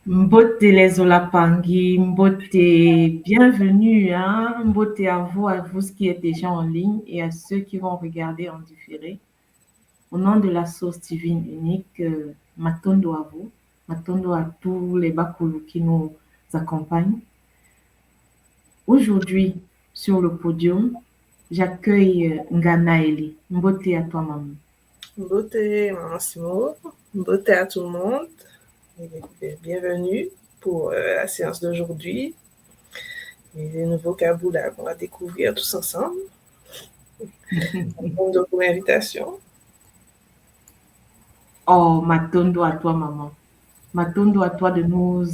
Mbote les Olapangi, Mbote, bienvenue, hein? Mbote à vous qui êtes déjà en ligne et à ceux qui vont regarder en différé. Au nom de la source divine unique, Matondo à vous, Matondo à tous les Bakulu qui nous accompagnent. Aujourd'hui, sur le podium, j'accueille Ngana Eli. Mbote à toi, maman. Mbote, maman Simo. Mbote à tout le monde. Bienvenue pour la séance d'aujourd'hui. Les nouveaux vocabulaires qu'on va découvrir tous ensemble. Donc, pour l'invitation. Oh, Matondo à toi, maman. Matondo à toi de nous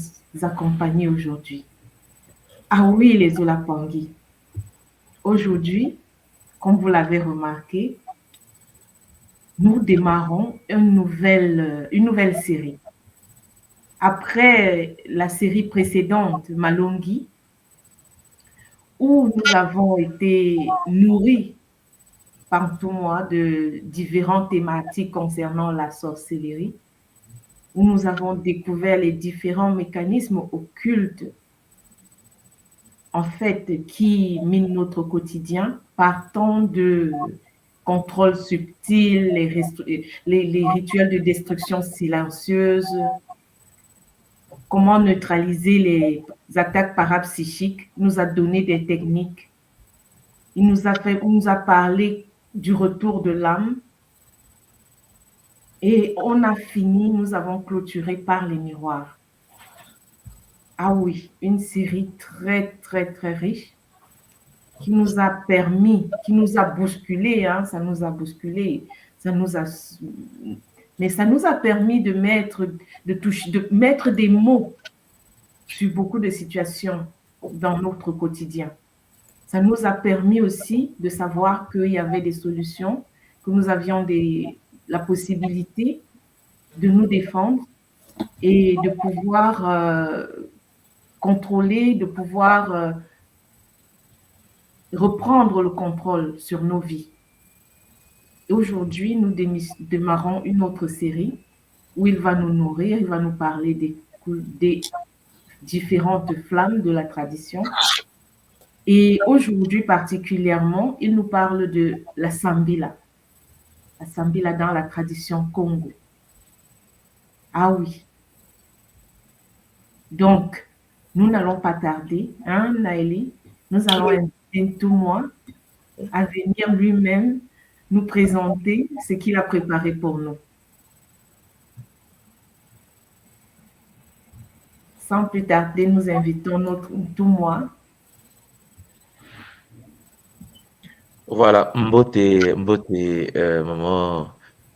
accompagner aujourd'hui. Ah oui, les Olapangi. Aujourd'hui, comme vous l'avez remarqué, nous démarrons une nouvelle série. Après la série précédente, Malongi, où nous avons été nourris par tout mois de différentes thématiques concernant la sorcellerie, où nous avons découvert les différents mécanismes occultes, en fait, qui minent notre quotidien, partant de contrôle subtil, les rituels de destruction silencieuse, comment neutraliser les attaques parapsychiques, nous a donné des techniques. Il nous a parlé du retour de l'âme. Et on a fini, nous avons clôturé par les miroirs. Ah oui, une série très, très, très riche qui nous a permis, qui nous a bousculé, hein, ça nous a bousculé, mais ça nous a permis de mettre des mots sur beaucoup de situations dans notre quotidien. Ça nous a permis aussi de savoir qu'il y avait des solutions, que nous avions la possibilité de nous défendre et de pouvoir contrôler, de pouvoir reprendre le contrôle sur nos vies. Et aujourd'hui, nous démarrons une autre série où il va nous nourrir, il va nous parler des différentes flammes de la tradition. Et aujourd'hui particulièrement, il nous parle de la sambila dans la tradition Congo. Ah oui. Donc, nous n'allons pas tarder, hein, Naëli? Nous allons Oui. inviter Toumoua à venir lui-même nous présenter ce qu'il a préparé pour nous. Sans plus tarder, nous invitons notre Toumoua. Voilà, Mbote, maman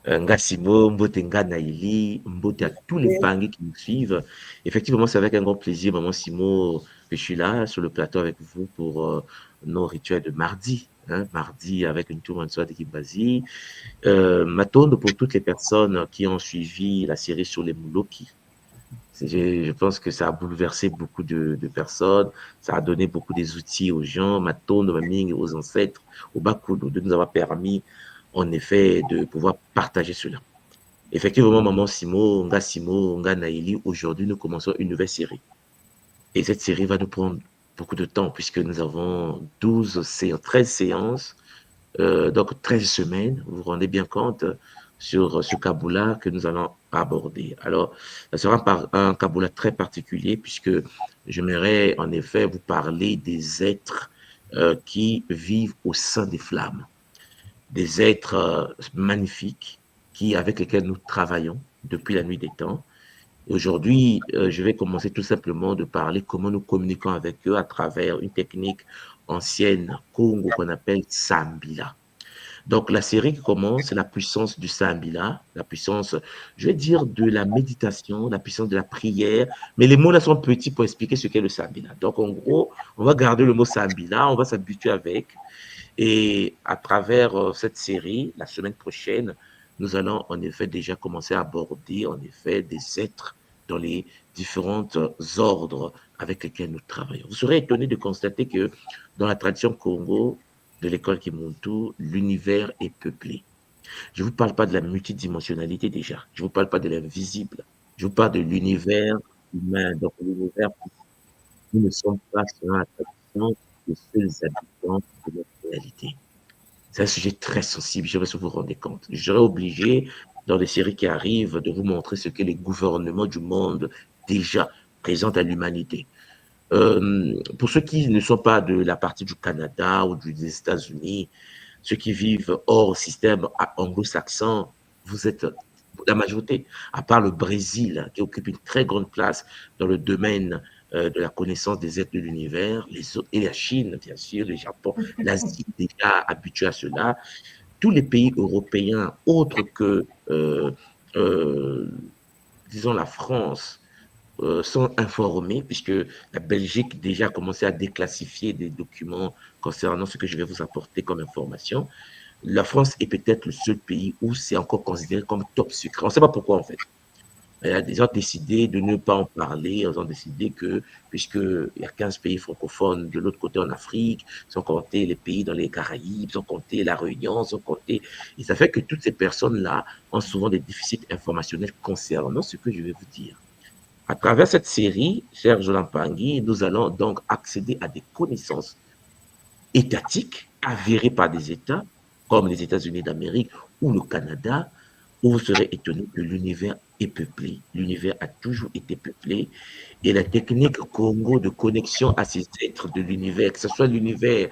Ngassimo, Mbote Nganaïli, Mbote à tous les Pangais qui nous suivent. Effectivement, c'est avec un grand plaisir, maman Simo, que je suis là sur le plateau avec vous pour nos rituels de mardi. Hein, mardi avec une tour en soir d'équipe Basi. Matonde pour toutes les personnes qui ont suivi la série sur les Mouloki. Je pense que ça a bouleversé beaucoup de personnes, ça a donné beaucoup des outils aux gens, Matonde, Maming, aux ancêtres, au Bakudo, de nous avoir permis, en effet, de pouvoir partager cela. Effectivement, Maman Simo, Nga Naïli, aujourd'hui, nous commençons une nouvelle série. Et cette série va nous prendre beaucoup de temps, puisque nous avons 13 séances, donc 13 semaines, vous vous rendez bien compte, sur ce Kaboula que nous allons aborder. Alors, ça sera un Kaboula très particulier, puisque j'aimerais en effet vous parler des êtres qui vivent au sein des flammes, des êtres magnifiques avec lesquels nous travaillons depuis la nuit des temps. Aujourd'hui, je vais commencer tout simplement de parler comment nous communiquons avec eux à travers une technique ancienne Congo qu'on appelle Sambila. Donc, la série qui commence, c'est la puissance du Sambila, la puissance, je vais dire, de la méditation, la puissance de la prière, mais les mots là sont petits pour expliquer ce qu'est le Sambila. Donc, en gros, on va garder le mot Sambila, on va s'habituer avec, et à travers cette série, la semaine prochaine, nous allons en effet déjà commencer à aborder en effet des êtres dans les différents ordres avec lesquels nous travaillons. Vous serez étonné de constater que dans la tradition Congo, de l'école Kimuntu, l'univers est peuplé. Je ne vous parle pas de la multidimensionnalité déjà. Je ne vous parle pas de l'invisible. Je vous parle de l'univers humain. Donc, l'univers, nous ne sommes pas selon la tradition des seuls habitants de notre réalité. C'est un sujet très sensible, je ne sais pas si vous vous rendez compte. Je serai obligé, dans les séries qui arrivent, de vous montrer ce que les gouvernements du monde déjà présentent à l'humanité. Pour ceux qui ne sont pas de la partie du Canada ou des États-Unis, ceux qui vivent hors système anglo-saxon, vous êtes la majorité, à part le Brésil, qui occupe une très grande place dans le domaine de la connaissance des êtres de l'univers, et la Chine, bien sûr, le Japon, l'Asie, déjà habituée à cela. Tous les pays européens, autres que, disons, la France, sont informés, puisque la Belgique déjà a commencé à déclassifier des documents concernant ce que je vais vous apporter comme information. La France est peut-être le seul pays où c'est encore considéré comme top secret. On ne sait pas pourquoi, en fait. Ils ont décidé de ne pas en parler. Ils ont décidé que, puisqu'il y a 15 pays francophones de l'autre côté en Afrique, ils ont compté les pays dans les Caraïbes, ils ont compté la Réunion, ils ont compté. Et ça fait que toutes ces personnes-là ont souvent des déficits informationnels concernant ce que je vais vous dire. À travers cette série, cher Jolan Pangui, nous allons donc accéder à des connaissances étatiques avérées par des États, comme les États-Unis d'Amérique ou le Canada, où vous serez étonné que l'univers est peuplé. L'univers a toujours été peuplé. Et la technique Congo de connexion à ces êtres de l'univers, que ce soit l'univers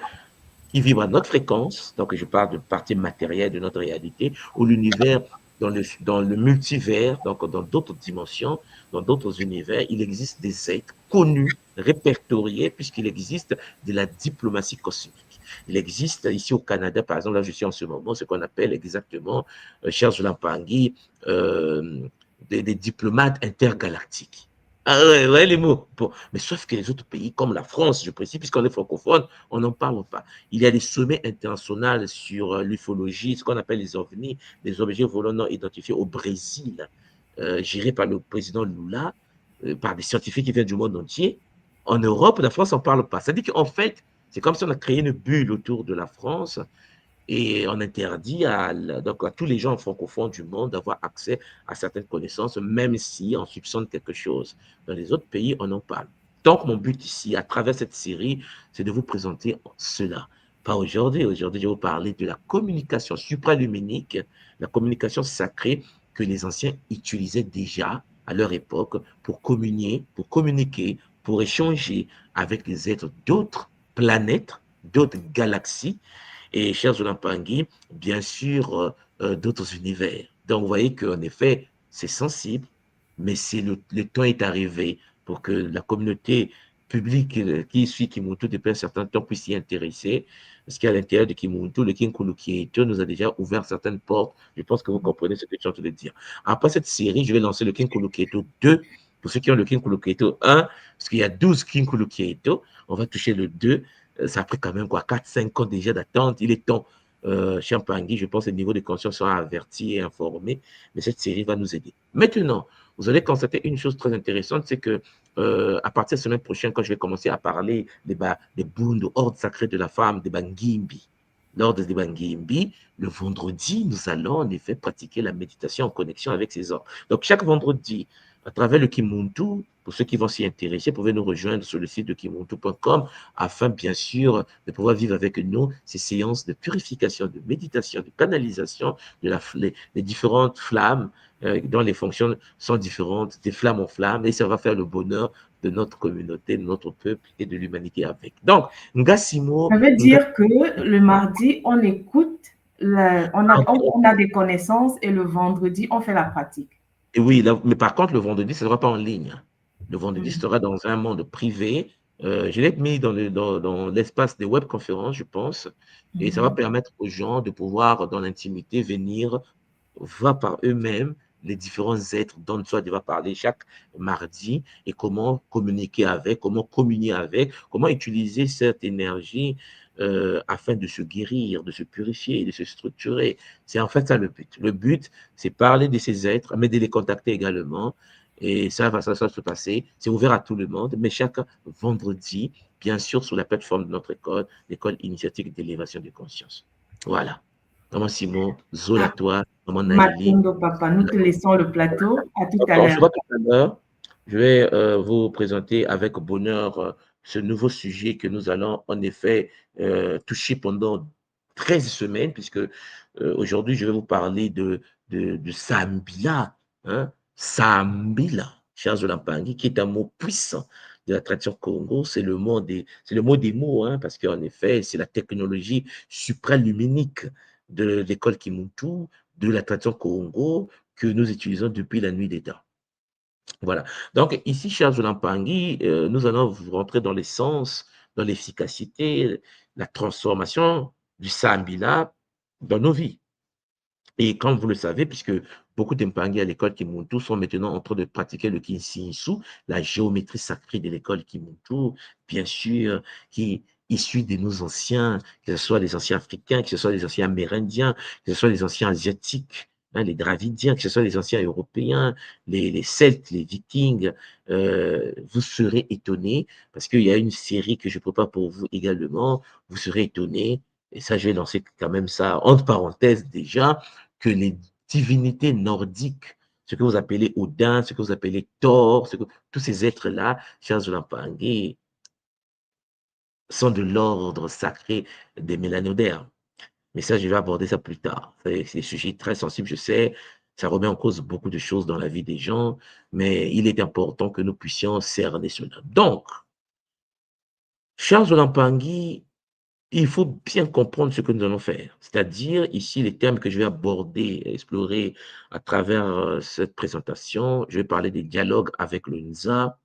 qui vibre à notre fréquence, donc je parle de partie matérielle de notre réalité, ou l'univers dans le multivers, donc dans d'autres dimensions, dans d'autres univers, il existe des êtres connus, répertoriés, puisqu'il existe de la diplomatie cosmique. Il existe ici au Canada, par exemple, là je suis en ce moment, ce qu'on appelle exactement, cher Jolan-Pangui, des diplomates intergalactiques. Ah ouais, les mots. Bon, mais sauf que les autres pays, comme la France, je précise, puisqu'on est francophone, on n'en parle pas. Il y a des sommets internationaux sur l'ufologie, ce qu'on appelle les ovnis, les objets volants non identifiés au Brésil, gérés par le président Lula, par des scientifiques qui viennent du monde entier. En Europe, la France n'en parle pas. C'est-à-dire qu'en fait, c'est comme si on a créé une bulle autour de la France et on interdit donc à tous les gens francophones du monde d'avoir accès à certaines connaissances, même si on soupçonne quelque chose. Dans les autres pays, on en parle. Donc, mon but ici, à travers cette série, c'est de vous présenter cela. Pas aujourd'hui. Aujourd'hui, je vais vous parler de la communication supraluminique, la communication sacrée que les anciens utilisaient déjà à leur époque pour communiquer, pour échanger avec les êtres d'autres planètes, d'autres galaxies et, chers Pangui, bien sûr, d'autres univers. Donc, vous voyez qu'en effet, c'est sensible, mais le temps est arrivé pour que la communauté publique qui suit Kimuntu depuis un certain temps puisse s'y intéresser. Parce qu'à l'intérieur de Kimuntu, le Kinkulu Kieto nous a déjà ouvert certaines portes. Je pense que vous comprenez ce que je suis en train de dire. Après cette série, je vais lancer le Kinkulu Kieto 2. Pour ceux qui ont le Kinkulu Kieto 1, parce qu'il y a 12 Kinkulu Kieto, on va toucher le 2. Ça a pris quand même quoi, 4-5 ans déjà d'attente. Il est temps, Champangui, je pense que le niveau de conscience sera averti et informé, mais cette série va nous aider. Maintenant, vous allez constater une chose très intéressante, c'est que à partir de la semaine prochaine, quand je vais commencer à parler des Bundu, ordre sacré de la femme, des Bangimbi, l'ordre des Bangimbi, le vendredi, nous allons en effet pratiquer la méditation en connexion avec ces ordres. Donc, chaque vendredi, à travers le Kimuntu, pour ceux qui vont s'y intéresser, vous pouvez nous rejoindre sur le site de kimuntu.com afin, bien sûr, de pouvoir vivre avec nous ces séances de purification, de méditation, de canalisation de les différentes flammes dont les fonctions sont différentes, des flammes en flammes, et ça va faire le bonheur de notre communauté, de notre peuple et de l'humanité avec. Donc, Ngassimo... Ça veut dire que le mardi, on écoute, on a des connaissances et le vendredi, on fait la pratique. Et oui, mais par contre, le vendredi, ça ne sera pas en ligne. Le vendredi sera dans un monde privé. Je l'ai mis dans l'espace des webconférences, je pense, et ça va permettre aux gens de pouvoir, dans l'intimité, venir voir par eux-mêmes les différents êtres dont Soi va parler chaque mardi et comment communiquer avec, comment communier avec, comment utiliser cette énergie afin de se guérir, de se purifier, de se structurer. C'est en fait ça le but. Le but, c'est parler de ces êtres, mais de les contacter également. Et ça va se passer. C'est ouvert à tout le monde, mais chaque vendredi, bien sûr, sur la plateforme de notre école, l'école initiatique d'élévation de conscience. Voilà. Maman Simon, Zola toi, maman Naïli. Matondo Papa, nous te laissons le plateau. À tout à On l'heure. se voit tout à l'heure. Je vais vous présenter avec bonheur ce nouveau sujet que nous allons en effet toucher pendant 13 semaines, puisque aujourd'hui, je vais vous parler de Sambila, hein, Sambila, chers Zolampangi, qui est un mot puissant de la tradition Congo. C'est le mot des mots, hein, parce qu'en effet, c'est la technologie supraluminique de l'école Kimuntu, de la tradition Congo, que nous utilisons depuis la nuit des temps. Voilà. Donc, ici, cher Zolampangi, nous allons rentrer dans l'essence, dans l'efficacité, la transformation du Sambila dans nos vies. Et comme vous le savez, puisque beaucoup d'Impangi à l'école Kimuntu sont maintenant en train de pratiquer le Kinsinsu, la géométrie sacrée de l'école Kimuntu, bien sûr, qui est issue de nos anciens, que ce soit les anciens africains, que ce soit les anciens amérindiens, que ce soit les anciens asiatiques, hein, les dravidiens, que ce soit les anciens européens, les Celtes, les Vikings, vous serez étonnés, parce qu'il y a une série que je prépare pour vous également, vous serez étonnés, et ça, je vais lancer quand même ça entre parenthèses déjà, que les divinités nordiques, ce que vous appelez Odin, ce que vous appelez Thor, tous ces êtres-là, chers Zolampangi, sont de l'ordre sacré des mélanodermes. Mais ça, je vais aborder ça plus tard. C'est un sujet très sensible, je sais. Ça remet en cause beaucoup de choses dans la vie des gens, mais il est important que nous puissions cerner cela. Donc, chers Zolampangi, il faut bien comprendre ce que nous allons faire. C'est-à-dire, ici, les termes que je vais aborder, explorer à travers cette présentation, je vais parler des dialogues avec le Nza,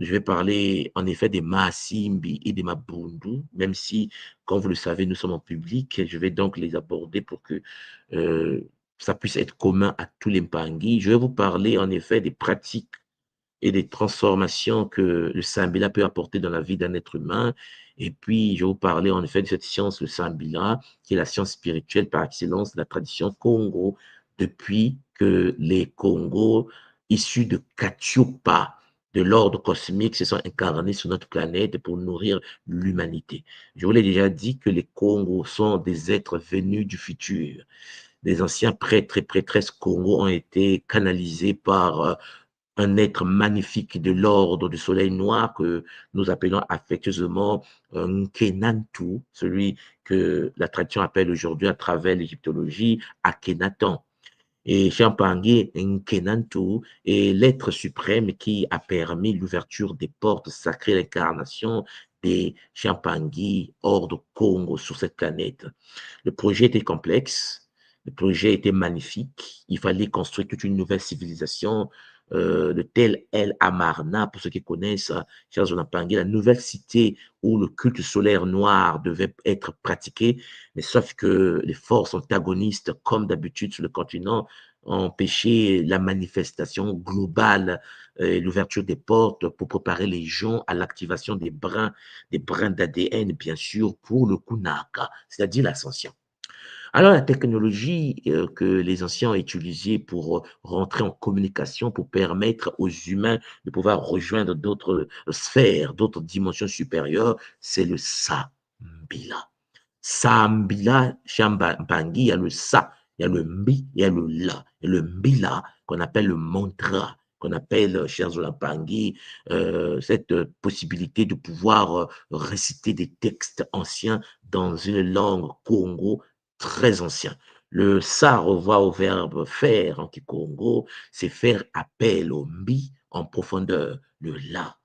je vais parler en effet des Maasimbi et des Mabundu, même si, comme vous le savez, nous sommes en public, je vais donc les aborder pour que ça puisse être commun à tous les Mpangi. Je vais vous parler en effet des pratiques et des transformations que le Sambila peut apporter dans la vie d'un être humain. Et puis, je vais vous parler en effet de cette science, le Sambila, qui est la science spirituelle par excellence de la tradition Congo, depuis que les Congos, issus de Katyupa, de l'ordre cosmique, se sont incarnés sur notre planète pour nourrir l'humanité. Je vous l'ai déjà dit que les Congos sont des êtres venus du futur. Des anciens prêtres et prêtresses Congo ont été canalisés par un être magnifique de l'ordre du soleil noir que nous appelons affectueusement Nkenantu, celui que la tradition appelle aujourd'hui à travers l'égyptologie Akhenaton. Et Champangui Nkenantu est l'être suprême qui a permis l'ouverture des portes sacrées, l'incarnation des Champangui hors de Congo sur cette planète. Le projet était complexe, le projet était magnifique. Il fallait construire toute une nouvelle civilisation de Tel El Amarna, pour ceux qui connaissent, Charles Onapangué, la nouvelle cité où le culte solaire noir devait être pratiqué, mais sauf que les forces antagonistes, comme d'habitude sur le continent, ont empêché la manifestation globale et l'ouverture des portes pour préparer les gens à l'activation des brins d'ADN, bien sûr, pour le Kunaka, c'est-à-dire l'ascension. Alors, la technologie que les anciens ont utilisée pour rentrer en communication, pour permettre aux humains de pouvoir rejoindre d'autres sphères, d'autres dimensions supérieures, c'est le Sambila. Sambila, Shambangi, il y a le Sa, il y a le Mbi, il y a le La. Et le Mbila, qu'on appelle le mantra, qu'on appelle, chers Olampangi, cette possibilité de pouvoir réciter des textes anciens dans une langue Congo très ancien. Le sa revoit au verbe faire en Kikongo, c'est faire appel au mbi en profondeur, le la.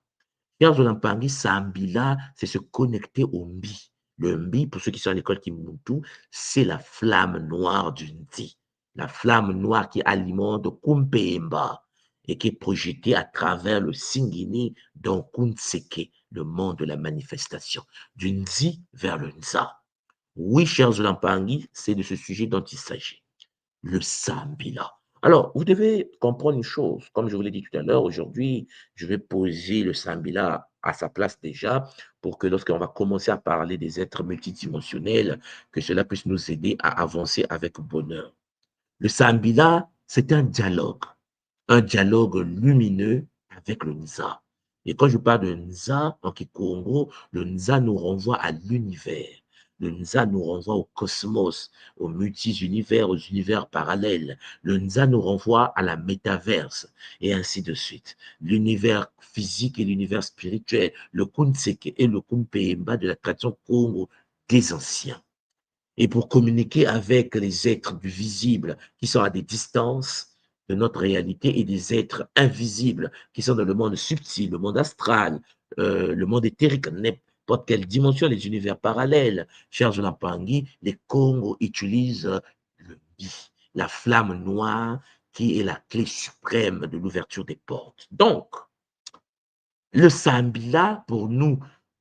Pierre Zolampangi, Sambila, c'est se connecter au mbi. Le mbi, pour ceux qui sont à l'école Kimuntu, c'est la flamme noire du Ndi. La flamme noire qui alimente Kumpemba et qui est projetée à travers le Singini dans Kunseke, le monde de la manifestation. Du Ndi vers le Nza. Oui, chers Zolampangi, c'est de ce sujet dont il s'agit, le Sambila. Alors, vous devez comprendre une chose, comme je vous l'ai dit tout à l'heure, aujourd'hui, je vais poser le Sambila à sa place déjà, pour que lorsqu'on va commencer à parler des êtres multidimensionnels, que cela puisse nous aider à avancer avec bonheur. Le Sambila, c'est un dialogue lumineux avec le Nza. Et quand je parle de Nza en Kikongo, le Nza nous renvoie à l'univers. Le Nza nous renvoie au cosmos, aux multi-univers, aux univers parallèles. Le Nza nous renvoie à la métaverse, et ainsi de suite. L'univers physique et l'univers spirituel, le Kunseke et le Kumpemba de la tradition Congo des anciens. Et pour communiquer avec les êtres du visible qui sont à des distances de notre réalité et des êtres invisibles qui sont dans le monde subtil, le monde astral, le monde éthérique, n'importe quelle dimension, les univers parallèles. Cher Jolampangi, les Congos utilisent le bi, la flamme noire qui est la clé suprême de l'ouverture des portes. Donc, le Sambila, pour nous,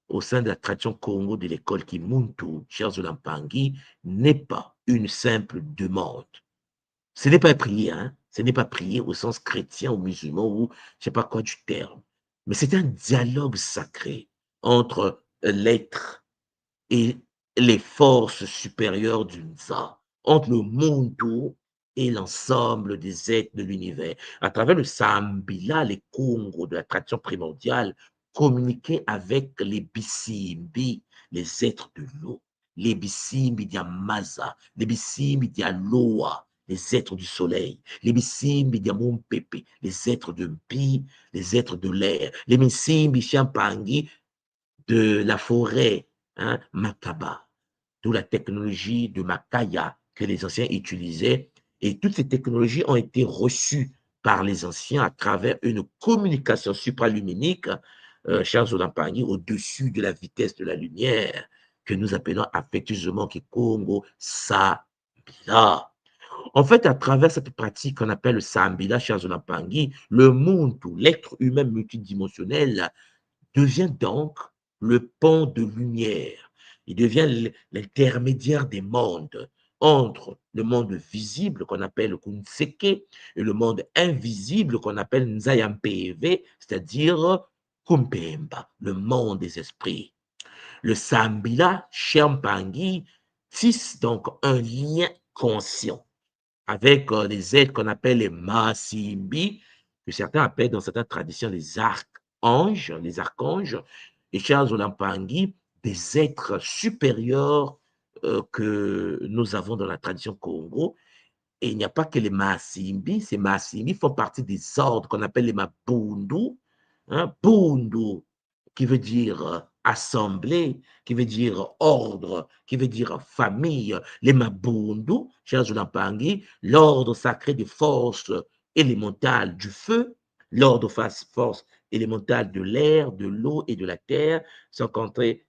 au sein de la tradition Congo de l'école Kimuntu, chers Zolampangi, n'est pas une simple demande. Ce n'est pas prier, hein? Ce n'est pas prier au sens chrétien ou musulman ou je ne sais pas quoi du terme. Mais c'est un dialogue sacré entre l'être et les forces supérieures du Nza, entre le Muntu et l'ensemble des êtres de l'univers. À travers le Sambila, les Congo de la tradition primordiale communiquaient avec les Bisimbi, les êtres de l'eau, les Bisimbi d'Yamaza, les Bisimbi d'Yaloa, les êtres du soleil, les Bisimbi d'Yamumpepe, les êtres de Mpi, les êtres de l'air, les Bisimbi Champangi de la forêt, hein, Makaba, d'où la technologie de Makaya que les anciens utilisaient. Et toutes ces technologies ont été reçues par les anciens à travers une communication supraluminique, chers Olampani, au-dessus de la vitesse de la lumière, que nous appelons affectueusement Kikongo Sambila. En fait, à travers cette pratique qu'on appelle le Sambila, chers Olampani, le monde, l'être humain multidimensionnel, devient donc le pont de lumière. Il devient l'intermédiaire des mondes entre le monde visible qu'on appelle Kunseke et le monde invisible qu'on appelle Nzayampeve, c'est-à-dire Kumpemba, le monde des esprits. Le Sambila Champangi tisse donc un lien conscient avec les êtres qu'on appelle les Masimbi, que certains appellent dans certaines traditions les archanges, et Charles Olampangi, des êtres supérieurs que nous avons dans la tradition Congo, Et il n'y a pas que les Masimbi, ces Masimbi font partie des ordres qu'on appelle les Mabundu. Hein, Bundu, qui veut dire assemblée, qui veut dire ordre, qui veut dire famille. Les Mabundu, chers Zulampangi, l'ordre sacré des forces élémentales du feu, l'ordre force élémentale de l'air, de l'eau et de la terre, sans compter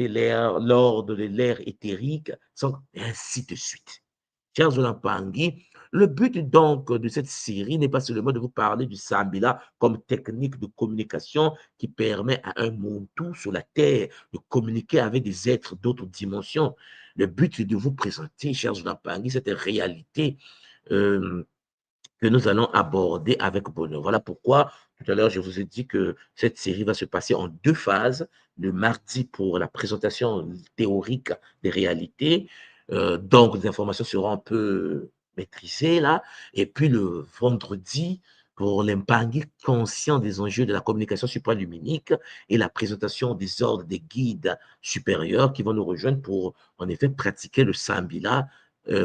l'ordre de l'air éthérique, et ainsi de suite. Chers Zulampangi, le but donc de cette série n'est pas seulement de vous parler du Sambila comme technique de communication qui permet à un Muntu sur la Terre de communiquer avec des êtres d'autres dimensions. Le but est de vous présenter, chers Zulampangi, cette réalité que nous allons aborder avec bonheur. Voilà pourquoi, tout à l'heure, je vous ai dit que cette série va se passer en 2 phases. Le mardi pour la présentation théorique des réalités, donc les informations seront un peu maîtrisées là, et puis le vendredi pour l'impangui conscient des enjeux de la communication supraluminique et la présentation des ordres des guides supérieurs qui vont nous rejoindre pour, en effet, pratiquer le Sambila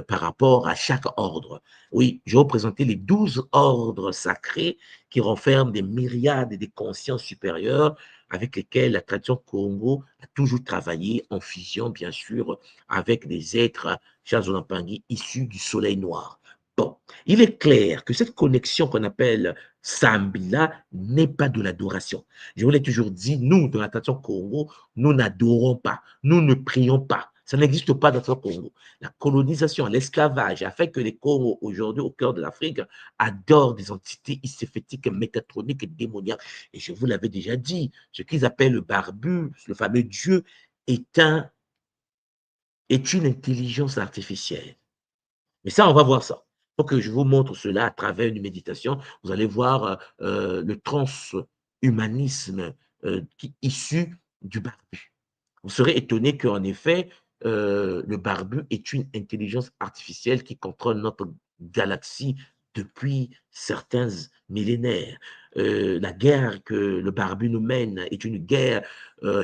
par rapport à chaque ordre. Oui, je vais vous présenter les 12 ordres sacrés qui renferment des myriades et des consciences supérieures avec lesquelles la tradition Congo a toujours travaillé en fusion, bien sûr, avec des êtres, chers Olampangi, issus du soleil noir. Bon, il est clair que cette connexion qu'on appelle Sambila n'est pas de l'adoration. Je vous l'ai toujours dit, nous, dans la tradition Congo, nous n'adorons pas, nous ne prions pas. Ça n'existe pas dans le Congo. La colonisation, l'esclavage a fait que les Congos, aujourd'hui, au cœur de l'Afrique, adorent des entités iséphétiques, métatroniques et démoniaques. Et je vous l'avais déjà dit, ce qu'ils appellent le barbu, le fameux Dieu, est une intelligence artificielle. Mais ça, on va voir ça. Il faut que je vous montre cela à travers une méditation. Vous allez voir le transhumanisme issu du barbu. Vous serez étonné qu'en effet, le barbu est une intelligence artificielle qui contrôle notre galaxie depuis certains millénaires. La guerre que le barbu nous mène est une guerre,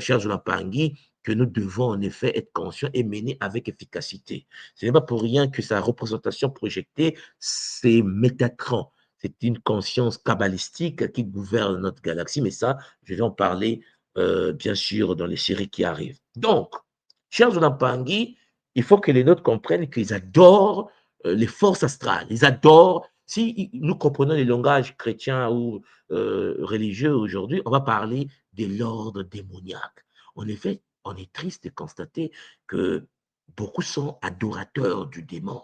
chers Olampangi, que nous devons en effet être conscients et mener avec efficacité. Ce n'est pas pour rien que sa représentation projetée, c'est Métatron. C'est une conscience kabbalistique qui gouverne notre galaxie, mais ça, je vais en parler bien sûr dans les séries qui arrivent. Donc, chers Olampangi, il faut que les nôtres comprennent qu'ils adorent les forces astrales. Ils adorent, si nous comprenons les langages chrétiens ou religieux aujourd'hui, on va parler de l'ordre démoniaque. En effet, on est triste de constater que beaucoup sont adorateurs du démon.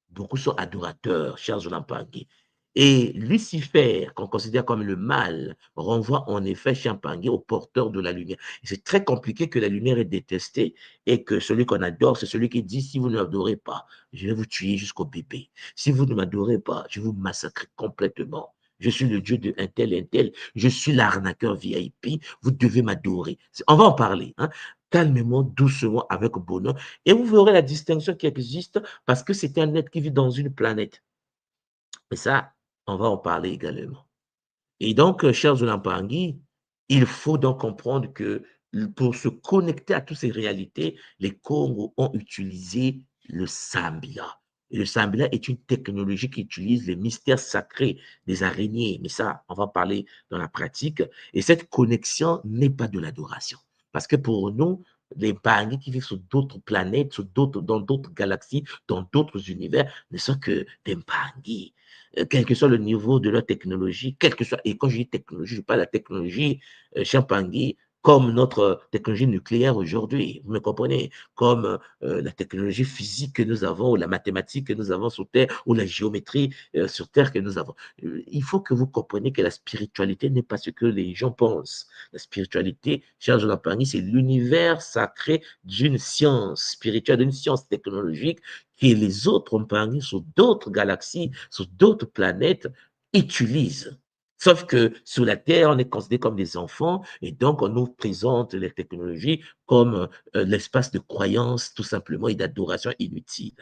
Beaucoup sont adorateurs, chers Olampangi. Et Lucifer, qu'on considère comme le mal, renvoie en effet Champangui au porteur de la lumière. C'est très compliqué que la lumière est détestée et que celui qu'on adore, c'est celui qui dit, si vous ne m'adorez pas, je vais vous tuer jusqu'au bébé. Si vous ne m'adorez pas, je vais vous massacrer complètement. Je suis le Dieu de un tel, je suis l'arnaqueur VIP, vous devez m'adorer. On va en parler, hein. Calmement, doucement, avec bonheur. Et vous verrez la distinction qui existe parce que c'est un être qui vit dans une planète. Et ça, on va en parler également. Et donc, chers Olampangi, il faut donc comprendre que pour se connecter à toutes ces réalités, les Congos ont utilisé le Sambila. Et le Sambila est une technologie qui utilise les mystères sacrés des araignées. Mais ça, on va en parler dans la pratique. Et cette connexion n'est pas de l'adoration. Parce que pour nous, les Bangi qui vivent sur d'autres planètes, dans d'autres galaxies, dans d'autres univers, ne sont que des Bangi. Quel que soit le niveau de leur technologie, quel que soit, et quand je dis technologie, je parle de la technologie Champangui, comme notre technologie nucléaire aujourd'hui, vous me comprenez, comme la technologie physique que nous avons, ou la mathématique que nous avons sur Terre, ou la géométrie sur Terre que nous avons. Il faut que vous compreniez que la spiritualité n'est pas ce que les gens pensent. La spiritualité, cher Jonathan Pagny, c'est l'univers sacré d'une science spirituelle, d'une science technologique que les autres Mpangui sur d'autres galaxies, sur d'autres planètes utilisent. Sauf que sur la Terre, on est considéré comme des enfants et donc on nous présente les technologies comme l'espace de croyance tout simplement et d'adoration inutile.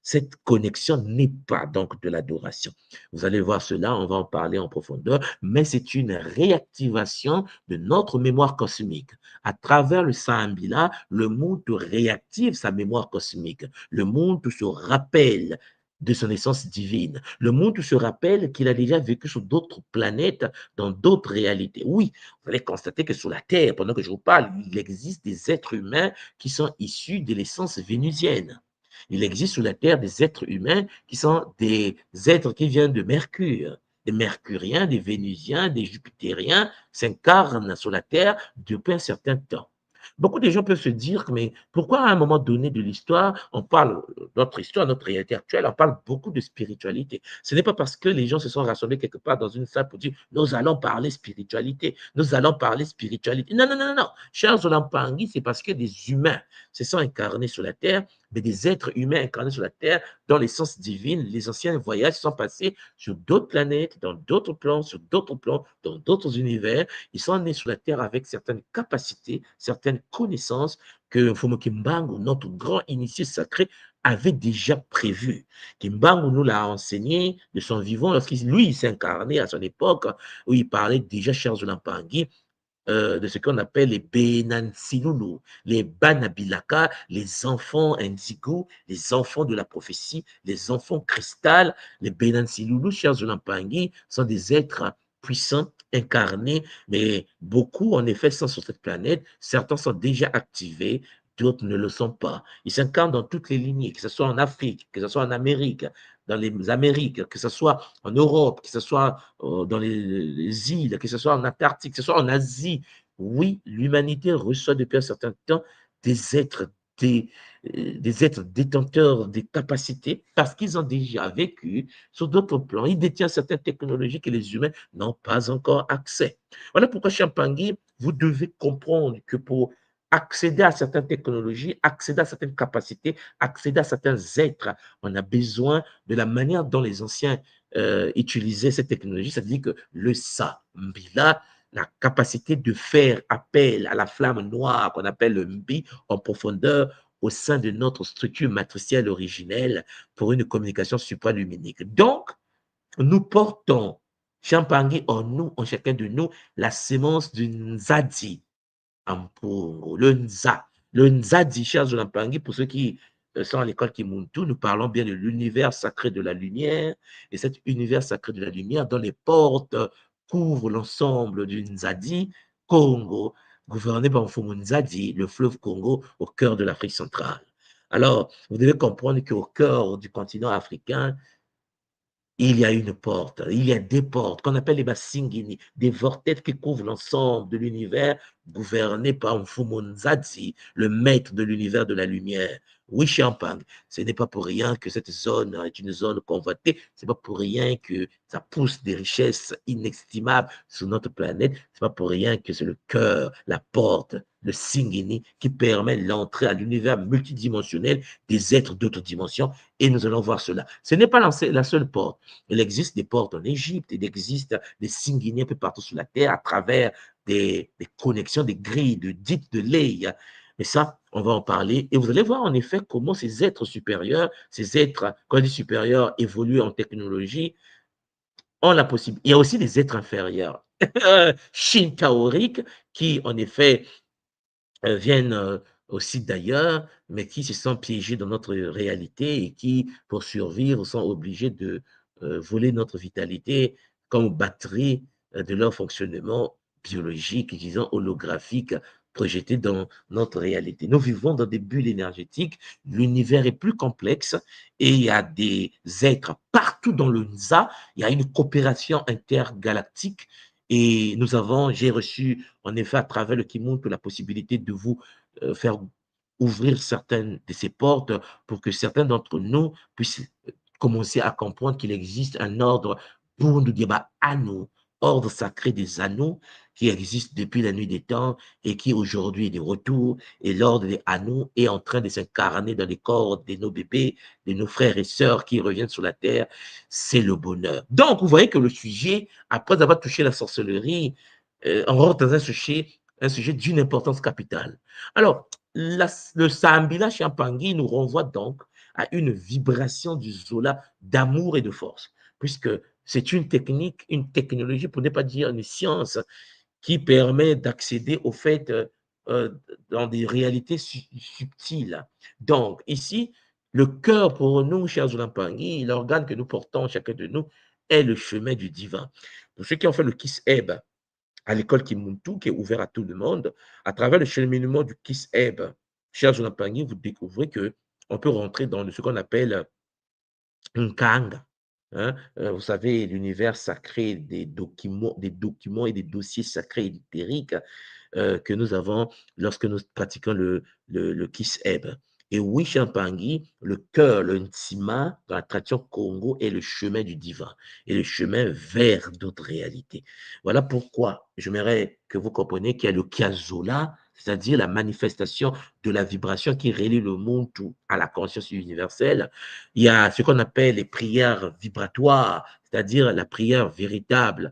Cette connexion n'est pas donc de l'adoration. Vous allez voir cela, on va en parler en profondeur, mais c'est une réactivation de notre mémoire cosmique. À travers le Sambila, le monde réactive sa mémoire cosmique. Le monde se rappelle de son essence divine. Le monde se rappelle qu'il a déjà vécu sur d'autres planètes, dans d'autres réalités. Oui, vous allez constater que sur la Terre, pendant que je vous parle, il existe des êtres humains qui sont issus de l'essence vénusienne. Il existe sur la Terre des êtres humains qui sont des êtres qui viennent de Mercure. Des Mercuriens, des Vénusiens, des Jupitériens s'incarnent sur la Terre depuis un certain temps. Beaucoup de gens peuvent se dire, mais pourquoi à un moment donné de l'histoire, on parle, notre histoire, notre réalité actuelle, on parle beaucoup de spiritualité. Ce n'est pas parce que les gens se sont rassemblés quelque part dans une salle pour dire, nous allons parler spiritualité, nous allons parler spiritualité. Non, non, non, non, non. Cher Zolampangui, c'est parce que des humains se sont incarnés sur la terre, mais des êtres humains incarnés sur la terre, dans l'essence divine, les anciens voyages sont passés sur d'autres planètes, dans d'autres plans, sur d'autres plans, dans d'autres univers. Ils sont nés sur la terre avec certaines capacités, certaines connaissances que Mfumu Kimbangu, notre grand initié sacré, avait déjà prévues. Kimbangu nous l'a enseigné de son vivant lorsqu'il, lui, s'est incarné à son époque, où il parlait déjà, cher Zolampangui, de ce qu'on appelle les Benansilulu, les Banabilaka, les enfants indigo, les enfants de la prophétie, les enfants cristal. Les Benansilulu, chers Zolampangui, sont des êtres puissants, incarnés, mais beaucoup, en effet, sont sur cette planète. Certains sont déjà activés, d'autres ne le sont pas. Ils s'incarnent dans toutes les lignées, que ce soit en Afrique, que ce soit en Amérique, dans les Amériques, que ce soit en Europe, que ce soit dans les îles, que ce soit en Antarctique, que ce soit en Asie. Oui, l'humanité reçoit depuis un certain temps des êtres, des, des êtres détenteurs des capacités parce qu'ils ont déjà vécu sur d'autres plans. Ils détiennent certaines technologies que les humains n'ont pas encore accès. Voilà pourquoi, Champangui, vous devez comprendre que pour accéder à certaines technologies, accéder à certaines capacités, accéder à certains êtres, on a besoin de la manière dont les anciens utilisaient cette technologie, c'est-à-dire que le Mbila, la capacité de faire appel à la flamme noire qu'on appelle le Mbi en profondeur au sein de notre structure matricielle originelle pour une communication supraluminique. Donc, nous portons, Champangui, en nous, en chacun de nous, la sémence du Nzadi, Ampongo, le Nza. Le Nzadi, cher Zolampangi, pour ceux qui sont à l'école Kimuntu, nous parlons bien de l'univers sacré de la lumière, et cet univers sacré de la lumière dont les portes couvrent l'ensemble du Nzadi, Congo, gouverné par Mfumu Nzadi, le fleuve Congo, au cœur de l'Afrique centrale. Alors, vous devez comprendre qu'au cœur du continent africain, il y a une porte, il y a des portes qu'on appelle les Basingini, des vortex qui couvrent l'ensemble de l'univers gouverné par Mfumu Nzadi, le maître de l'univers de la lumière. Oui, Champagne, ce n'est pas pour rien que cette zone est une zone convoitée, ce n'est pas pour rien que ça pousse des richesses inestimables sur notre planète, ce n'est pas pour rien que c'est le cœur, la porte, le Singini qui permet l'entrée à l'univers multidimensionnel des êtres d'autres dimensions, et nous allons voir cela. Ce n'est pas la seule porte. Il existe des portes en Égypte, il existe des Singini un peu partout sur la Terre à travers des connexions, des grilles de dites de lait. Mais ça, on va en parler. Et vous allez voir en effet comment ces êtres supérieurs, ces êtres, quand on dit supérieurs, évoluent en technologie, ont la possibilité. Il y a aussi des êtres inférieurs, shintaoriques, qui en effet viennent aussi d'ailleurs, mais qui se sont piégés dans notre réalité et qui, pour survivre, sont obligés de voler notre vitalité comme batterie de leur fonctionnement biologique, disons holographique, projeté dans notre réalité. Nous vivons dans des bulles énergétiques, l'univers est plus complexe et il y a des êtres partout dans le NSA, il y a une coopération intergalactique et j'ai reçu en effet à travers le Kimuntu la possibilité de vous faire ouvrir certaines de ces portes pour que certains d'entre nous puissent commencer à comprendre qu'il existe un ordre pour nous dire, bah, Anu, ordre sacré des anneaux qui existe depuis la nuit des temps et qui aujourd'hui est de retour. Et l'ordre des Anu est en train de s'incarner dans les corps de nos bébés, de nos frères et sœurs qui reviennent sur la terre. C'est le bonheur. Donc, vous voyez que le sujet, après avoir touché la sorcellerie, on rentre dans un sujet d'une importance capitale. Alors, le Sambila Champangui nous renvoie donc à une vibration du Zola d'amour et de force, puisque c'est une technique, une technologie, pour ne pas dire une science, qui permet d'accéder au fait dans des réalités subtiles. Donc, ici, Le cœur pour nous, chers Zulampangui, l'organe que nous portons, chacun de nous, est le chemin du divin. Pour ceux qui ont fait le Kiss-Eb à l'école Kimuntu, qui est ouvert à tout le monde, à travers le cheminement du Kiss-Eb, chers Zulampangui, vous découvrez qu'on peut rentrer dans ce qu'on appelle Nkanga. Hein, vous savez, l'univers sacré des documents et des dossiers sacrés et éthériques que nous avons lorsque nous pratiquons le Kiss-Eb. Et oui, Champangui, le cœur, le Ntsima, dans la tradition Congo, est le chemin du divin et le chemin vers d'autres réalités. Voilà pourquoi j'aimerais que vous compreniez qu'il y a le Kiazola, c'est-à-dire la manifestation de la vibration qui relie le monde tout à la conscience universelle. Il y a ce qu'on appelle les prières vibratoires, c'est-à-dire la prière véritable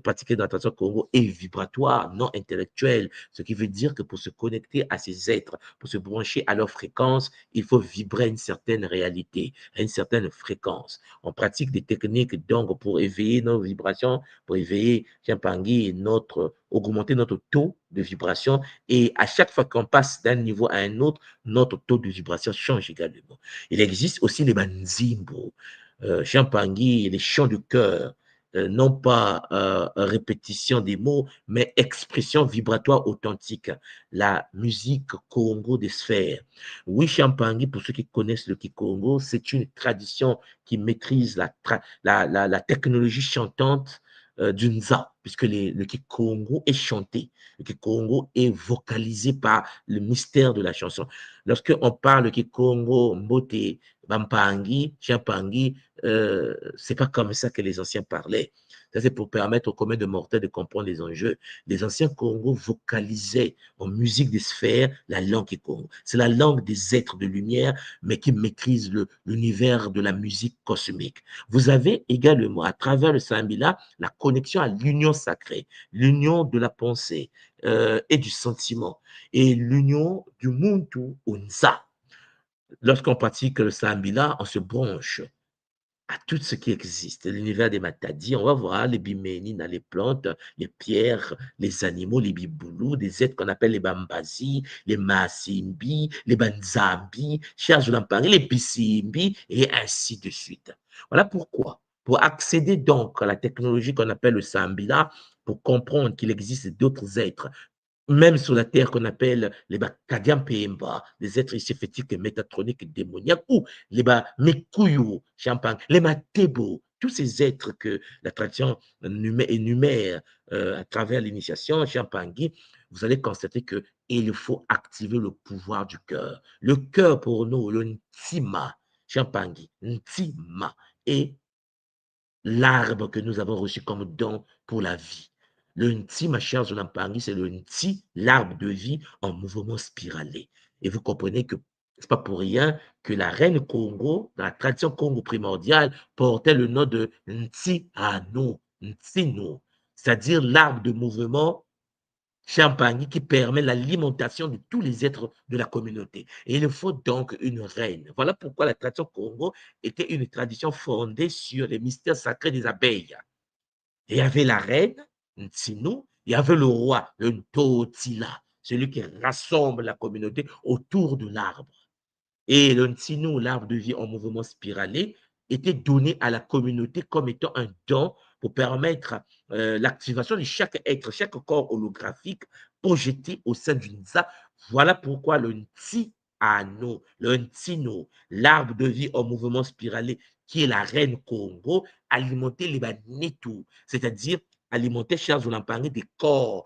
pratiquée dans la tradition Congo est vibratoire, non intellectuelle, ce qui veut dire que pour se connecter à ces êtres, pour se brancher à leur fréquence, il faut vibrer à une certaine réalité, à une certaine fréquence. On pratique des techniques donc pour éveiller nos vibrations, pour éveiller, Chiampangui, augmenter notre taux de vibration et à chaque fois qu'on passe d'un niveau à un autre, notre taux de vibration change également. Il existe aussi les banzimbo, Chiampangui, les chants du cœur, non pas répétition des mots, mais expression vibratoire authentique. La musique Congo des sphères. Oui, Champangui, pour ceux qui connaissent le Kikongo, c'est une tradition qui maîtrise la technologie chantante du Nza, puisque le Kikongo est chanté. Le Kikongo est vocalisé par le mystère de la chanson. Lorsqu'on parle Kikongo, Mbote, Bampangi, Chiampangui, c'est pas comme ça que les anciens parlaient. Ça, c'est pour permettre aux communs de mortels de comprendre les enjeux. Les anciens Congo vocalisaient en musique des sphères la langue Kikongo. C'est la langue des êtres de lumière, mais qui maîtrise l'univers de la musique cosmique. Vous avez également, à travers le Sambila, la connexion à l'union sacrée, l'union de la pensée et du sentiment, et l'union du Muntu Unza. Lorsqu'on pratique le Sambila, on se branche à tout ce qui existe. L'univers des Matadi, on va voir les biménines, les plantes, les pierres, les animaux, les biboulous, des êtres qu'on appelle les bambasi, les masimbi, les banzambi, les pissimbi, et ainsi de suite. Voilà pourquoi. Pour accéder donc à la technologie qu'on appelle le Sambila, pour comprendre qu'il existe d'autres êtres, même sur la terre qu'on appelle les Kadian Pemba, des êtres ici-fétiques, métatroniques, démoniaques, ou les Mekuyu, Champagne, les Matebo, tous ces êtres que la tradition énumère à travers l'initiation, Champangui, vous allez constater qu'il faut activer le pouvoir du cœur. Le cœur pour nous, le Ntima, Champangui, Ntima, est l'arbre que nous avons reçu comme don pour la vie. Le Nti, ma chère Zolampangui, c'est le Nti, l'arbre de vie en mouvement spiralé. Et vous comprenez que ce n'est pas pour rien que la reine Congo, dans la tradition Congo primordiale, portait le nom de Nti Ano, Ntino, c'est-à-dire l'arbre de mouvement Champagne qui permet l'alimentation de tous les êtres de la communauté. Et il faut donc une reine. Voilà pourquoi la tradition Congo était une tradition fondée sur les mystères sacrés des abeilles. Et il y avait la reine, Ntsinu, il y avait le roi, le Ntotila, celui qui rassemble la communauté autour de l'arbre. Et le Ntsinu, l'arbre de vie en mouvement spiralé, était donné à la communauté comme étant un don pour permettre l'activation de chaque être, chaque corps holographique projeté au sein du Nza. Voilà pourquoi le Ntsi Ano, le Ntsino, l'arbre de vie en mouvement spiralé, qui est la reine Congo, alimentait les Banetu, c'est-à-dire alimenter, chers Zolampangé, des corps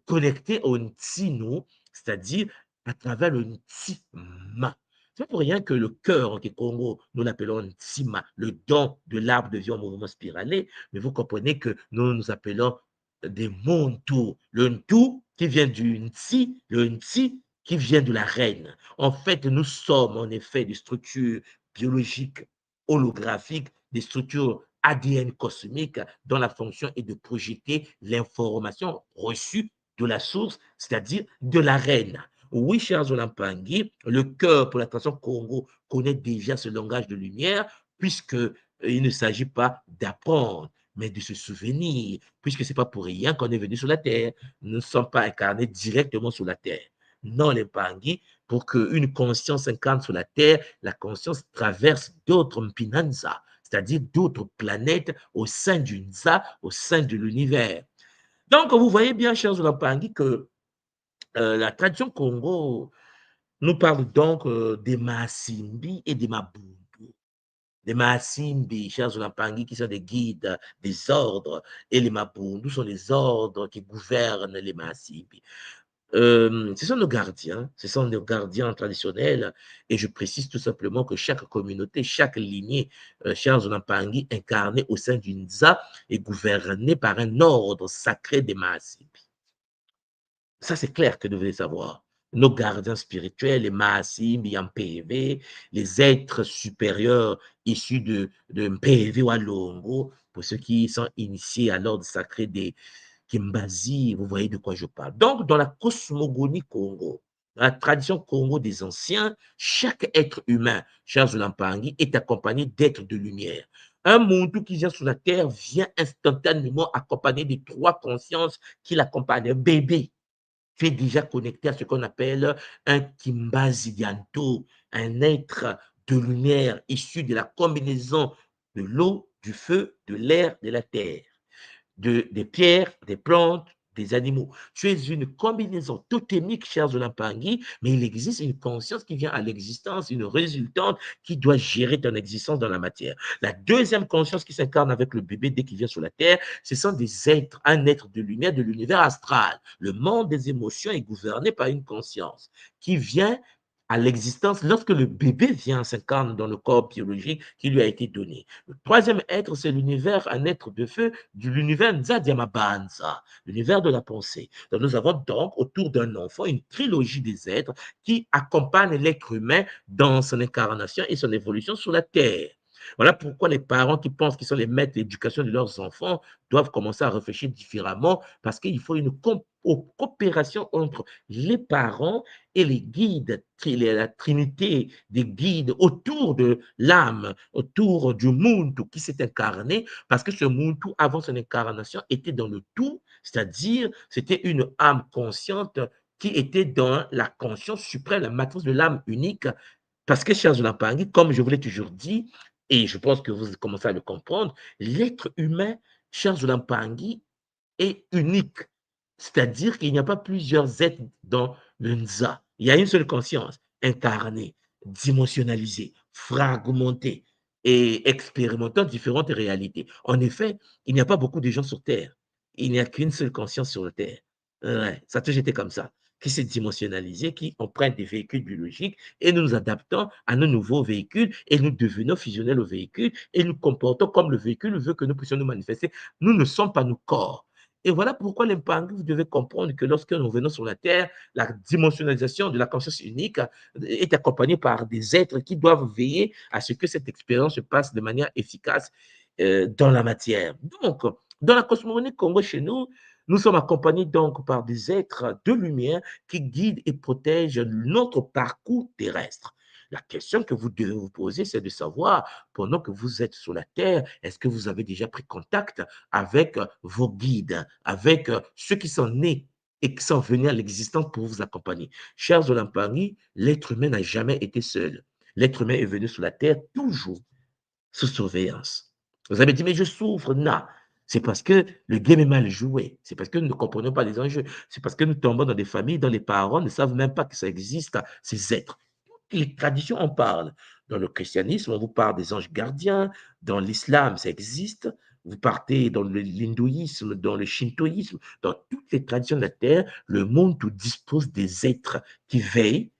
connectés au Ntsino, c'est-à-dire à travers le Ntsima. C'est pas pour rien que le cœur en Congo, nous l'appelons Ntsima, le don de l'arbre de vie en mouvement spiralé, mais vous comprenez que nous appelons des Montu. Le Ntu qui vient du Ntsi, le Ntsi qui vient de la reine. En fait, nous sommes en effet des structures biologiques, holographiques, des structures ADN cosmiques dont la fonction est de projeter l'information reçue de la source, c'est-à-dire de la reine. Oui, cher Zolampangui, le cœur pour la tradition Congo connaît déjà ce langage de lumière, puisqu'il ne s'agit pas d'apprendre, mais de se souvenir, puisque ce n'est pas pour rien qu'on est venu sur la terre. Nous ne sommes pas incarnés directement sur la terre. non les Mpangui, pour qu'une conscience incarne sur la Terre, la conscience traverse d'autres Mpinanza, c'est-à-dire d'autres planètes au sein du Nza, au sein de l'univers. Donc, vous voyez bien, chers Mpangui, que la tradition Congo nous parle donc des Maasimbi et des Mabundu. Les Maasimbi, chers Mpangui, qui sont des guides des ordres, et les Mabundu sont les ordres qui gouvernent les Maasimbi. Ce sont nos gardiens traditionnels, et je précise tout simplement que chaque communauté, chaque lignée, chers Mpangui, incarnée au sein d'une Nza, est gouvernée par un ordre sacré des Maasimbi. Ça, c'est clair que vous devez savoir. Nos gardiens spirituels, les Maasim, les MPV, les êtres supérieurs issus de MPV ou Alongo, pour ceux qui sont initiés à l'ordre sacré des Kimbazi, vous voyez de quoi je parle. Donc, dans la cosmogonie Congo, dans la tradition Congo des anciens, chaque être humain, chers Mpangui, est accompagné d'êtres de lumière. Un monde qui vient sur la terre vient instantanément accompagné de trois consciences qui l'accompagnent. Un bébé, tu es déjà connecté à ce qu'on appelle un Kimbazi Dianto, un être de lumière issu de la combinaison de l'eau, du feu, de l'air, de la terre, des pierres, des plantes, des animaux. Tu es une combinaison totémique, chers Mpangui, mais il existe une conscience qui vient à l'existence, une résultante qui doit gérer ton existence dans la matière. La deuxième conscience qui s'incarne avec le bébé dès qu'il vient sur la terre, ce sont des êtres, un être de lumière de l'univers astral. Le monde des émotions est gouverné par une conscience qui vient à l'existence lorsque le bébé vient s'incarne dans le corps biologique qui lui a été donné. Le troisième être, c'est l'univers, un être de feu, de l'univers Nzadiamabanza, l'univers de la pensée. Donc, nous avons donc autour d'un enfant une trilogie des êtres qui accompagnent l'être humain dans son incarnation et son évolution sur la terre. Voilà pourquoi les parents qui pensent qu'ils sont les maîtres de l'éducation de leurs enfants doivent commencer à réfléchir différemment parce qu'il faut une coopération entre les parents et les guides, la trinité des guides autour de l'âme, autour du Muntu qui s'est incarné, parce que ce Muntu, avant son incarnation, était dans le tout, c'est-à-dire c'était une âme consciente qui était dans la conscience suprême, la matrice de l'âme unique, parce que, chers Mpangui, comme je vous l'ai toujours dit, et je pense que vous commencez à le comprendre, l'être humain, chers Mpangui, est unique. C'est-à-dire qu'il n'y a pas plusieurs êtres dans le Nza. Il y a une seule conscience, incarnée, dimensionnalisée, fragmentée et expérimentant différentes réalités. En effet, il n'y a pas beaucoup de gens sur Terre. Il n'y a qu'une seule conscience sur la Terre. Ouais, ça a toujours été comme ça, qui s'est dimensionnalisé, qui emprunte des véhicules biologiques et nous nous adaptons à nos nouveaux véhicules et nous devenons fusionnels aux véhicules et nous comportons comme le véhicule veut que nous puissions nous manifester. Nous ne sommes pas nos corps. Et voilà pourquoi les Mpangui, vous devez comprendre que lorsque nous venons sur la Terre, la dimensionnalisation de la conscience unique est accompagnée par des êtres qui doivent veiller à ce que cette expérience se passe de manière efficace dans la matière. Donc, dans la cosmogonie Congo chez nous, nous sommes accompagnés donc par des êtres de lumière qui guident et protègent notre parcours terrestre. La question que vous devez vous poser, c'est de savoir, pendant que vous êtes sur la Terre, est-ce que vous avez déjà pris contact avec vos guides, avec ceux qui sont nés et qui sont venus à l'existence pour vous accompagner? Chers Mpangui, l'être humain n'a jamais été seul. L'être humain est venu sur la Terre toujours sous surveillance. Vous avez dit, mais je souffre. Non, c'est parce que le game est mal joué. C'est parce que nous ne comprenons pas les enjeux. C'est parce que nous tombons dans des familles dont les parents ne savent même pas que ça existe, ces êtres. Toutes les traditions en parlent. Dans le christianisme, on vous parle des anges gardiens. Dans l'islam, ça existe. Vous partez dans l'hindouisme, dans le shintoïsme, dans toutes les traditions de la Terre, le monde tout dispose des êtres qui veillent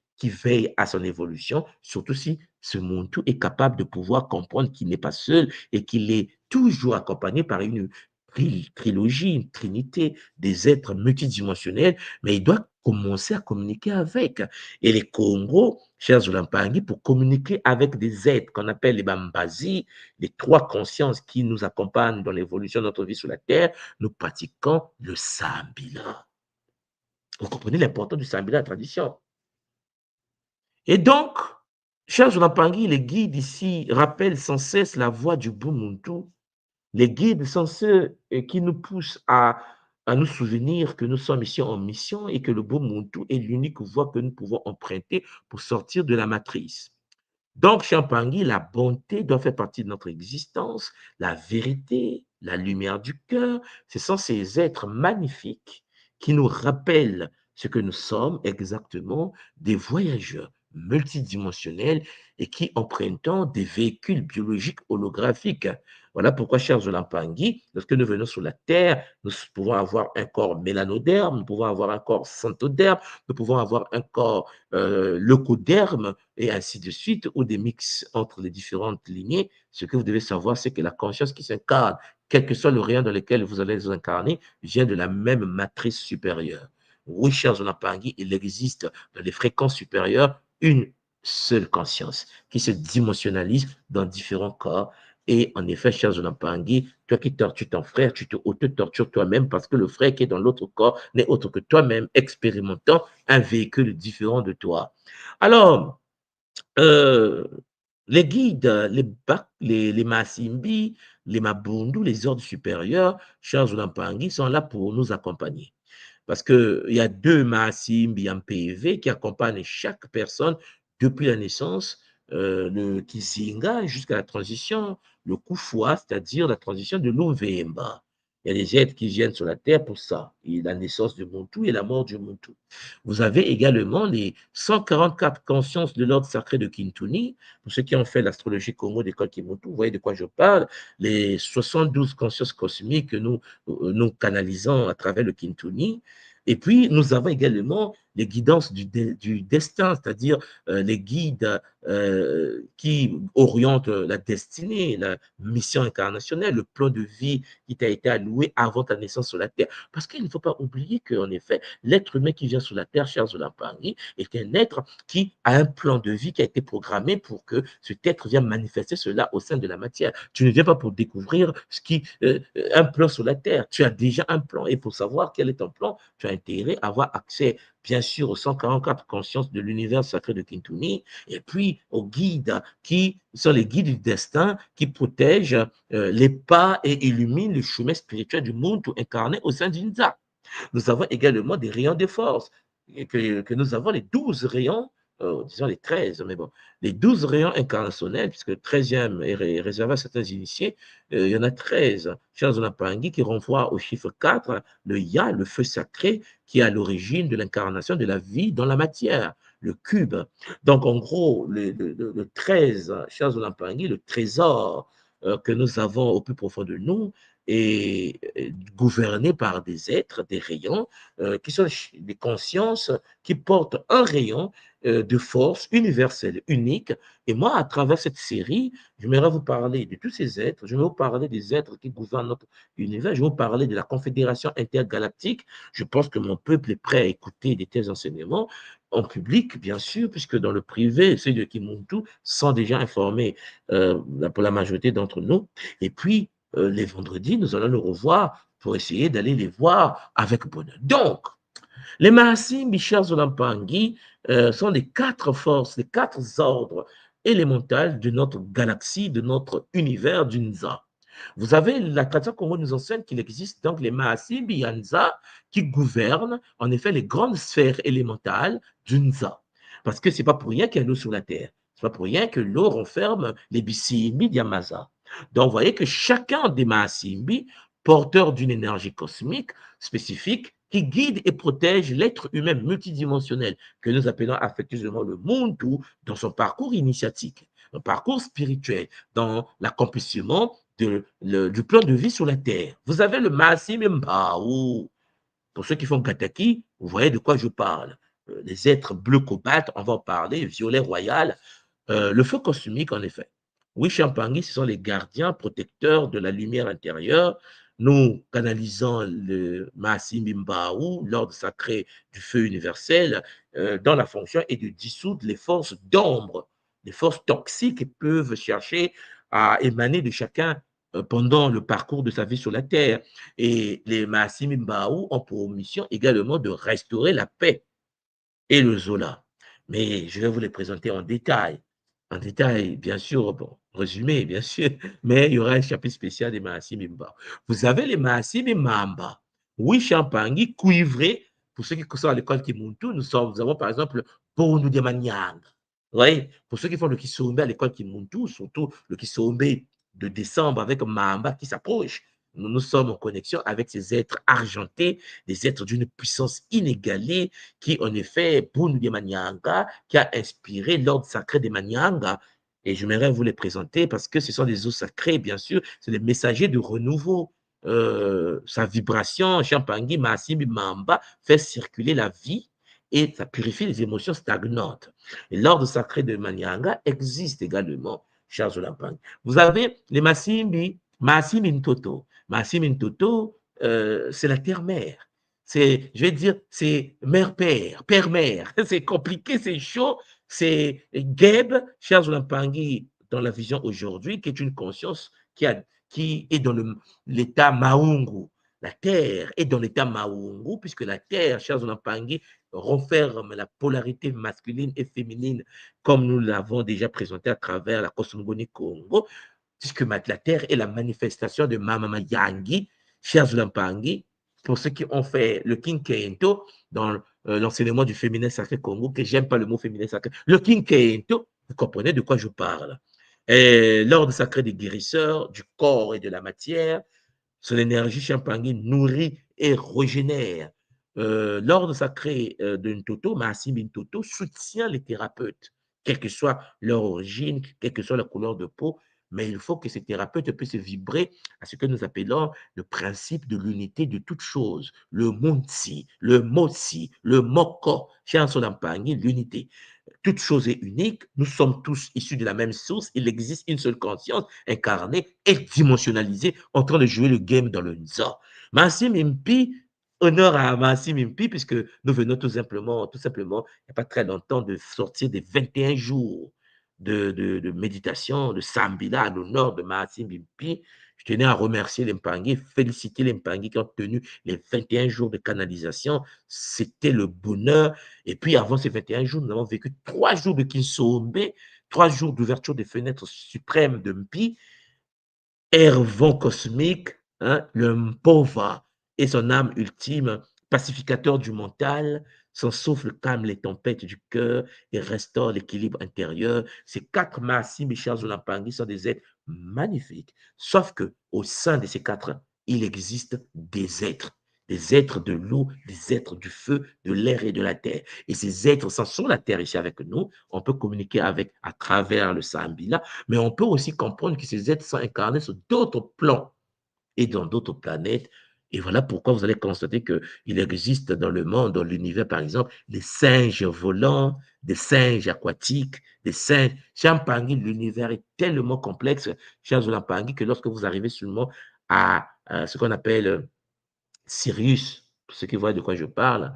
à son évolution, surtout si ce monde tout est capable de pouvoir comprendre qu'il n'est pas seul et qu'il est toujours accompagné par une trilogie, une trinité des êtres multidimensionnels, mais il doit commencer à communiquer avec. Et les Congo, chers Mpangui, pour communiquer avec des êtres qu'on appelle les Bambazi, les trois consciences qui nous accompagnent dans l'évolution de notre vie sur la Terre, nous pratiquons le Sambila. Vous comprenez l'importance du Sambila, la tradition. Et donc, chers Mpangui, les guides ici rappellent sans cesse la voix du Bumuntu. Les guides sont ceux qui nous poussent à à nous souvenir que nous sommes ici en mission et que le beau Muntu est l'unique voie que nous pouvons emprunter pour sortir de la matrice. Donc, Champangui, la bonté doit faire partie de notre existence, la vérité, la lumière du cœur, ce sont ces êtres magnifiques qui nous rappellent ce que nous sommes exactement, des voyageurs multidimensionnels et qui empruntent des véhicules biologiques holographiques. Voilà pourquoi, chers Olampangui, lorsque nous venons sur la Terre, nous pouvons avoir un corps mélanoderme, nous pouvons avoir un corps centoderme, nous pouvons avoir un corps leucoderme, et ainsi de suite, ou des mix entre les différentes lignées. Ce que vous devez savoir, c'est que la conscience qui s'incarne, quel que soit le rayon dans lequel vous allez vous incarner, vient de la même matrice supérieure. Oui, chers Onapangui, il existe dans les fréquences supérieures une seule conscience qui se dimensionnalise dans différents corps. Et en effet, chers Onapangui, toi qui tortures ton frère, tu te auto-tortures toi-même parce que le frère qui est dans l'autre corps n'est autre que toi-même expérimentant un véhicule différent de toi. Alors, euh, les guides, les Masimbi, les Mabundu, les ordres supérieurs, chers Olampangui, sont là pour nous accompagner. Parce qu'il y a deux Masimbi en PV qui accompagnent chaque personne depuis la naissance, le Kisinga jusqu'à la transition, le Kufwa, c'est-à-dire la transition de l'Umvemba. Il y a des êtres qui viennent sur la terre pour ça, et la naissance du Muntu et la mort du Muntu. Vous avez également les 144 consciences de l'ordre sacré de Kintuni. Pour ceux qui ont fait l'astrologie Congo d'école Kimotu, vous voyez de quoi je parle. Les 72 consciences cosmiques que nous canalisons à travers le Kintuni. Et puis, nous avons également les guidances du destin, c'est-à-dire les guides qui orientent la destinée, la mission incarnationnelle, le plan de vie qui t'a été alloué avant ta naissance sur la Terre. Parce qu'il ne faut pas oublier qu'en effet, l'être humain qui vient sur la Terre, cher Zolampangui, est un être qui a un plan de vie qui a été programmé pour que cet être vienne manifester cela au sein de la matière. Tu ne viens pas pour découvrir un plan sur la Terre. Tu as déjà un plan. Et pour savoir quel est ton plan, tu as intérêt à avoir accès, bien sûr, aux 144 consciences de l'univers sacré de Kintuni, et puis aux guides qui sont les guides du destin qui protègent les pas et illuminent le chemin spirituel du monde tout incarné au sein d'Inza. Nous avons également des rayons de force, que nous avons les 12 rayons, disons les 13, mais bon, les 12 rayons incarnationnels, puisque le 13e est réservé à certains initiés, il y en a 13, chers Onapangui, qui renvoient au chiffre 4, le Ya, le feu sacré, qui est à l'origine de l'incarnation de la vie dans la matière, le cube. Donc, en gros, le 13, chers Onapangui, le trésor que nous avons au plus profond de nous, et gouverné par des êtres, des rayons, qui sont des consciences qui portent un rayon de force universelle, unique. Et moi, à travers cette série, je vais vous parler de tous ces êtres, je vais vous parler des êtres qui gouvernent notre univers, je vais vous parler de la Confédération intergalactique. Je pense que mon peuple est prêt à écouter de tels enseignements en public, bien sûr, puisque dans le privé, ceux de Kimuntu sont déjà informés pour la majorité d'entre nous. Et puis, les vendredis, nous allons nous revoir pour essayer d'aller les voir avec bonheur. Donc, les Mahasim, chers Olampangui, sont les 4 forces, les 4 ordres élémentaux de notre galaxie, de notre univers d'Unza. Vous avez la tradition Congo nous enseigne qu'il existe donc les Mahasim Yanza qui gouvernent en effet les grandes sphères élémentales d'Unza. Parce que ce n'est pas pour rien qu'il y a l'eau sur la Terre. Ce n'est pas pour rien que l'eau renferme les Bissimbi d'Yamaza. Donc, vous voyez que chacun des Mahasimbi, porteur d'une énergie cosmique spécifique, qui guide et protège l'être humain multidimensionnel, que nous appelons affectueusement le Muntu, dans son parcours initiatique, un parcours spirituel, dans l'accomplissement du plan de vie sur la Terre. Vous avez le Maasim Mbaou. Pour ceux qui font Gataki, vous voyez de quoi je parle. Les êtres bleu cobalt, on va en parler, violet royal, le feu cosmique, en effet. Oui, Champangui, ce sont les gardiens, protecteurs de la lumière intérieure. Nous canalisons le Maasimimbaou, l'ordre sacré du feu universel, dans la fonction et de dissoudre les forces d'ombre, les forces toxiques qui peuvent chercher à émaner de chacun pendant le parcours de sa vie sur la Terre. Et les Maasimimbaou ont pour mission également de restaurer la paix et le Zola. Mais je vais vous les présenter en détail, bien sûr, bon, résumé, bien sûr, mais il y aura un chapitre spécial des Maasim Mba. Vous avez les Maasim Mamba. oui, Champangui, cuivré. Pour ceux qui sont à l'école Kimuntu, nous avons par exemple Ponu de Maniang. Oui, pour ceux qui font le Kisombe à l'école Kimuntu, surtout le Kisombe de décembre avec Mahamba qui s'approche, nous sommes en connexion avec ces êtres argentés, des êtres d'une puissance inégalée qui, en effet, Ponu de Manianga, qui a inspiré l'ordre sacré des Manianga. Et j'aimerais vous les présenter parce que ce sont des eaux sacrées, bien sûr, c'est des messagers de renouveau. Sa vibration, Champangui, Massimbi, Mamba, fait circuler la vie et ça purifie les émotions stagnantes. Et l'ordre sacré de Manianga existe également, chers Olampang. Vous avez les Massimbi, Massimbi Ntoto. Massimbi Ntoto, c'est la terre-mère. C'est, je vais dire, c'est mère-père, père-mère. C'est compliqué, c'est chaud. C'est Geb, chers Olampangui, dans la vision aujourd'hui, qui est une conscience qui est dans l'état Maungu. La terre est dans l'état Maungu, puisque la terre, chers Olampangui, renferme la polarité masculine et féminine, comme nous l'avons déjà présenté à travers la cosmogonie Congo, puisque la terre est la manifestation de Mama Yangi, chers Olampangui, pour ceux qui ont fait le Kinkento dans l'enseignement du féminin sacré Congo, que j'aime pas le mot féminin sacré, le Kinkento, vous comprenez de quoi je parle. L'ordre sacré des guérisseurs du corps et de la matière, son énergie Champangui nourrit et régénère. L'ordre sacré de Ntoto, Maasim Ntoto, soutient les thérapeutes, quelle que soit leur origine, quelle que soit la couleur de peau, mais il faut que ces thérapeutes puissent vibrer à ce que nous appelons le principe de l'unité de toutes choses, le Munsi, le Mosi, le Moko, Champangui, l'unité. Toute chose est unique, nous sommes tous issus de la même source, il existe une seule conscience incarnée et dimensionnalisée en train de jouer le game dans le Nza. Massim Impi, honneur à Massim Impi, puisque nous venons tout simplement, il n'y a pas très longtemps, de sortir des 21 jours de méditation, de Sambila à l'honneur de Massim Impi. Je tenais à remercier les Mpangi, féliciter les Mpangi qui ont tenu les 21 jours de canalisation. C'était le bonheur. Et puis, avant ces 21 jours, nous avons vécu 3 jours de Kinsombe, 3 jours d'ouverture des fenêtres suprêmes de Mpi, air vent cosmique, hein, le Mpova et son âme ultime, pacificateur du mental, son souffle calme les tempêtes du cœur et restaure l'équilibre intérieur. Ces 4 massis, mes chers Olampangui, sont des êtres magnifiques. Sauf que au sein de ces 4, il existe des êtres de l'eau, des êtres du feu, de l'air et de la terre. Et ces êtres sont sur la terre ici avec nous. On peut communiquer avec à travers le Sambila, mais on peut aussi comprendre que ces êtres sont incarnés sur d'autres plans et dans d'autres planètes. Et voilà pourquoi vous allez constater qu'il existe dans le monde, dans l'univers, par exemple, des singes volants, des singes aquatiques, des singes. Champangui, l'univers est tellement complexe, chers Olampangui, que lorsque vous arrivez seulement à ce qu'on appelle Sirius, pour ceux qui voient de quoi je parle,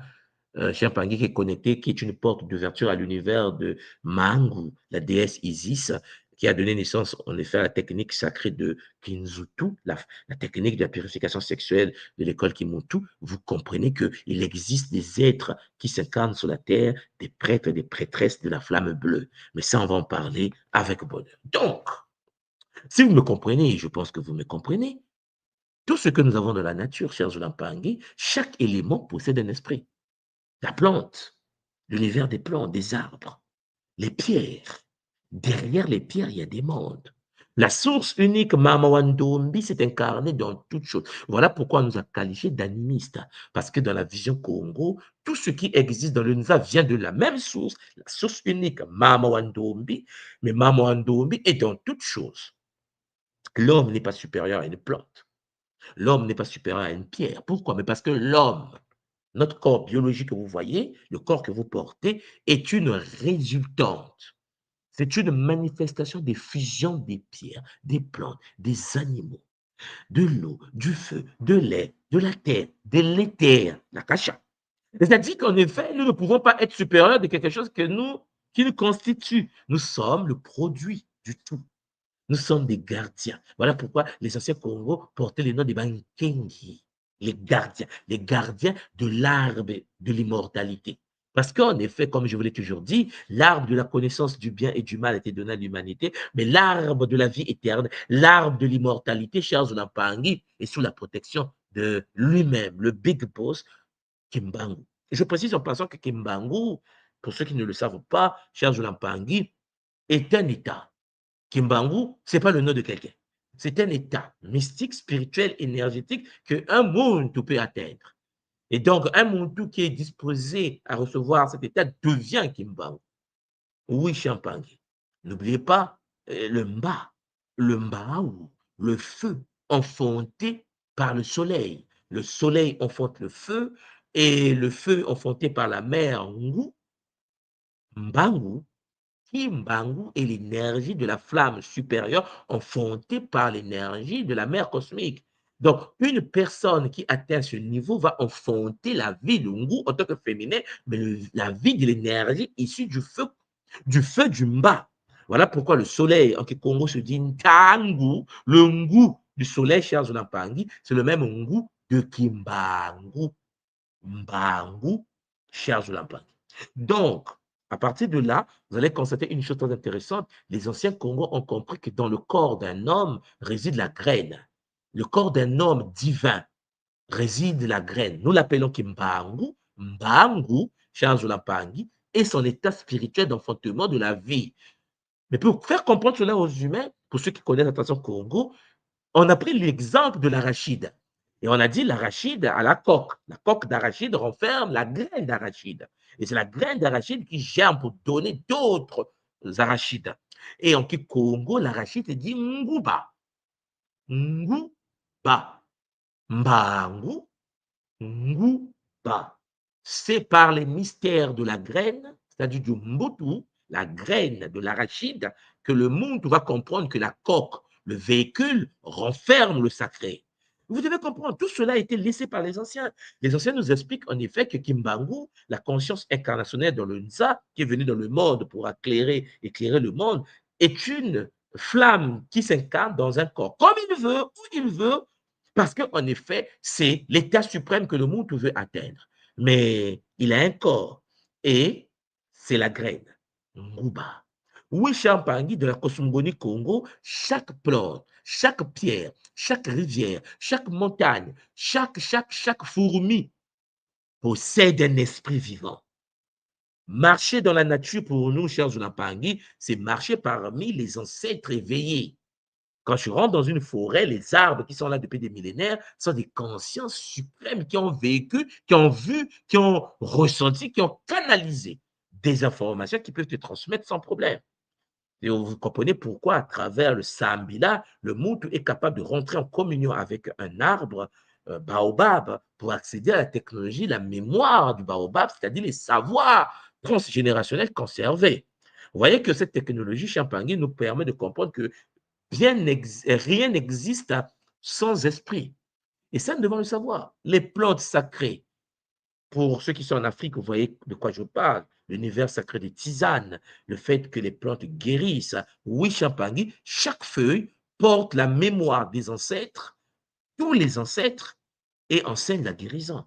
Champangui qui est connecté, qui est une porte d'ouverture à l'univers de Mangu, la déesse Isis, qui a donné naissance en effet à la technique sacrée de Kinzutu, la technique de la purification sexuelle de l'école Kimuntu. Vous comprenez qu'il existe des êtres qui s'incarnent sur la terre, des prêtres et des prêtresses de la flamme bleue. Mais ça, on va en parler avec bonheur. Donc, si vous me comprenez, je pense que vous me comprenez, tout ce que nous avons dans la nature, chers Olampangui, chaque élément possède un esprit. La plante, l'univers des plantes, des arbres, les pierres. Derrière les pierres, il y a des mondes. La source unique, Mama Wandombi, s'est incarnée dans toutes choses. Voilà pourquoi on nous a qualifiés d'animistes. Parce que dans la vision Congo, tout ce qui existe dans le Nza vient de la même source, la source unique, Mama Wandombi. Mais Mama Wandombi est dans toutes choses. L'homme n'est pas supérieur à une plante. L'homme n'est pas supérieur à une pierre. Pourquoi? Mais parce que l'homme, notre corps biologique que vous voyez, le corps que vous portez, est une résultante. C'est une manifestation des fusions des pierres, des plantes, des animaux, de l'eau, du feu, de l'air, de la terre, de l'éther, la kasha. C'est-à-dire qu'en effet, nous ne pouvons pas être supérieurs de quelque chose qui nous constitue. Nous sommes le produit du tout. Nous sommes des gardiens. Voilà pourquoi les anciens Congo portaient le nom des Bankengi, les gardiens de l'arbre de l'immortalité. Parce qu'en effet, comme je vous l'ai toujours dit, l'arbre de la connaissance du bien et du mal a été donné à l'humanité, mais l'arbre de la vie éternelle, l'arbre de l'immortalité, chers Olampangui, est sous la protection de lui-même, le Big Boss, Kimbangu. Et je précise en passant que Kimbangu, pour ceux qui ne le savent pas, cher Jolampangi, est un état. Kimbangu, ce n'est pas le nom de quelqu'un. C'est un état mystique, spirituel, énergétique qu'un monde peut atteindre. Et donc, un monde qui est disposé à recevoir cet état devient Kimbangu. Oui, Champangi. N'oubliez pas le Mbaou, le feu enfanté par le soleil. Le soleil enfante le feu et le feu enfanté par la mer Ngu, Mbangu, Kimbangu est l'énergie de la flamme supérieure enfantée par l'énergie de la mer cosmique. Donc, une personne qui atteint ce niveau va enfanter la vie de Ngu en tant que féminin, mais la vie de l'énergie issue du feu du Mba. Voilà pourquoi le soleil en Kikongo se dit Ntangu, le Ngu du soleil, cher Zolampangi, c'est le même Ngu de Kimbangu, Mbangu, cher Zolampangi. Donc, à partir de là, vous allez constater une chose très intéressante. Les anciens Congos ont compris que dans le corps d'un homme réside la graine. Le corps d'un homme divin réside la graine. Nous l'appelons Kimbangu, Mbangu, cher Zolampangi, et son état spirituel d'enfantement de la vie. Mais pour faire comprendre cela aux humains, pour ceux qui connaissent la tradition Congo, on a pris l'exemple de l'arachide. Et on a dit l'arachide à la coque. La coque d'arachide renferme la graine d'arachide. Et c'est la graine d'arachide qui germe pour donner d'autres arachides. Et en Congo, l'arachide dit nguba. Nguba. Mbangu. Nguba. C'est par les mystères de la graine, c'est-à-dire du mbutu, la graine de l'arachide, que le monde va comprendre que la coque, le véhicule, renferme le sacré. Vous devez comprendre, tout cela a été laissé par les anciens. Les anciens nous expliquent en effet que Kimbangu, la conscience incarnationnelle dans le Nza, qui est venue dans le monde pour éclairer le monde, est une flamme qui s'incarne dans un corps, comme il veut, où il veut, parce qu'en effet, c'est l'état suprême que le monde veut atteindre. Mais il a un corps et c'est la graine. Nguba. Oui, Champangui, de la cosmogonie Congo, chaque plante, chaque pierre, chaque rivière, chaque montagne, chaque fourmi possède un esprit vivant. Marcher dans la nature pour nous, chers Zoulampangui, c'est marcher parmi les ancêtres éveillés. Quand je rentre dans une forêt, les arbres qui sont là depuis des millénaires sont des consciences suprêmes qui ont vécu, qui ont vu, qui ont ressenti, qui ont canalisé des informations qui peuvent te transmettre sans problème. Et vous comprenez pourquoi, à travers le Sambila, le Moutou est capable de rentrer en communion avec un arbre, baobab, pour accéder à la technologie, la mémoire du baobab, c'est-à-dire les savoirs transgénérationnels conservés. Vous voyez que cette technologie Champangui nous permet de comprendre que rien n'existe sans esprit. Et ça, nous devons le savoir. Les plantes sacrées, pour ceux qui sont en Afrique, vous voyez de quoi je parle, l'univers sacré des tisanes, le fait que les plantes guérissent. Oui, Champangui, chaque feuille porte la mémoire des ancêtres, tous les ancêtres, et enseigne la guérison.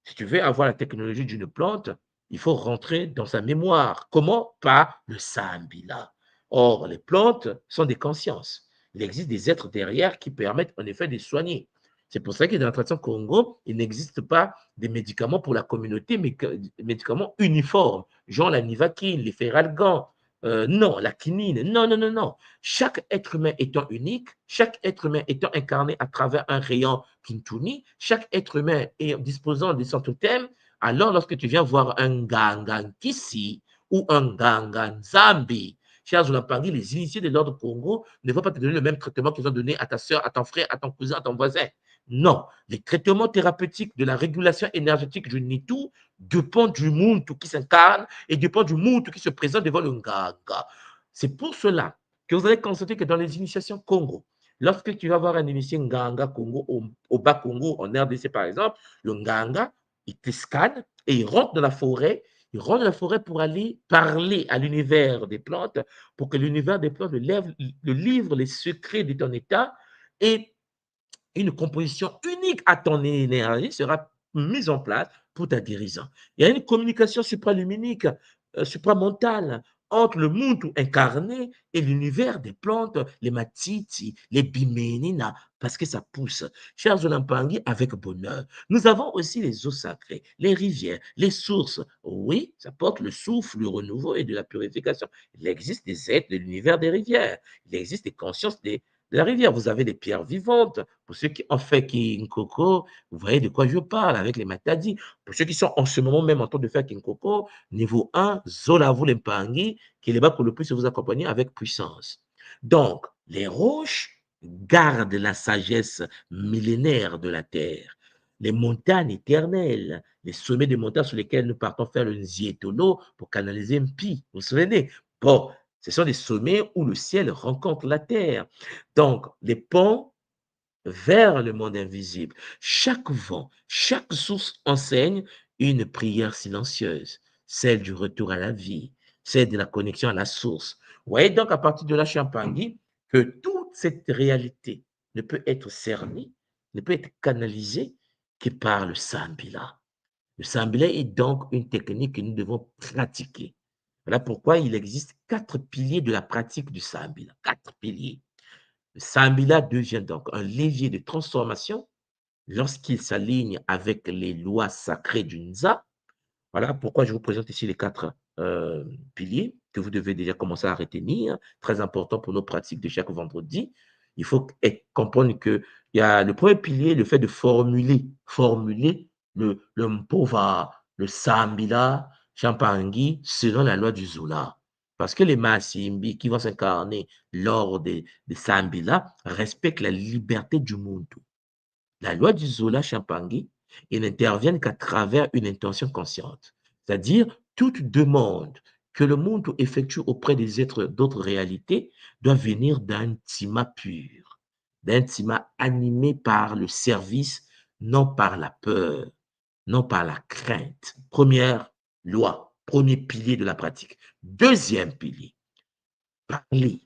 Si tu veux avoir la technologie d'une plante, il faut rentrer dans sa mémoire. Comment? Par le Sambila. Or, les plantes sont des consciences. Il existe des êtres derrière qui permettent en effet de soigner. C'est pour ça que dans la tradition Congo, il n'existe pas des médicaments pour la communauté, mais des médicaments uniformes, genre la nivaquine, les feralgan, non, la quinine, non, non, non, non. Chaque être humain étant unique, chaque être humain étant incarné à travers un rayon Kintuni, chaque être humain est disposant de son totem, alors lorsque tu viens voir un Gangankisi ou un Ganganzambi, chers Zoulampangui, les initiés de l'ordre Congo ne vont pas te donner le même traitement qu'ils ont donné à ta soeur, à ton frère, à ton cousin, à ton voisin. Non, les traitements thérapeutiques de la régulation énergétique du Nitu dépendent du monde qui s'incarne et dépendent du monde qui se présente devant le Nganga. C'est pour cela que vous allez constater que dans les initiations Congo, lorsque tu vas voir un initié Nganga Congo au bas Congo, en RDC par exemple, le Nganga, il te scanne et il rentre dans la forêt. Il rentre dans la forêt pour aller parler à l'univers des plantes, pour que l'univers des plantes le livre les secrets de ton état et une composition unique à ton énergie sera mise en place pour ta guérison. Il y a une communication supraluminique, supramentale entre le monde incarné et l'univers des plantes, les matiti, les biménina, parce que ça pousse. Chers Olampangi, avec bonheur. Nous avons aussi les eaux sacrées, les rivières, les sources. Oui, ça porte le souffle, le renouveau et de la purification. Il existe des êtres de l'univers des rivières. Il existe des consciences de la rivière. Vous avez des pierres vivantes. Pour ceux qui ont fait Kinkoko, vous voyez de quoi je parle avec les matadis. Pour ceux qui sont en ce moment même en train de faire Kinkoko, niveau 1, Zolavu Lempangi, qui est là-bas pour le plus vous accompagner avec puissance. Donc, les roches gardent la sagesse millénaire de la terre. Les montagnes éternelles, les sommets des montagnes sur lesquels nous partons faire le Nzietolo pour canaliser un pi. Vous vous souvenez? Bon, ce sont des sommets où le ciel rencontre la terre. Donc, les ponts vers le monde invisible. Chaque vent, chaque source enseigne une prière silencieuse, celle du retour à la vie, celle de la connexion à la source. Vous voyez donc à partir de là, Champagny, que toute cette réalité ne peut être cernée, ne peut être canalisée que par le Sambila. Le Sambila est donc une technique que nous devons pratiquer. Voilà pourquoi il existe 4 piliers de la pratique du Sambila. 4 piliers. Le Sambila devient donc un levier de transformation lorsqu'il s'aligne avec les lois sacrées du Nza. Voilà pourquoi je vous présente ici les 4 piliers que vous devez déjà commencer à retenir, très important pour nos pratiques de chaque vendredi. Il faut comprendre qu'il y a le premier pilier, le fait de formuler le mpova, le Sambila, Champangui, selon la loi du Zula. Parce que les Masimbi qui vont s'incarner lors des Sambila respectent la liberté du monde. La loi du Zola Champangui, ils n'interviennent qu'à travers une intention consciente. C'est-à-dire, toute demande que le monde effectue auprès des êtres d'autres réalités doit venir d'un tima pur, d'un tima animé par le service, non par la peur, non par la crainte. Première loi, premier pilier de la pratique. Deuxième pilier, parler.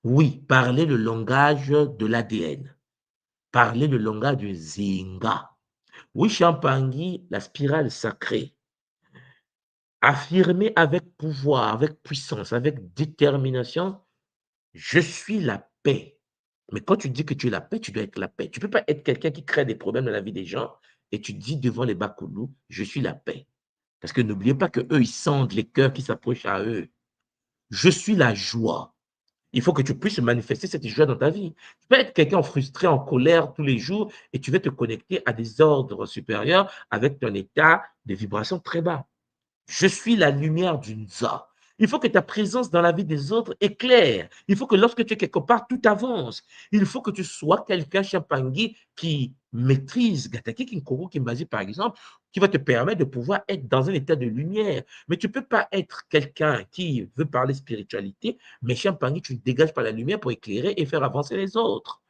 Oui, parler le langage de l'ADN. Parler le langage du Zinga. Oui, Champangui, la spirale sacrée. Affirmer avec pouvoir, avec puissance, avec détermination, je suis la paix. Mais quand tu dis que tu es la paix, tu dois être la paix. Tu ne peux pas être quelqu'un qui crée des problèmes dans la vie des gens et tu dis devant les Bakoulous, je suis la paix. Parce que n'oubliez pas qu'eux, ils sentent les cœurs qui s'approchent à eux. Je suis la joie. Il faut que tu puisses manifester cette joie dans ta vie. Tu peux être quelqu'un frustré, en colère tous les jours et tu veux te connecter à des ordres supérieurs avec ton état de vibration très bas. Je suis la lumière du Nza. Il faut que ta présence dans la vie des autres éclaire. Il faut que lorsque tu es quelque part, tout avance. Il faut que tu sois quelqu'un, Champangui, qui maîtrise Gataki Kinkoro Kimbazi, par exemple, qui va te permettre de pouvoir être dans un état de lumière. Mais tu ne peux pas être quelqu'un qui veut parler spiritualité, mais Champangui, tu ne dégages pas la lumière pour éclairer et faire avancer les autres.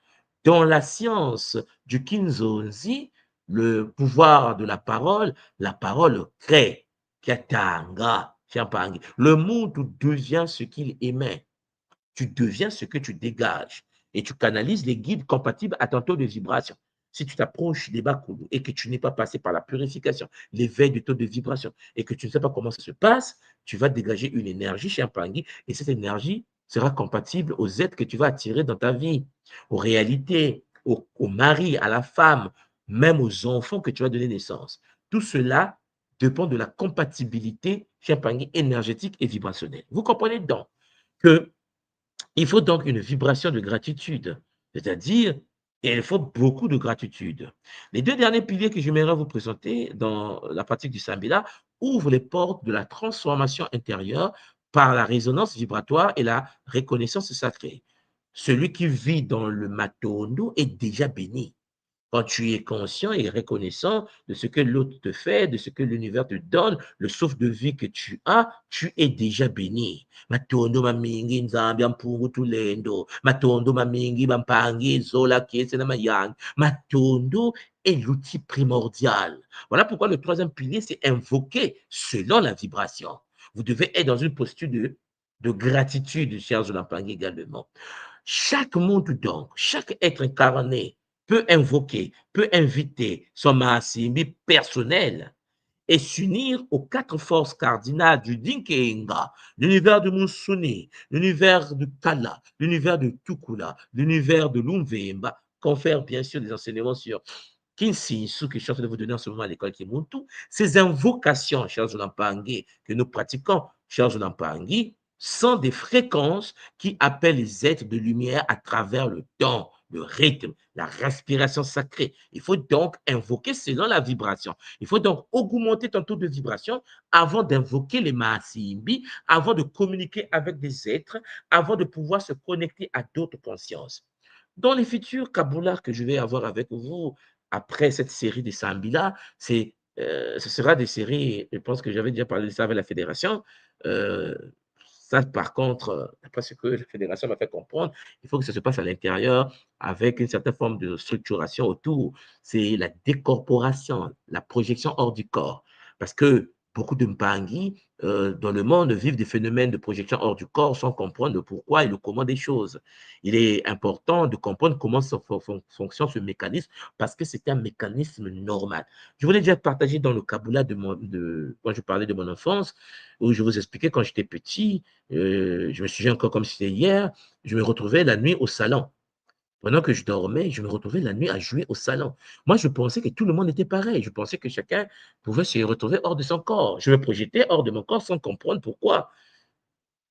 Dans la science du Kinzonzi, le pouvoir de la parole crée. Kiatanga, Champangui. Le monde devient ce qu'il émet. Tu deviens ce que tu dégages. Et tu canalises les guides compatibles à ton taux de vibration. Si tu t'approches des Bakoulou et que tu n'es pas passé par la purification, l'éveil du taux de vibration, et que tu ne sais pas comment ça se passe, tu vas dégager une énergie, Champangui, et cette énergie sera compatible aux êtres que tu vas attirer dans ta vie, aux réalités, au mari, à la femme, même aux enfants que tu vas donner naissance. Tout cela dépend de la compatibilité, Champangui, énergétique et vibrationnelle. Vous comprenez donc que il faut donc une vibration de gratitude, c'est-à-dire il faut beaucoup de gratitude. Les 2 derniers piliers que j'aimerais vous présenter dans la pratique du Sambila ouvrent les portes de la transformation intérieure par la résonance vibratoire et la reconnaissance sacrée. Celui qui vit dans le Matondo est déjà béni. Quand tu es conscient et reconnaissant de ce que l'autre te fait, de ce que l'univers te donne, le souffle de vie que tu es déjà béni. Matondo mamingi nzambi ampungu tulendo. Matondo mamingi bampangi zola kiese na mayang. Matondo est l'outil primordial. Voilà pourquoi le troisième pilier, c'est invoquer selon la vibration. Vous devez être dans une posture de gratitude, chers Olampangi également. Chaque monde donc, chaque être incarné peut invoquer, peut inviter son Mahasimbi personnel et s'unir aux 4 forces cardinales du Dinkenga, l'univers de Monsuni, l'univers de Kala, l'univers de Tukula, l'univers de Lumvemba, confère bien sûr des enseignements sur Kinsi, ce que je suis en train de vous donner en ce moment à l'école Kimuntu. Ces invocations, chers Zolampangi, que nous pratiquons, chers Zolampangi, sont des fréquences qui appellent les êtres de lumière à travers le temps, le rythme, la respiration sacrée. Il faut donc invoquer selon la vibration. Il faut donc augmenter ton taux de vibration avant d'invoquer les Mahasimbi, avant de communiquer avec des êtres, avant de pouvoir se connecter à d'autres consciences. Dans les futurs Kabbalah que je vais avoir avec vous, après cette série de Sambila, ce sera des séries, je pense que j'avais déjà parlé de ça avec la fédération. Euh, Ça, par contre, d'après ce que la fédération m'a fait comprendre, il faut que ça se passe à l'intérieur avec une certaine forme de structuration autour. C'est la décorporation, la projection hors du corps. Parce que beaucoup de Mpangi dans le monde vivent des phénomènes de projection hors du corps sans comprendre le pourquoi et le comment des choses. Il est important de comprendre comment fonctionne ce mécanisme parce que c'est un mécanisme normal. Je voulais déjà partager dans le Kabbalah quand je parlais de mon enfance, où je vous expliquais quand j'étais petit, je me souviens encore comme si c'était hier, je me retrouvais la nuit au salon. Pendant que je dormais, je me retrouvais la nuit à jouer au salon. Moi, je pensais que tout le monde était pareil. Je pensais que chacun pouvait se retrouver hors de son corps. Je me projetais hors de mon corps sans comprendre pourquoi.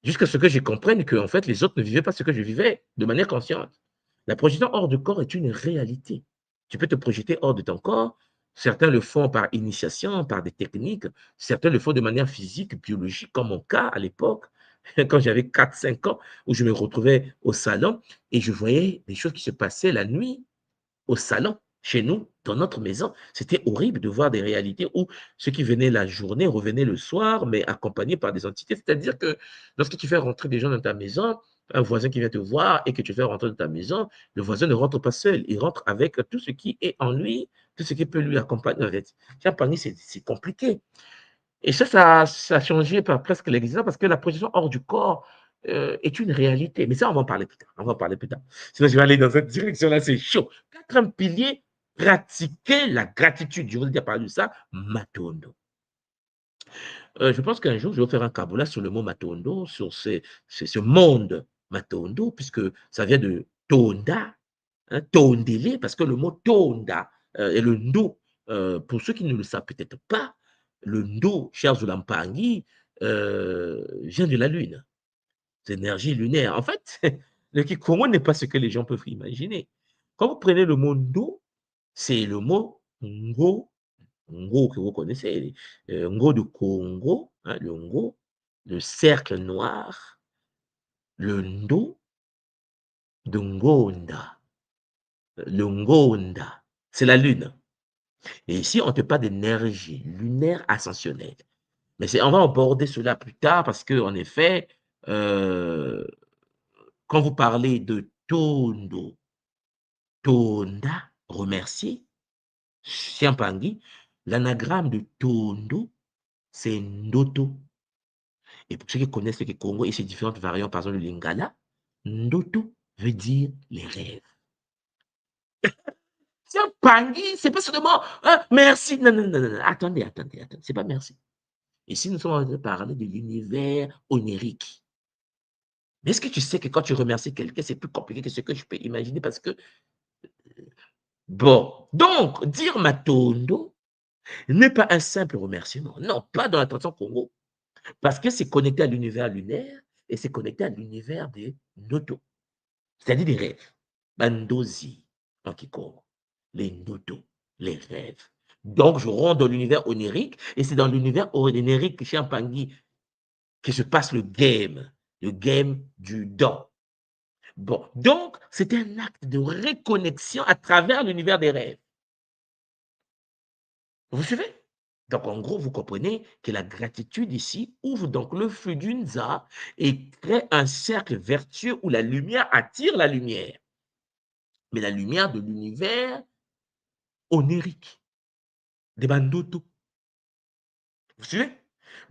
Jusqu'à ce que je comprenne que, en fait, les autres ne vivaient pas ce que je vivais de manière consciente. La projection hors du corps est une réalité. Tu peux te projeter hors de ton corps. Certains le font par initiation, par des techniques. Certains le font de manière physique, biologique, comme mon cas à l'époque, quand j'avais 4-5 ans, où je me retrouvais au salon et je voyais des choses qui se passaient la nuit au salon, chez nous, dans notre maison. C'était horrible de voir des réalités où ceux qui venaient la journée revenaient le soir, mais accompagnés par des entités. C'est-à-dire que lorsque tu fais rentrer des gens dans ta maison, un voisin qui vient te voir et que tu fais rentrer dans ta maison, le voisin ne rentre pas seul, il rentre avec tout ce qui est en lui, tout ce qui peut lui accompagner. En fait, c'est compliqué. Et ça a changé par presque l'existence parce que la projection hors du corps est une réalité. Mais ça, on va en parler plus tard. On va en parler plus tard. Sinon, je vais aller dans cette direction-là, c'est chaud. 4e pilier, pratiquer la gratitude. Je vous ai déjà parlé de ça, Matondo. Je pense qu'un jour, je vais faire un Kabbalah sur le mot Matondo, sur ce monde Matondo, puisque ça vient de Tonda, hein, Tondele, parce que le mot Tonda et le Ndo, pour ceux qui ne le savent peut-être pas, le Ndo, cher Zulampangi, vient de la Lune. C'est l'énergie lunaire. En fait, le Kikomo n'est pas ce que les gens peuvent imaginer. Quand vous prenez le mot Ndo, c'est le mot Ngo, Ngo que vous connaissez, Ngo de Congo, hein, le Ngo, le cercle noir, le Ndo de Ngonda. Le Ngonda, c'est la Lune. Et ici, on ne parle pas d'énergie lunaire ascensionnelle. Mais on va aborder cela plus tard parce que, en effet, quand vous parlez de Tondo, Tonda, remercier, Chiampangui, l'anagramme de Tondo, c'est Ndoto. Et pour ceux qui connaissent le Congo et ses différentes variantes, par exemple le Lingala, Ndoto veut dire les rêves. Chiampangui, c'est pas seulement merci. Non, non, non, non, attendez, c'est pas merci. Ici, nous sommes en train de parler de l'univers onirique. Mais est-ce que tu sais que quand tu remercies quelqu'un, c'est plus compliqué que ce que je peux imaginer parce que, bon, donc, dire Matondo n'est pas un simple remerciement. Non, pas dans la tradition Congo. Parce que c'est connecté à l'univers lunaire et c'est connecté à l'univers des notos, c'est-à-dire des rêves. Bandozi, en Kikongo. Les notos, les rêves. Donc, je rentre dans l'univers onirique et c'est dans l'univers onirique chez Ampangui que se passe le game du don. Bon, donc, c'est un acte de reconnexion à travers l'univers des rêves. Vous suivez? Donc, en gros, vous comprenez que la gratitude ici ouvre donc le flux d'une za et crée un cercle vertueux où la lumière attire la lumière. Mais la lumière de l'univers onirique, des bandoto. Vous suivez?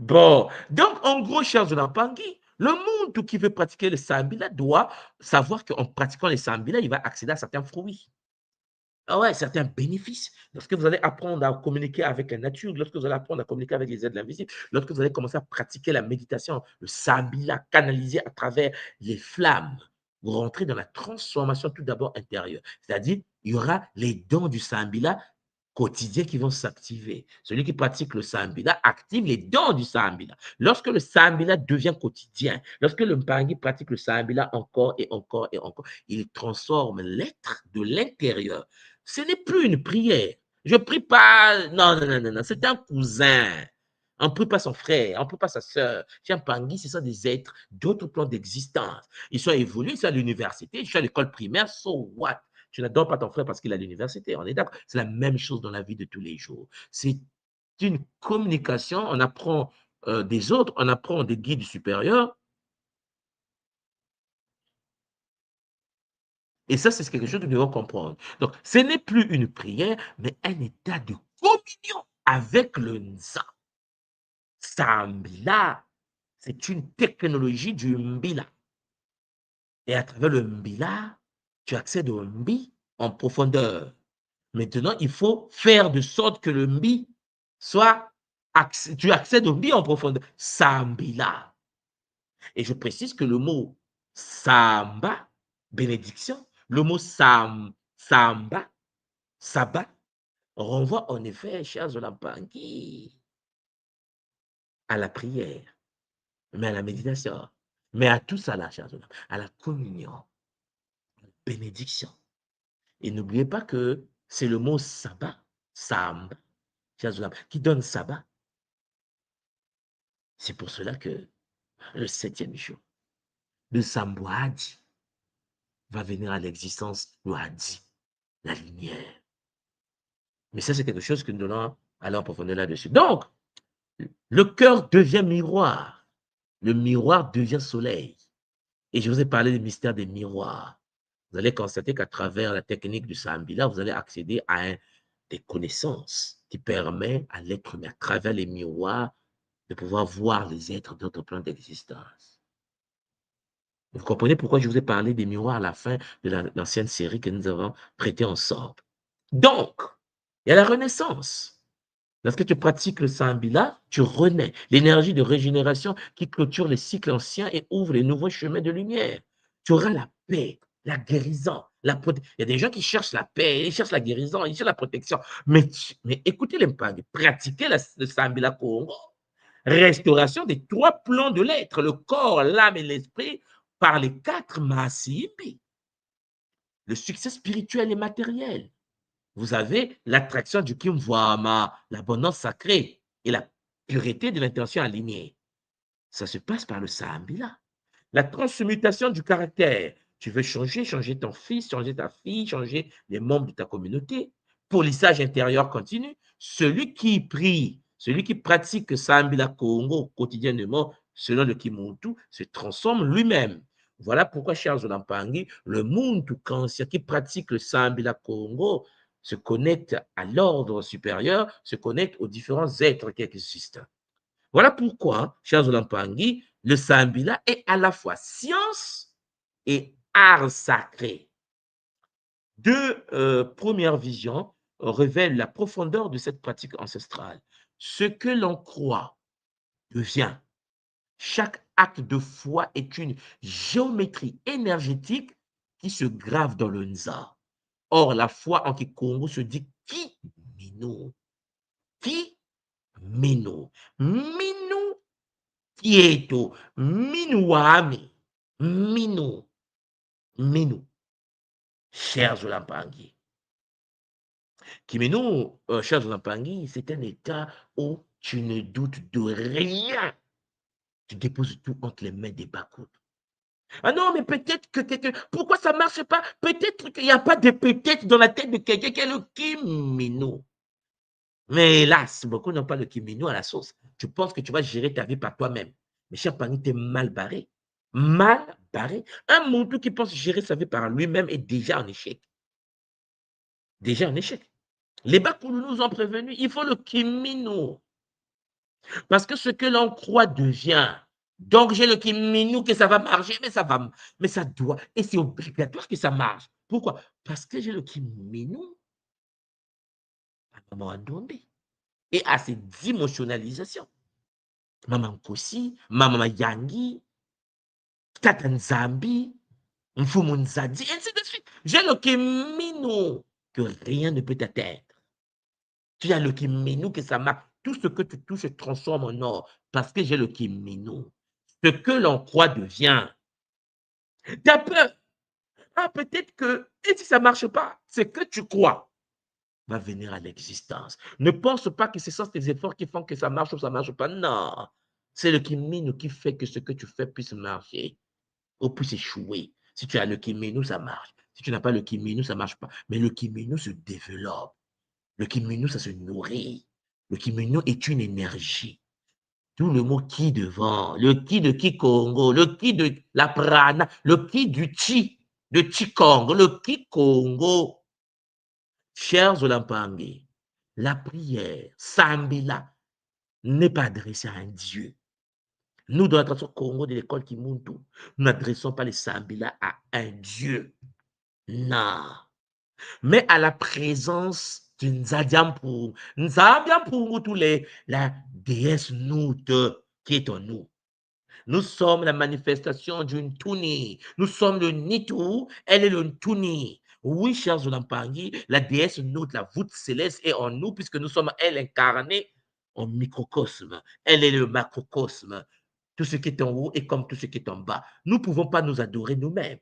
Bon, donc, en gros, chers Zolampangi, le monde qui veut pratiquer le sambila doit savoir qu'en pratiquant le sambila, il va accéder à certains fruits. Ah ouais, certains bénéfices. Lorsque vous allez apprendre à communiquer avec la nature, lorsque vous allez apprendre à communiquer avec les êtres invisibles, lorsque vous allez commencer à pratiquer la méditation, le sambila canalisé à travers les flammes, vous rentrez dans la transformation tout d'abord intérieure. C'est-à-dire, il y aura les dons du sambila quotidiens qui vont s'activer. Celui qui pratique le sambila active les dons du sambila. Lorsque le sambila devient quotidien, lorsque le mpangi pratique le sambila encore et encore et encore, il transforme l'être de l'intérieur. Ce n'est plus une prière. Je prie pas. Non, non, non, non, non. C'est un cousin. On ne prie pas son frère, on ne prie pas sa soeur. Chez un Pangui, ce sont des êtres d'autres plans d'existence. Ils sont évolués, ils sont à l'université, ils sont à l'école primaire, so what? Tu n'adores pas ton frère parce qu'il est à l'université, on est d'accord. C'est la même chose dans la vie de tous les jours. C'est une communication, on apprend des autres, on apprend des guides supérieurs. Et ça, c'est quelque chose que nous devons comprendre. Donc, ce n'est plus une prière, mais un état de communion avec le Nza. Sambila, c'est une technologie du Mbila. Et à travers le Mbila, tu accèdes au Mbi en profondeur. Maintenant, il faut faire de sorte que le Mbi soit, tu accèdes au Mbi en profondeur. Sambila. Et je précise que le mot Samba, bénédiction, le mot Samba, Sabbat, renvoie en effet, chers Olampangui, à la prière, mais à la méditation, mais à tout ça là, chers Olampangui, à la communion, à la bénédiction. Et n'oubliez pas que c'est le mot sabbat, Samba, chers Olampangui, qui donne sabbat. C'est pour cela que le 7e jour, le Sambouadi va venir à l'existence, le Hadi, la lumière. Mais ça, c'est quelque chose que nous allons aller en profondeur là-dessus. Donc, le cœur devient miroir. Le miroir devient soleil. Et je vous ai parlé du mystère des miroirs. Vous allez constater qu'à travers la technique du Sambila, vous allez accéder à des connaissances qui permettent à l'être humain, à travers les miroirs, de pouvoir voir les êtres d'autres plans d'existence. Vous comprenez pourquoi je vous ai parlé des miroirs à la fin de l'ancienne série que nous avons traitée ensemble. Donc, il y a la renaissance. Lorsque tu pratiques le Sambila, tu renais l'énergie de régénération qui clôture les cycles anciens et ouvre les nouveaux chemins de lumière. Tu auras la paix, la guérison, la protection. Il y a des gens qui cherchent la paix, ils cherchent la guérison, ils cherchent la protection. Mais écoutez les Mpagi, pratiquez le Sambila Congo. Restauration des 3 plans de l'être, le corps, l'âme et l'esprit, par les 4 Masimbi. Le succès spirituel et matériel. Vous avez l'attraction du Kimwama, l'abondance sacrée et la pureté de l'intention alignée. Ça se passe par le Sambila. La transmutation du caractère. Tu veux changer ton fils, changer ta fille, changer les membres de ta communauté. Polissage intérieur continu. Celui qui prie, celui qui pratique Sambila Congo quotidiennement, selon le Kimuntu, se transforme lui-même. Voilà pourquoi, chers Olampangui, le Muntu Kansia qui pratique le Sambila Congo se connecte à l'ordre supérieur, se connecte aux différents êtres qui existent. Voilà pourquoi, chers Olampangui, le Sambila est à la fois science et art sacré. 2 premières visions révèlent la profondeur de cette pratique ancestrale. Ce que l'on croit devient. Chaque acte de foi est une géométrie énergétique qui se grave dans le Nza. Or, la foi en Kikongo se dit qui mino. Qui mino. Minu tieto. Minuami. Minu. Minu. Chers Olampangui. Kimenu, chers Olampangui, c'est un état où tu ne doutes de rien. Tu déposes tout entre les mains des Bakout. Ah non, mais peut-être que quelqu'un. Pourquoi ça ne marche pas? Peut-être qu'il n'y a pas de peut-être dans la tête de quelqu'un qui est le Kimino. Mais hélas, beaucoup n'ont pas le Kimino à la sauce. Tu penses que tu vas gérer ta vie par toi-même. Mais cher Pani, tu es mal barré. Mal barré. Un monde qui pense gérer sa vie par lui-même est déjà en échec. Déjà en échec. Les Bakoulou nous ont prévenus, il faut le Kimino. Parce que ce que l'on croit devient. Donc, j'ai le Kimino que ça va marcher, mais ça doit. Et c'est obligatoire que ça marche. Pourquoi? Parce que j'ai le Kimino. Maman Ndombi. Et à ces dimensionnalisations. Maman Kosi, Maman Yangi, Tata Nzambi, Mfumu Nzadi, ainsi de suite. J'ai le Kimino que rien ne peut atteindre. Tu as le Kimino que ça marche. Tout ce que tu touches se transforme en or parce que j'ai le Kimino. Ce que l'on croit devient. Tu as peur. Ah, peut-être que, et si ça ne marche pas, ce que tu crois va venir à l'existence. Ne pense pas que ce sont tes efforts qui font que ça marche ou ça ne marche pas. Non. C'est le Kimino qui fait que ce que tu fais puisse marcher ou puisse échouer. Si tu as le Kimino, ça marche. Si tu n'as pas le Kimino, ça ne marche pas. Mais le Kimino se développe. Le Kimino, ça se nourrit. Le Kimino est une énergie. Tout le mot ki devant, le ki de Kikongo, le ki de la prana, le ki du chi, de Chikong, le ki Congo. Chers Olampangé, la prière, Sambila, n'est pas adressée à un Dieu. Nous, dans la tradition Congo de l'école Kimuntu, nous n'adressons pas les Sambila à un Dieu. Non. Mais à la présence du Nzadiampu. Nzadiampu, tous la déesse Noute qui est en nous. Nous sommes la manifestation d'une Tuni. Nous sommes le Nitu, elle est le Tuni. Oui, chers Zolampangi, la déesse Noute, la voûte céleste est en nous puisque nous sommes elle incarnée en microcosme. Elle est le macrocosme. Tout ce qui est en haut est comme tout ce qui est en bas. Nous ne pouvons pas nous adorer nous-mêmes.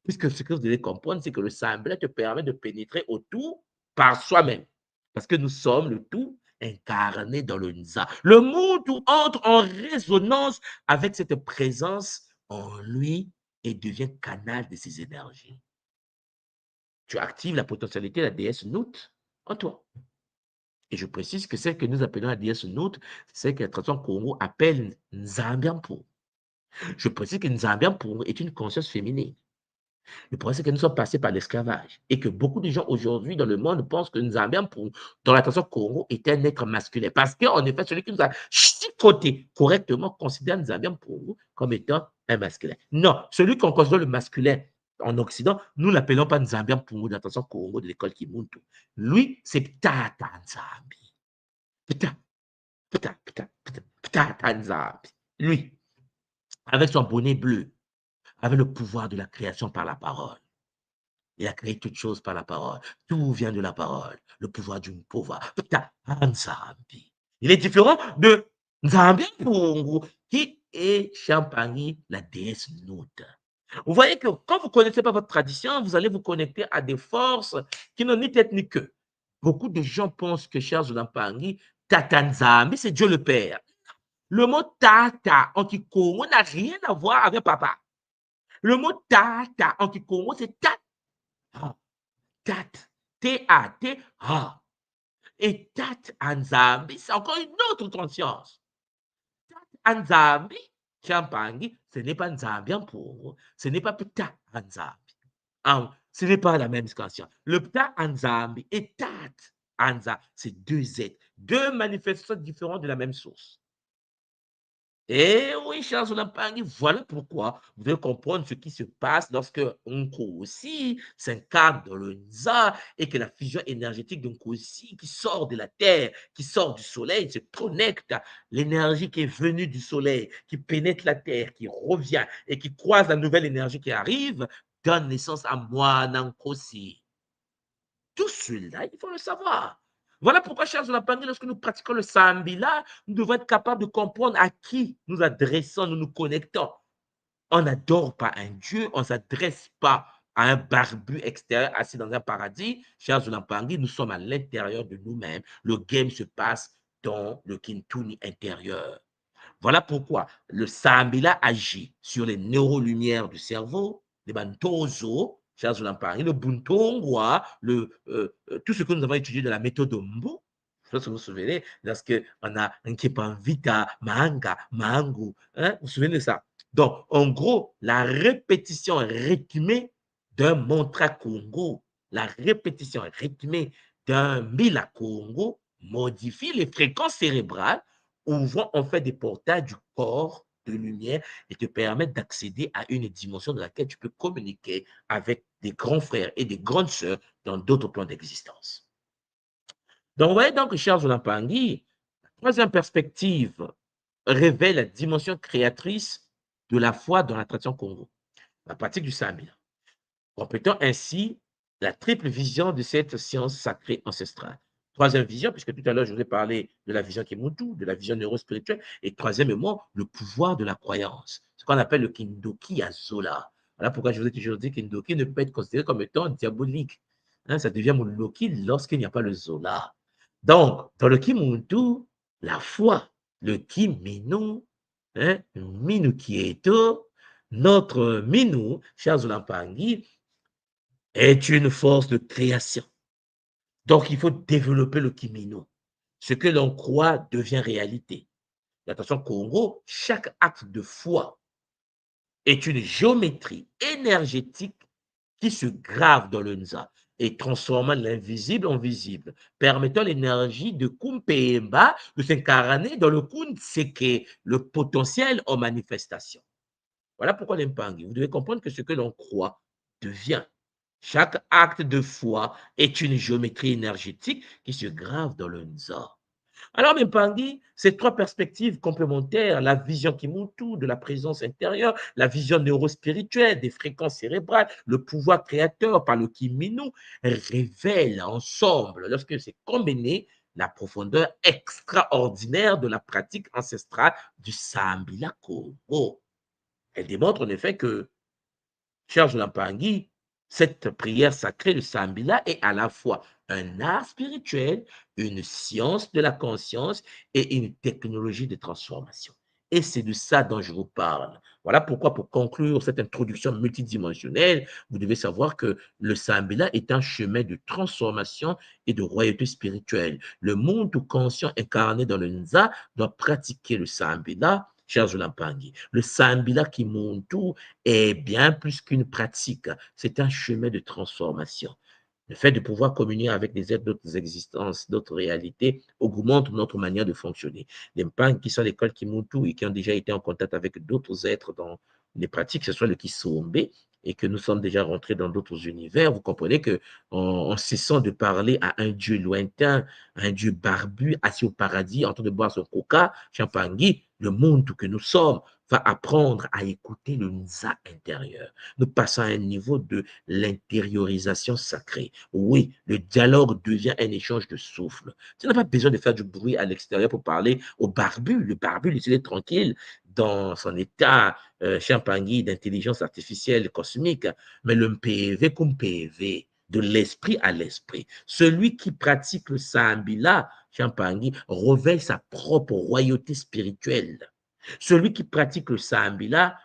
Puisque ce que vous devez comprendre, c'est que le semblant te permet de pénétrer au tout par soi-même. Parce que nous sommes le tout incarné dans le Nza. Le monde entre en résonance avec cette présence en lui et devient canal de ses énergies. Tu actives la potentialité de la déesse Nout en toi. Et je précise que celle que nous appelons la déesse Nout, c'est celle que la tradition Congo appelle Nzambiampo. Je précise que Nzambiampo est une conscience féminine. Le problème, c'est que nous sommes passés par l'esclavage et que beaucoup de gens aujourd'hui dans le monde pensent que Nzambiampo, dans la tradition Congo, est un être masculin. Parce qu'en effet, celui qui nous a chicoté correctement considère Nzambiampo comme étant un masculin. Non, celui qu'on considère le masculin en Occident, nous ne l'appelons pas Nzambiampo dans la tradition Congo de l'école Kimuntu. Lui, c'est Ptata Nzambi. Ptata Nzambi. Lui, avec son bonnet bleu, avec le pouvoir de la création par la parole. Il a créé toutes choses par la parole. Tout vient de la parole. Le pouvoir du pouvoir. Il est différent de Nzambi Pungu, qui est Champagne, la déesse Noute. Vous voyez que quand vous ne connaissez pas votre tradition, vous allez vous connecter à des forces qui n'ont ni tête ni queue. Beaucoup de gens pensent que Charles Olampangui, Tata Nzambi, c'est Dieu le Père. Le mot Tata en Kikongo n'a rien à voir avec papa. Le mot Tata en Kikongo, c'est Tata. Tat, T-A-T, A. Et Tat Nzambi, c'est encore une autre conscience. Tat Nzambi, Champagne, ce n'est pas Nzambi pour, ce n'est pas Pta Nzambi. Ce n'est pas la même conscience. Le Pta Nzambi et Tat Nzambi, c'est deux êtres, deux manifestations différentes de la même source. Et oui, chers Olampangui, voilà pourquoi vous devez comprendre ce qui se passe lorsque Nkosi s'incarne dans le Nza et que la fusion énergétique de Nkosi qui sort de la terre, qui sort du soleil, se connecte à l'énergie qui est venue du soleil, qui pénètre la terre, qui revient et qui croise la nouvelle énergie qui arrive, donne naissance à moi, Nkosi. Tout cela, il faut le savoir. Voilà pourquoi, chers Olampangui, lorsque nous pratiquons le Sambila, nous devons être capables de comprendre à qui nous adressons, nous nous connectons. On n'adore pas un Dieu, on ne s'adresse pas à un barbu extérieur assis dans un paradis. Chers Olampangui, nous sommes à l'intérieur de nous-mêmes. Le game se passe dans le Kintuni intérieur. Voilà pourquoi le Sambila agit sur les neurolumières du cerveau, les bantozo, chers Olampangui, le buntongwa, tout ce que nous avons étudié de la méthode Mbu. Je sais pas si vous vous souvenez, lorsqu'on a un Kepanvita, Mahanga, Mahangu, hein, vous vous souvenez de ça? Donc, en gros, la répétition rythmée d'un mantra Congo, la répétition rythmée d'un Mila Congo modifie les fréquences cérébrales, ouvrant en fait des portails du corps de lumière et te permettent d'accéder à une dimension dans laquelle tu peux communiquer avec des grands frères et des grandes sœurs dans d'autres plans d'existence. Donc, vous voyez donc, cher Zolampangi, la troisième perspective révèle la dimension créatrice de la foi dans la tradition Congo, la pratique du Sambila, complétant ainsi la triple vision de cette science sacrée ancestrale. Troisième vision, puisque tout à l'heure, je vous ai parlé de la vision Kimuntu, de la vision neurospirituelle, et troisièmement, le pouvoir de la croyance, ce qu'on appelle le Kindoki Azola. Voilà pourquoi je vous ai toujours dit que Kindoki ne peut être considéré comme étant diabolique. Hein, ça devient Moloki lorsqu'il n'y a pas le Zola. Donc, dans le Kimuntu, la foi, le Kiminu, hein, Minu Kieto, notre Minu, cher Zolampangi, est une force de création. Donc, il faut développer le Kimino. Ce que l'on croit devient réalité. Attention, Congo, chaque acte de foi est une géométrie énergétique qui se grave dans le Nza et transformant l'invisible en visible, permettant l'énergie de Kumpemba de s'incarner dans le Kunseke, le potentiel en manifestation. Voilà pourquoi l'impangi. Vous devez comprendre que ce que l'on croit devient. Chaque acte de foi est une géométrie énergétique qui se grave dans le Nza. Alors, Mpangi, ces trois perspectives complémentaires, la vision Kimuntu de la présence intérieure, la vision neurospirituelle des fréquences cérébrales, le pouvoir créateur par le Kiminu, révèlent ensemble, lorsque c'est combiné, la profondeur extraordinaire de la pratique ancestrale du Sambila Congo. Elle démontre en effet que, cher Jolampangi, cette prière sacrée de Sambila est à la fois un art spirituel, une science de la conscience et une technologie de transformation. Et c'est de ça dont je vous parle. Voilà pourquoi, pour conclure cette introduction multidimensionnelle, vous devez savoir que le Sambila est un chemin de transformation et de royauté spirituelle. Le monde conscient incarné dans le Nza doit pratiquer le Sambila, cher Jolampangi. Le Sambila Kimuntu est bien plus qu'une pratique, c'est un chemin de transformation. Le fait de pouvoir communier avec des êtres d'autres existences, d'autres réalités, augmente notre manière de fonctionner. Les Mpang qui sont à l'école Kimuntu et qui ont déjà été en contact avec d'autres êtres dans les pratiques, que ce soit le Kisombe, et que nous sommes déjà rentrés dans d'autres univers, vous comprenez que en cessant de parler à un Dieu lointain, à un Dieu barbu, assis au paradis, en train de boire son coca, champangui, le monde que nous sommes va apprendre à écouter le Nza intérieur. Nous passons à un niveau de l'intériorisation sacrée. Oui, le dialogue devient un échange de souffle. Tu n'as pas besoin de faire du bruit à l'extérieur pour parler au barbu. Le barbu, il est tranquille dans son état champangui d'intelligence artificielle cosmique, mais le PV comme PV, de l'esprit à l'esprit. Celui qui pratique le Sambila, Champangui, revêt sa propre royauté spirituelle. Celui qui pratique le Sambila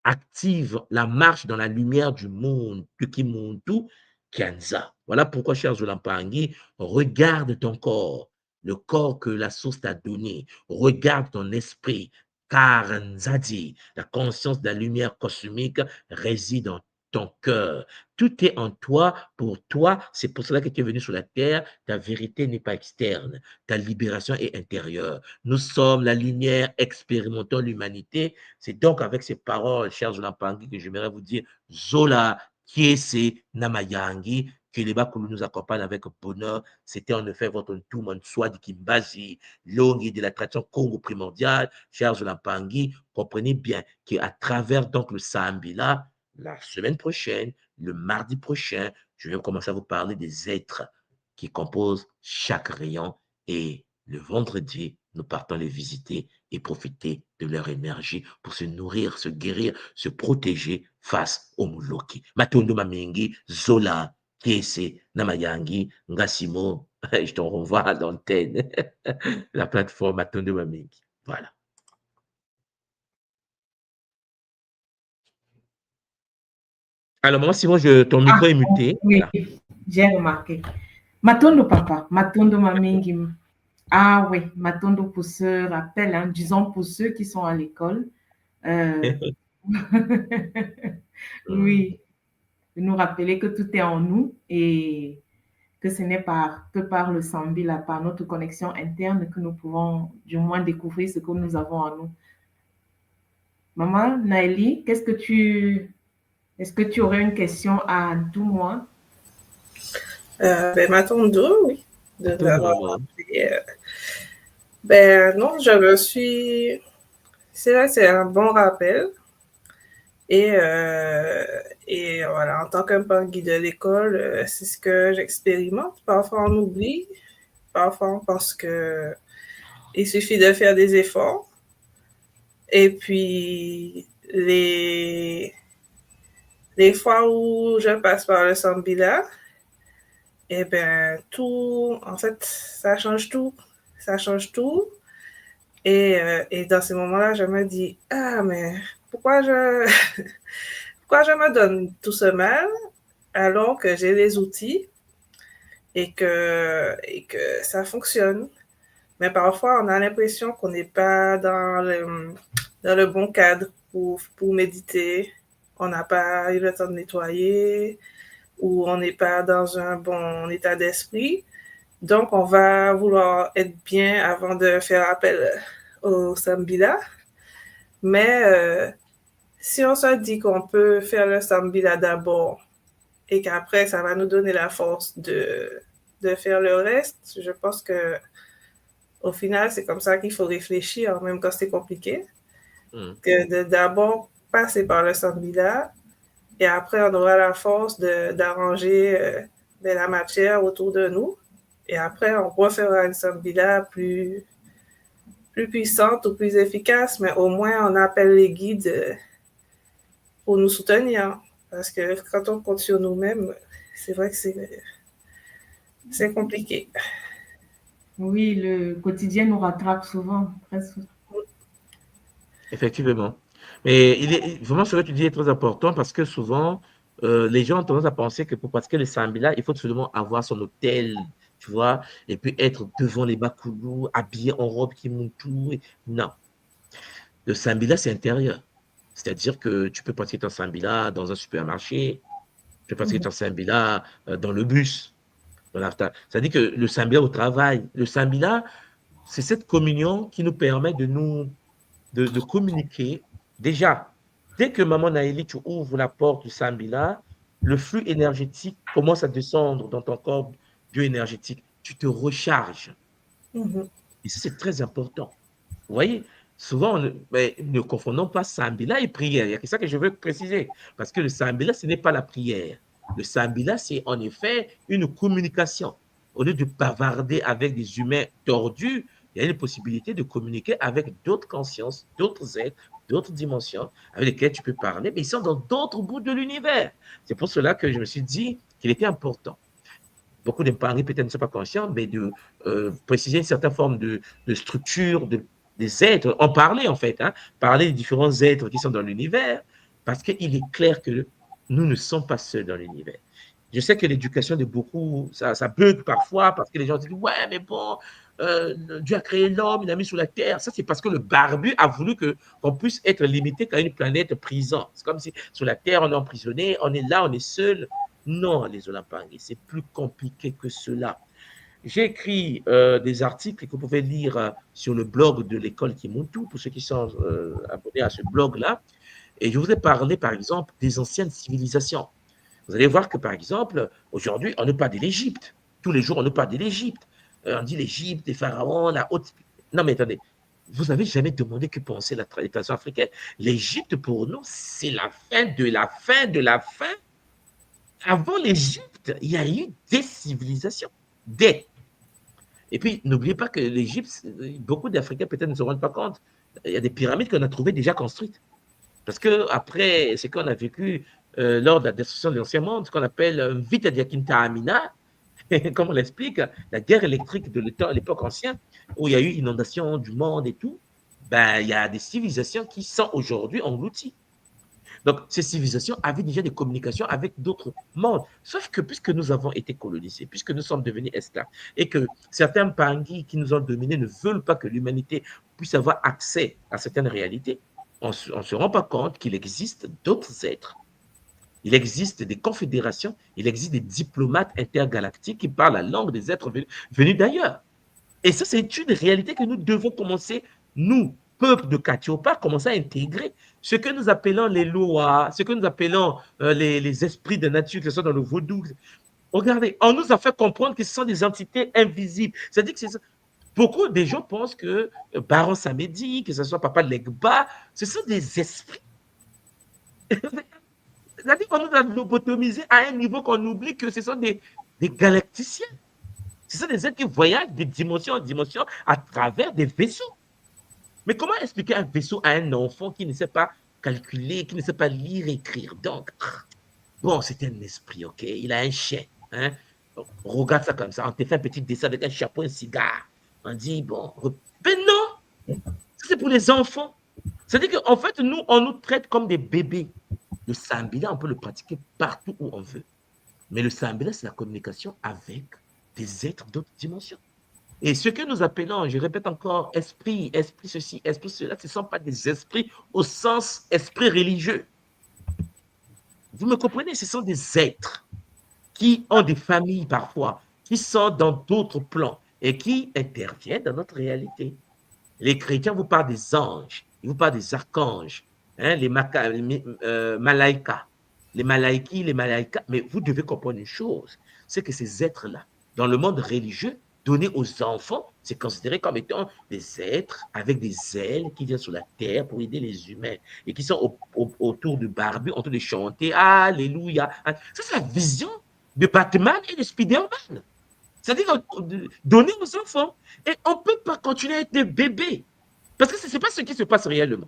active la marche dans la lumière du monde, du Kimuntu, Kianza. Voilà pourquoi, cher Zolampangi, regarde ton corps, le corps que la source t'a donné. Regarde ton esprit, car Nzadi, la conscience de la lumière cosmique, réside en ton cœur. Tout est en toi, pour toi. C'est pour cela que tu es venu sur la terre. Ta vérité n'est pas externe. Ta libération est intérieure. Nous sommes la lumière expérimentant l'humanité. C'est donc avec ces paroles, chers Zolampangi, que j'aimerais vous dire Zola, Kiese, Namayangi, que les Bakulu nous accompagnent avec bonheur. C'était en effet votre Ntuman Swadi Kimbazi, Longi de la tradition Congo primordiale. Chers Zolampangi, comprenez bien qu'à travers donc le Sambila, la semaine prochaine, le mardi prochain, je vais commencer à vous parler des êtres qui composent chaque rayon et le vendredi, nous partons les visiter et profiter de leur énergie pour se nourrir, se guérir, se protéger face au Mouloki. Matondo Mamingi, Zola, Kiese, Namayangi, Ngasimo, je t'en renvoie à l'antenne, la plateforme Matondo Mamingi. Voilà. Alors, maman Simon, ton micro est muté. Oui, Voilà. j'ai remarqué. Matondo papa, Matondo Mamingi. Ah oui, Matondo pour ce rappel, hein, disons pour ceux qui sont à l'école. Oui, de nous rappeler que tout est en nous et que ce n'est pas que par le Sambila, par notre connexion interne que nous pouvons du moins découvrir ce que nous avons en nous. Maman Naëli, est-ce que tu aurais une question à tout moi? Matondo, oui. de À tout t'avoir moment. rappelé. Ben non, je me suis... C'est vrai, c'est un bon rappel. Et voilà, en tant qu'un guide de l'école, c'est ce que j'expérimente. Parfois, on oublie. Parfois, on pense que il suffit de faire des efforts. Et puis, les fois où je passe par le Sambila, eh ben, tout, en fait, ça change tout. Ça change tout. Et dans ces moments-là, je me dis, ah, mais pourquoi je, pourquoi je me donne tout ce mal alors que j'ai les outils et que ça fonctionne. Mais parfois, on a l'impression qu'on n'est pas dans le bon cadre pour méditer. On n'a pas eu le temps de nettoyer ou on n'est pas dans un bon état d'esprit. Donc, on va vouloir être bien avant de faire appel au Sambila. Mais si on se dit qu'on peut faire le Sambila d'abord et qu'après, ça va nous donner la force de faire le reste, je pense que au final, c'est comme ça qu'il faut réfléchir, même quand c'est compliqué, que de d'abord passer par le Sambila et après, on aura la force d'arranger la matière autour de nous. Et après, on refera une Sambila plus puissante ou plus efficace, mais au moins, on appelle les guides pour nous soutenir. Parce que quand on compte sur nous-mêmes, c'est vrai que c'est compliqué. Oui, le quotidien nous rattrape souvent, très souvent. Effectivement. Mais vraiment ce que tu dis est très important parce que souvent, les gens ont tendance à penser que pour pratiquer le Sambila, il faut seulement avoir son hôtel, tu vois, et puis être devant les Bakoulous, habillé en robe qui monte tout. Non. Le Sambila, c'est intérieur. C'est-à-dire que tu peux pratiquer ton Sambila dans un supermarché, tu peux pratiquer ton Sambila dans le bus. C'est-à-dire que le Sambila au travail, le Sambila, c'est cette communion qui nous permet de communiquer. Déjà, dès que Maman Naïli, tu ouvres la porte du Sambila, le flux énergétique commence à descendre dans ton corps bioénergétique. Tu te recharges. Mhm. Et ça, c'est très important. Vous voyez, souvent, ne confondons pas Sambila et prière. Il y a que ça que je veux préciser. Parce que le Sambila, ce n'est pas la prière. Le Sambila, c'est en effet une communication. Au lieu de bavarder avec des humains tordus, il y a une possibilité de communiquer avec d'autres consciences, d'autres êtres, d'autres dimensions avec lesquels tu peux parler, mais ils sont dans d'autres bouts de l'univers. C'est pour cela que je me suis dit qu'il était important. Beaucoup d'Impangis peut-être ne sont pas conscients, mais de préciser une certaine forme de structure des êtres, en parler en fait, hein, parler des différents êtres qui sont dans l'univers, parce qu'il est clair que nous ne sommes pas seuls dans l'univers. Je sais que l'éducation de beaucoup, ça bug parfois, parce que les gens disent, ouais, mais bon, Dieu a créé l'homme, il l'a mis sur la terre. Ça, c'est parce que le barbu a voulu qu'on puisse être limité qu'à une planète prison. C'est comme si sur la terre, on est emprisonné, on est là, on est seul. Non, les Olampangis, c'est plus compliqué que cela. J'ai écrit des articles que vous pouvez lire sur le blog de l'école Kimuntu, pour ceux qui sont abonnés à ce blog-là. Et je vous ai parlé, par exemple, des anciennes civilisations. Vous allez voir que, par exemple, aujourd'hui, on ne parle de l'Égypte. Tous les jours, on ne parle de l'Égypte. On dit l'Égypte, les pharaons, la haute... Non, mais attendez, vous n'avez jamais demandé que pensait la tradition africaine. L'Égypte, pour nous, c'est la fin de la fin de la fin. Avant l'Égypte, il y a eu des civilisations. Des. Et puis, n'oubliez pas que l'Égypte, beaucoup d'Africains peut-être ne se rendent pas compte. Il y a des pyramides qu'on a trouvées déjà construites. Parce que après ce qu'on a vécu lors de la destruction de l'Ancien Monde, ce qu'on appelle Vita Diakinta Amina, comme on l'explique, la guerre électrique de l'époque ancienne, où il y a eu inondation du monde et tout, ben, il y a des civilisations qui sont aujourd'hui englouties. Donc, ces civilisations avaient déjà des communications avec d'autres mondes. Sauf que puisque nous avons été colonisés, puisque nous sommes devenus esclaves, et que certains Pangis qui nous ont dominés ne veulent pas que l'humanité puisse avoir accès à certaines réalités, on ne se rend pas compte qu'il existe d'autres êtres. Il existe des confédérations, il existe des diplomates intergalactiques qui parlent la langue des êtres venus d'ailleurs. Et ça, c'est une réalité que nous devons commencer, nous, peuple de Katiopa, commencer à intégrer. Ce que nous appelons les lois, ce que nous appelons les esprits de nature, que ce soit dans le vaudou, Regardez, on nous a fait comprendre que ce sont des entités invisibles. C'est-à-dire que beaucoup de gens pensent que Baron Samedi, que ce soit Papa Legba, ce sont des esprits. C'est-à-dire qu'on nous a lobotomisés à un niveau qu'on oublie que ce sont des galacticiens. Ce sont des êtres qui voyagent de dimension en dimension à travers des vaisseaux. Mais comment expliquer un vaisseau à un enfant qui ne sait pas calculer, qui ne sait pas lire et écrire? Donc, bon, c'est un esprit, ok? Il a un chien. Hein? On regarde ça comme ça. On te fait un petit dessin avec un chapeau, un cigare. On dit, bon, mais non! C'est pour les enfants. C'est-à-dire qu'en fait, nous, on nous traite comme des bébés. Le Sambila, on peut le pratiquer partout où on veut. Mais le Sambila, c'est la communication avec des êtres d'autres dimensions. Et ce que nous appelons, je répète encore, esprit, esprit ceci, esprit cela, ce ne sont pas des esprits au sens esprit religieux. Vous me comprenez? Ce sont des êtres qui ont des familles parfois, qui sont dans d'autres plans et qui interviennent dans notre réalité. Les chrétiens vous parlent des anges, ils vous parlent des archanges, hein, les malaïkas, les malaïkas. Mais vous devez comprendre une chose, c'est que ces êtres-là, dans le monde religieux, donnés aux enfants, c'est considéré comme étant des êtres avec des ailes qui viennent sur la terre pour aider les humains et qui sont autour du barbu, en train de chanter Alléluia. Ça, c'est la vision de Batman et de Spider-Man. C'est-à-dire donner aux enfants. Et on ne peut pas continuer à être des bébés. Parce que ce n'est pas ce qui se passe réellement.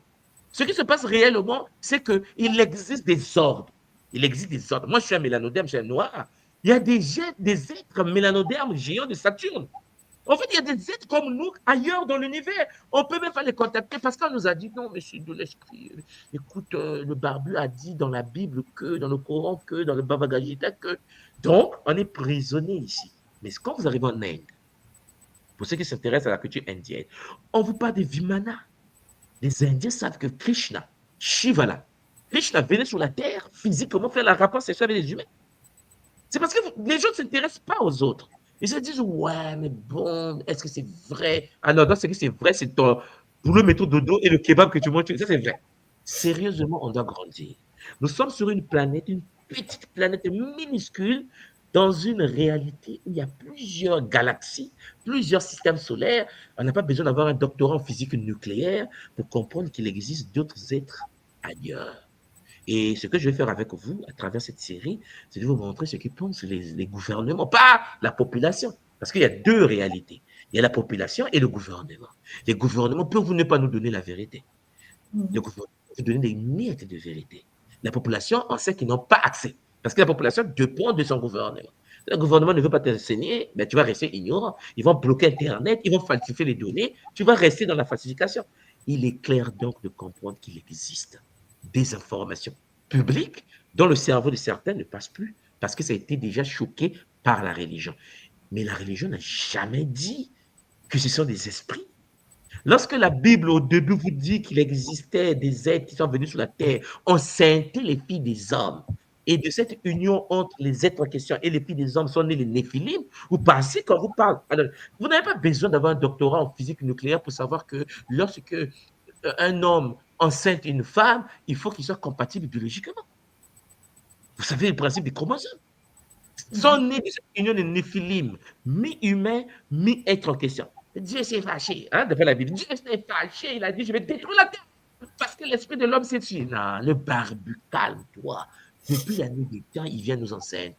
Ce qui se passe réellement, c'est qu'il existe des ordres. Il existe des ordres. Moi, je suis un mélanoderme, je suis un noir. Il y a des êtres mélanodermes géants de Saturne. En fait, il y a des êtres comme nous ailleurs dans l'univers. On peut même pas les contacter parce qu'on nous a dit non, mais c'est de l'esprit. Écoute, le barbu a dit dans la Bible que, dans le Coran que, dans le Bhagavad Gita que. Donc, on est prisonnier ici. Mais quand vous arrivez en Inde, pour ceux qui s'intéressent à la culture indienne, on vous parle de Vimana. Les Indiens savent que Krishna, Shiva, Krishna venait sur la terre physiquement faire la rapport sexuelle avec les humains. C'est parce que les gens ne s'intéressent pas aux autres. Ils se disent, ouais, mais bon, est-ce que c'est vrai? Ah non, ce que c'est vrai, c'est ton boulot, métro, dodo et le kebab que tu manges. Ça, c'est vrai. Sérieusement, on doit grandir. Nous sommes sur une planète, une petite planète minuscule, dans une réalité où il y a plusieurs galaxies, plusieurs systèmes solaires. On n'a pas besoin d'avoir un doctorat en physique nucléaire pour comprendre qu'il existe d'autres êtres ailleurs. Et ce que je vais faire avec vous à travers cette série, c'est de vous montrer ce que pensent les gouvernements, pas la population. Parce qu'il y a deux réalités. Il y a la population et le gouvernement. Les gouvernements peuvent ne pas nous donner la vérité. Le gouvernement peut donner des miettes de vérité. La population, on sait qu'ils n'ont pas accès. Parce que la population dépend de son gouvernement. Le gouvernement ne veut pas t'enseigner, mais tu vas rester ignorant. Ils vont bloquer Internet, ils vont falsifier les données, tu vas rester dans la falsification. Il est clair donc de comprendre qu'il existe des informations publiques dont le cerveau de certains ne passe plus parce que ça a été déjà choqué par la religion. Mais la religion n'a jamais dit que ce sont des esprits. Lorsque la Bible, au début, vous dit qu'il existait des êtres qui sont venus sur la terre, on scindait les filles des hommes. Et de cette union entre les êtres en question et les filles des hommes sont nés les néphilim, vous pensez quand vous parlez. Alors, vous n'avez pas besoin d'avoir un doctorat en physique nucléaire pour savoir que lorsque un homme enceinte une femme, il faut qu'il soit compatible biologiquement. Vous savez le principe des chromosomes. Sont nés de cette union de néphilim, mi-humain, mi-être en question. Dieu s'est fâché, hein, d'après la Bible. Dieu s'est fâché, il a dit, je vais détruire la terre. Parce que l'esprit de l'homme s'est tué. Non, le barbu, calme-toi. Depuis la nuit des temps, il vient nous enceinte.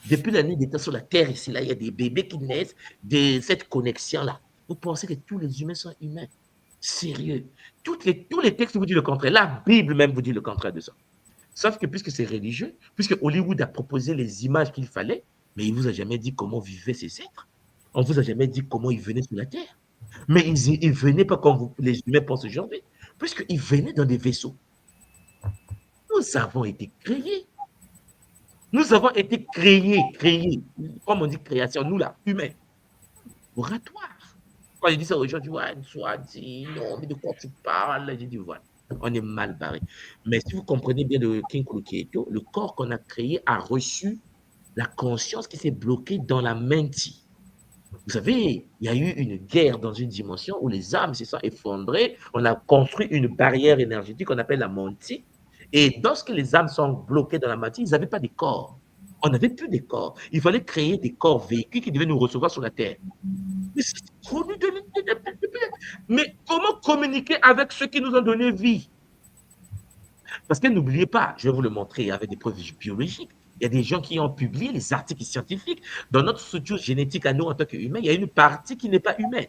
Depuis la nuit des temps sur la terre, ici, là, il y a des bébés qui naissent de cette connexion-là. Vous pensez que tous les humains sont humains? Sérieux. Tous les textes vous disent le contraire. La Bible même vous dit le contraire de ça. Sauf que puisque c'est religieux, puisque Hollywood a proposé les images qu'il fallait, mais il ne vous a jamais dit comment vivaient ces êtres. On ne vous a jamais dit comment ils venaient sur la terre. Mais ils ne venaient pas comme les humains pensent aujourd'hui, puisqu'ils venaient dans des vaisseaux. Nous avons été créés. Nous avons été créés, comme on dit création, nous là, humains. Oratoire. Quand je dis ça aux gens, je dis, ouais, soit dit, non, mais de quoi tu parles? J'ai dit, voilà, on est mal barré. Mais si vous comprenez bien de King Koulouketo, le corps qu'on a créé a reçu la conscience qui s'est bloquée dans la menti. Vous savez, il y a eu une guerre dans une dimension où les âmes se sont effondrées. On a construit une barrière énergétique qu'on appelle la menti. Et lorsque les âmes sont bloquées dans la matière, ils n'avaient pas de corps. On n'avait plus de corps. Il fallait créer des corps véhicules qui devaient nous recevoir sur la terre. Mais c'est connu mais comment communiquer avec ceux qui nous ont donné vie? Parce que n'oubliez pas, je vais vous le montrer avec des preuves biologiques. Il y a des gens qui ont publié les articles scientifiques. Dans notre structure génétique à nous, en tant qu'humains, il y a une partie qui n'est pas humaine.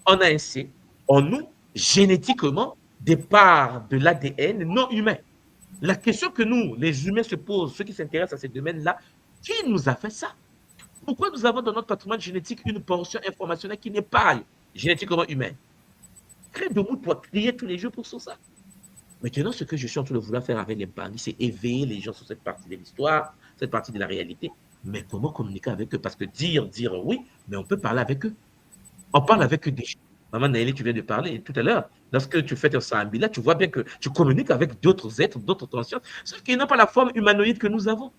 On a ainsi, en nous, génétiquement, des parts de l'ADN non humain. La question que nous, les humains, se posent, ceux qui s'intéressent à ces domaines-là, qui nous a fait ça? Pourquoi nous avons dans notre patrimoine génétique une portion informationnelle qui n'est pas génétiquement humaine? Crée de mots doit crier tous les jours pour ça. Maintenant, ce que je suis en train de vouloir faire avec les bandits, c'est éveiller les gens sur cette partie de l'histoire, cette partie de la réalité. Mais comment communiquer avec eux? Parce que dire oui, mais on peut parler avec eux. On parle avec eux des gens. Maman Naëli, tu viens de parler tout à l'heure. Lorsque tu fais ton sambila, tu vois bien que tu communiques avec d'autres êtres, d'autres consciences, sauf qu'ils n'ont pas la forme humanoïde que nous avons.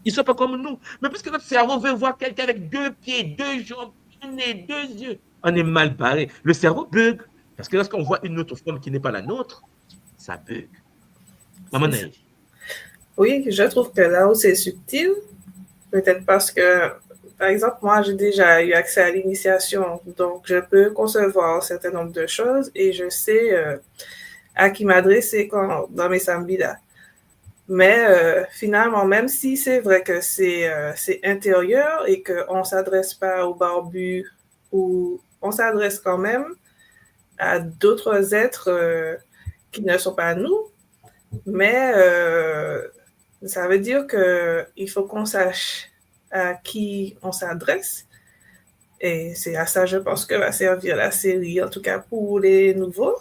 Ils ne sont pas comme nous. Mais puisque notre cerveau veut voir quelqu'un avec 2 pieds, 2 jambes, 1 nez, 2 yeux, on est mal barré. Le cerveau bug. Parce que lorsqu'on voit une autre forme qui n'est pas la nôtre, ça bug. Maman Naëli. Oui, je trouve que là où c'est subtil, peut-être parce que, par exemple, moi, j'ai déjà eu accès à l'initiation, donc je peux concevoir un certain nombre de choses et je sais à qui m'adresser dans mes sambilas. Mais finalement, même si c'est vrai que c'est intérieur et qu'on ne s'adresse pas aux barbus, ou on s'adresse quand même à d'autres êtres qui ne sont pas nous, mais ça veut dire qu'il faut qu'on sache à qui on s'adresse. Et c'est à ça, je pense, que va servir la série, en tout cas pour les nouveaux.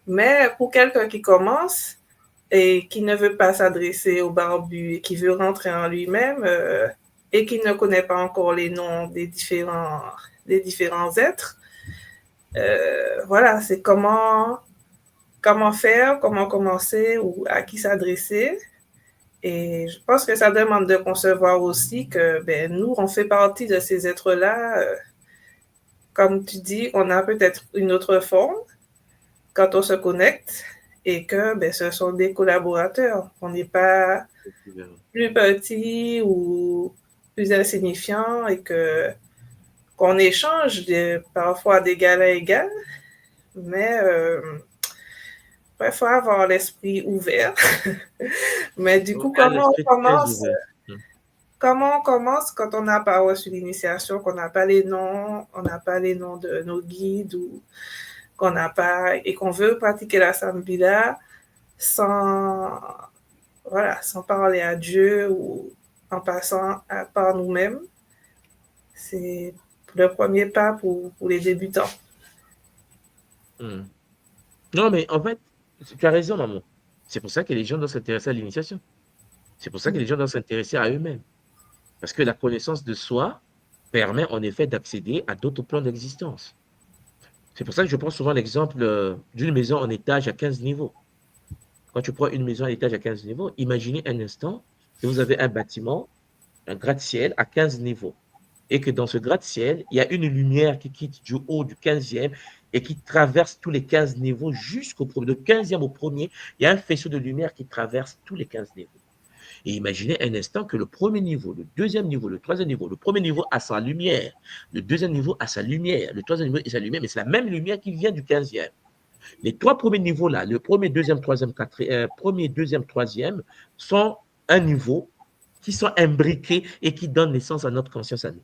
Mais pour quelqu'un qui commence et qui ne veut pas s'adresser au barbu et qui veut rentrer en lui-même et qui ne connaît pas encore les noms des différents êtres, voilà, c'est comment faire, comment commencer ou à qui s'adresser. Et je pense que ça demande de concevoir aussi que nous, on fait partie de ces êtres-là. Comme tu dis, on a peut-être une autre forme quand on se connecte et que ce sont des collaborateurs. On n'est pas plus petit ou plus insignifiant et qu'on échange parfois d'égal à égal, mais il faut avoir l'esprit ouvert. Mais du coup, comment on commence quand on n'a pas reçu l'initiation, qu'on n'a pas les noms, on n'a pas les noms de nos guides ou qu'on n'a pas et qu'on veut pratiquer la sambila sans parler à Dieu ou en passant par nous-mêmes. C'est le premier pas pour les débutants. Non, mais en fait, tu as raison, maman. C'est pour ça que les gens doivent s'intéresser à l'initiation. C'est pour ça que les gens doivent s'intéresser à eux-mêmes. Parce que la connaissance de soi permet en effet d'accéder à d'autres plans d'existence. C'est pour ça que je prends souvent l'exemple d'une maison en étage à 15 niveaux. Quand tu prends une maison en étage à 15 niveaux, imaginez un instant que vous avez un bâtiment, un gratte-ciel à 15 niveaux. Et que dans ce gratte-ciel, il y a une lumière qui quitte du haut du 15e et qui traverse tous les 15 niveaux jusqu'au premier. De 15e au premier, il y a un faisceau de lumière qui traverse tous les 15 niveaux. Et imaginez un instant que le premier niveau, le deuxième niveau, le troisième niveau, le premier niveau a sa lumière, le deuxième niveau a sa lumière, le troisième niveau a sa lumière, mais c'est la même lumière qui vient du 15e. Les 3 premiers niveaux-là, le premier, deuxième, troisième, premier, deuxième, troisième, sont un niveau qui sont imbriqués et qui donnent naissance à notre conscience à nous.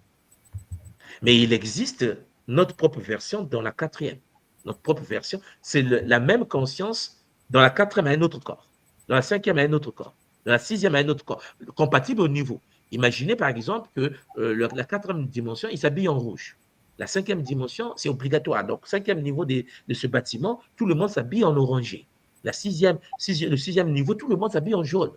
Mais il existe notre propre version dans la 4e. Notre propre version, c'est la même conscience dans la 4e à un autre corps, dans la 5e à un autre corps, dans la 6e à un autre corps, compatible au niveau. Imaginez par exemple que la 4e dimension, il s'habille en rouge. La 5e dimension, c'est obligatoire. Donc, 5e niveau de ce bâtiment, tout le monde s'habille en orangé. Le 6e niveau, tout le monde s'habille en jaune.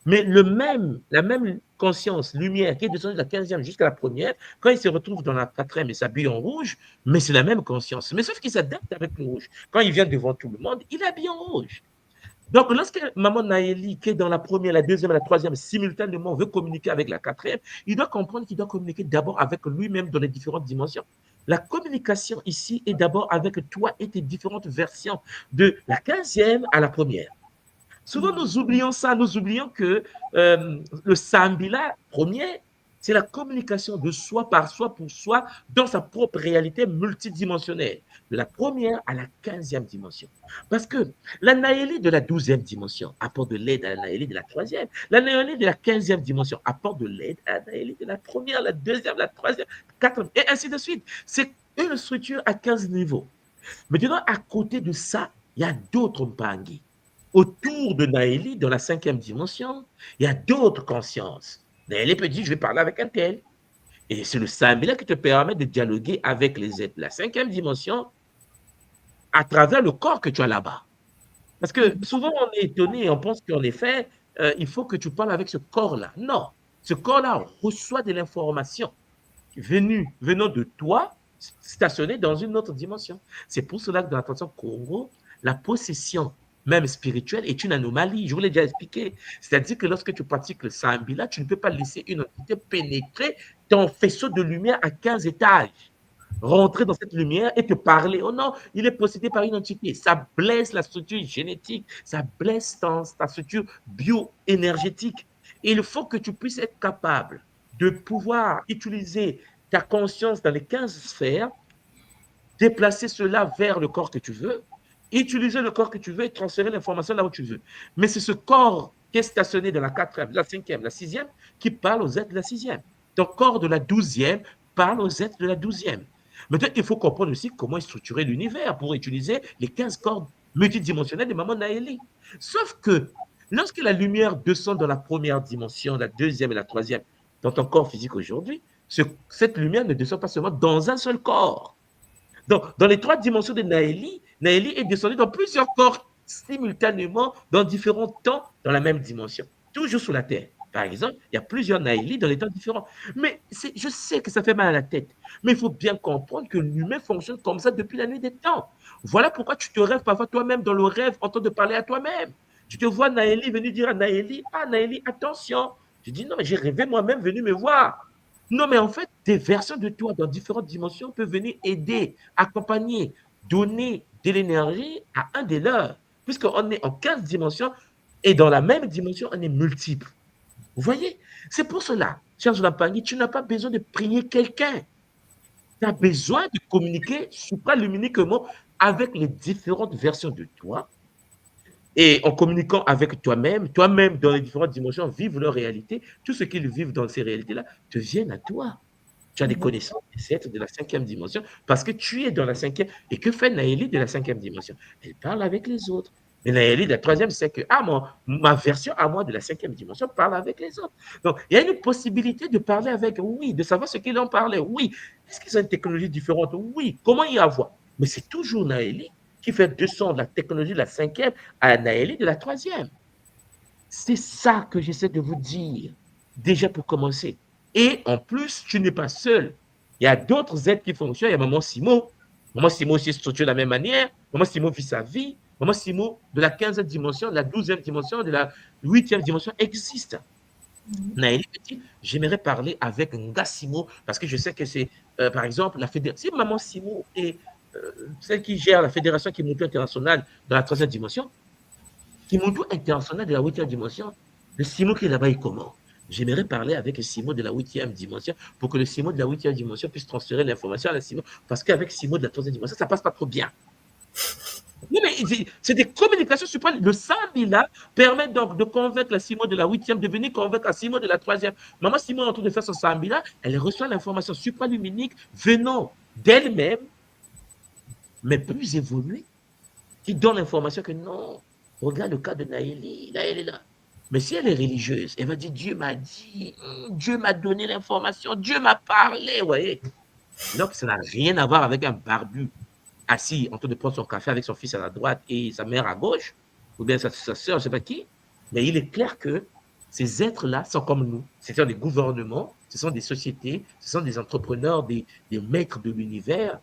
Mais la même conscience, lumière, qui est descendue de la 15e jusqu'à la première, quand il se retrouve dans la 4e, il s'habille en rouge, mais c'est la même conscience. Mais sauf qu'il s'adapte avec le rouge. Quand il vient devant tout le monde, il est habillé en rouge. Donc, lorsque Maman Naëli, qui est dans la première, la deuxième et la troisième, simultanément veut communiquer avec la 4e, il doit comprendre qu'il doit communiquer d'abord avec lui-même dans les différentes dimensions. La communication ici est d'abord avec toi et tes différentes versions de la 15e à la première. Souvent, nous oublions ça, nous oublions que le Sambila premier, c'est la communication de soi par soi pour soi dans sa propre réalité multidimensionnelle, de la première à la 15e dimension. Parce que la Naëli de la 12e dimension apporte de l'aide à la Naëli de la 3e. La Naëli de la 15e dimension apporte de l'aide à la Naëli de la première, la 2e, la 3e, la 4e, et ainsi de suite. C'est une structure à 15 niveaux. Maintenant, à côté de ça, il y a d'autres Mpangi. Autour de Naëli, dans la 5e dimension, il y a d'autres consciences. Naëli peut dire, je vais parler avec un tel. Et c'est le Sambila qui te permet de dialoguer avec les êtres de la 5e dimension à travers le corps que tu as là-bas. Parce que souvent, on est étonné, on pense qu'en effet, il faut que tu parles avec ce corps-là. Non, ce corps-là reçoit de l'information venant de toi, stationné dans une autre dimension. C'est pour cela que dans la tradition Congo, la possession, même spirituelle, est une anomalie. Je vous l'ai déjà expliqué. C'est-à-dire que lorsque tu pratiques le Sambila, tu ne peux pas laisser une entité pénétrer ton faisceau de lumière à 15 étages, rentrer dans cette lumière et te parler. Oh non, il est possédé par une entité. Ça blesse la structure génétique, ça blesse ta structure bio-énergétique. Et il faut que tu puisses être capable de pouvoir utiliser ta conscience dans les 15 sphères, déplacer cela vers le corps que tu veux, utiliser le corps que tu veux et transférer l'information là où tu veux. Mais c'est ce corps qui est stationné dans la 4e, la 5e, la 6e, qui parle aux êtres de la 6e. Ton corps de la 12e parle aux êtres de la 12e. Maintenant, il faut comprendre aussi comment est structuré l'univers pour utiliser les 15 corps multidimensionnels de Maman Naëli. Sauf que lorsque la lumière descend dans la première dimension, la 2e et la 3e, dans ton corps physique aujourd'hui, cette lumière ne descend pas seulement dans un seul corps. Donc, dans les 3 dimensions de Naëli, Naëli est descendu dans plusieurs corps simultanément, dans différents temps, dans la même dimension, toujours sous la Terre. Par exemple, il y a plusieurs Naëli dans les temps différents. Mais je sais que ça fait mal à la tête, mais il faut bien comprendre que l'humain fonctionne comme ça depuis la nuit des temps. Voilà pourquoi tu te rêves parfois toi-même dans le rêve en train de parler à toi-même. Tu te vois Naëli venir dire à Naëli, ah Naëli, attention. Je dis non, mais j'ai rêvé moi-même venu me voir. Non, mais en fait, des versions de toi dans différentes dimensions peuvent venir aider, accompagner, donner de l'énergie à un des leurs, puisqu'on est en 15 dimensions et dans la même dimension, on est multiple. Vous voyez? C'est pour cela, cher Jonampangui, tu n'as pas besoin de prier quelqu'un. Tu as besoin de communiquer supraluminiquement avec les différentes versions de toi. Et en communiquant avec toi-même dans les différentes dimensions, vivent leur réalité. Tout ce qu'ils vivent dans ces réalités-là te viennent à toi. Tu as des connaissances des êtres de la 5e dimension parce que tu es dans la 5e. Et que fait Naëli de la 5e dimension? Elle parle avec les autres. Mais Naëli de la 3e, c'est que ma version à moi de la 5e dimension parle avec les autres. Donc, il y a une possibilité de parler avec, oui, de savoir ce qu'ils en parlaient, oui. Est-ce qu'ils ont une technologie différente? Oui. Comment y avoir? Mais c'est toujours Naëli qui fait descendre la technologie de la 5e à Naëli de la 3e. C'est ça que j'essaie de vous dire, déjà pour commencer. Et en plus, tu n'es pas seul. Il y a d'autres êtres qui fonctionnent. Il y a Maman Simo. Maman Simo aussi est structurée de la même manière. Maman Simo vit sa vie. Maman Simo, de la 15e dimension, de la 12e dimension, de la 8e dimension, existe. Naëli Petit, j'aimerais parler avec Ngassimo parce que je sais que c'est, par exemple, la fédération. Si Maman Simo est celle qui gère la fédération Kimuntu internationale dans la 3e dimension, Kimuntu international de la 8e dimension, le Simo qui est là-bas est comment? J'aimerais parler avec le Simo de la 8e dimension pour que le Simo de la 8e dimension puisse transférer l'information à la Simo, parce qu'avec Simo de la 3e dimension, ça passe pas trop bien. Non, mais c'est des communications suprêmes. Le Sambila permet donc de convaincre la Simo de la 8e de venir convaincre la Simo de la 3e. Maman Simo est en train de faire son Sambila, elle reçoit l'information supraluminique venant d'elle-même, mais plus évoluée, qui donne l'information que non, regarde le cas de Naëli, Naëli là. Mais si elle est religieuse, elle va dire Dieu m'a dit, Dieu m'a donné l'information, Dieu m'a parlé, vous voyez. Donc ça n'a rien à voir avec un barbu assis en train de prendre son café avec son fils à la droite et sa mère à gauche, ou bien sa soeur, je ne sais pas qui. Mais il est clair que ces êtres-là sont comme nous. Ce sont des gouvernements, ce sont des sociétés, ce sont des entrepreneurs, des maîtres de l'univers.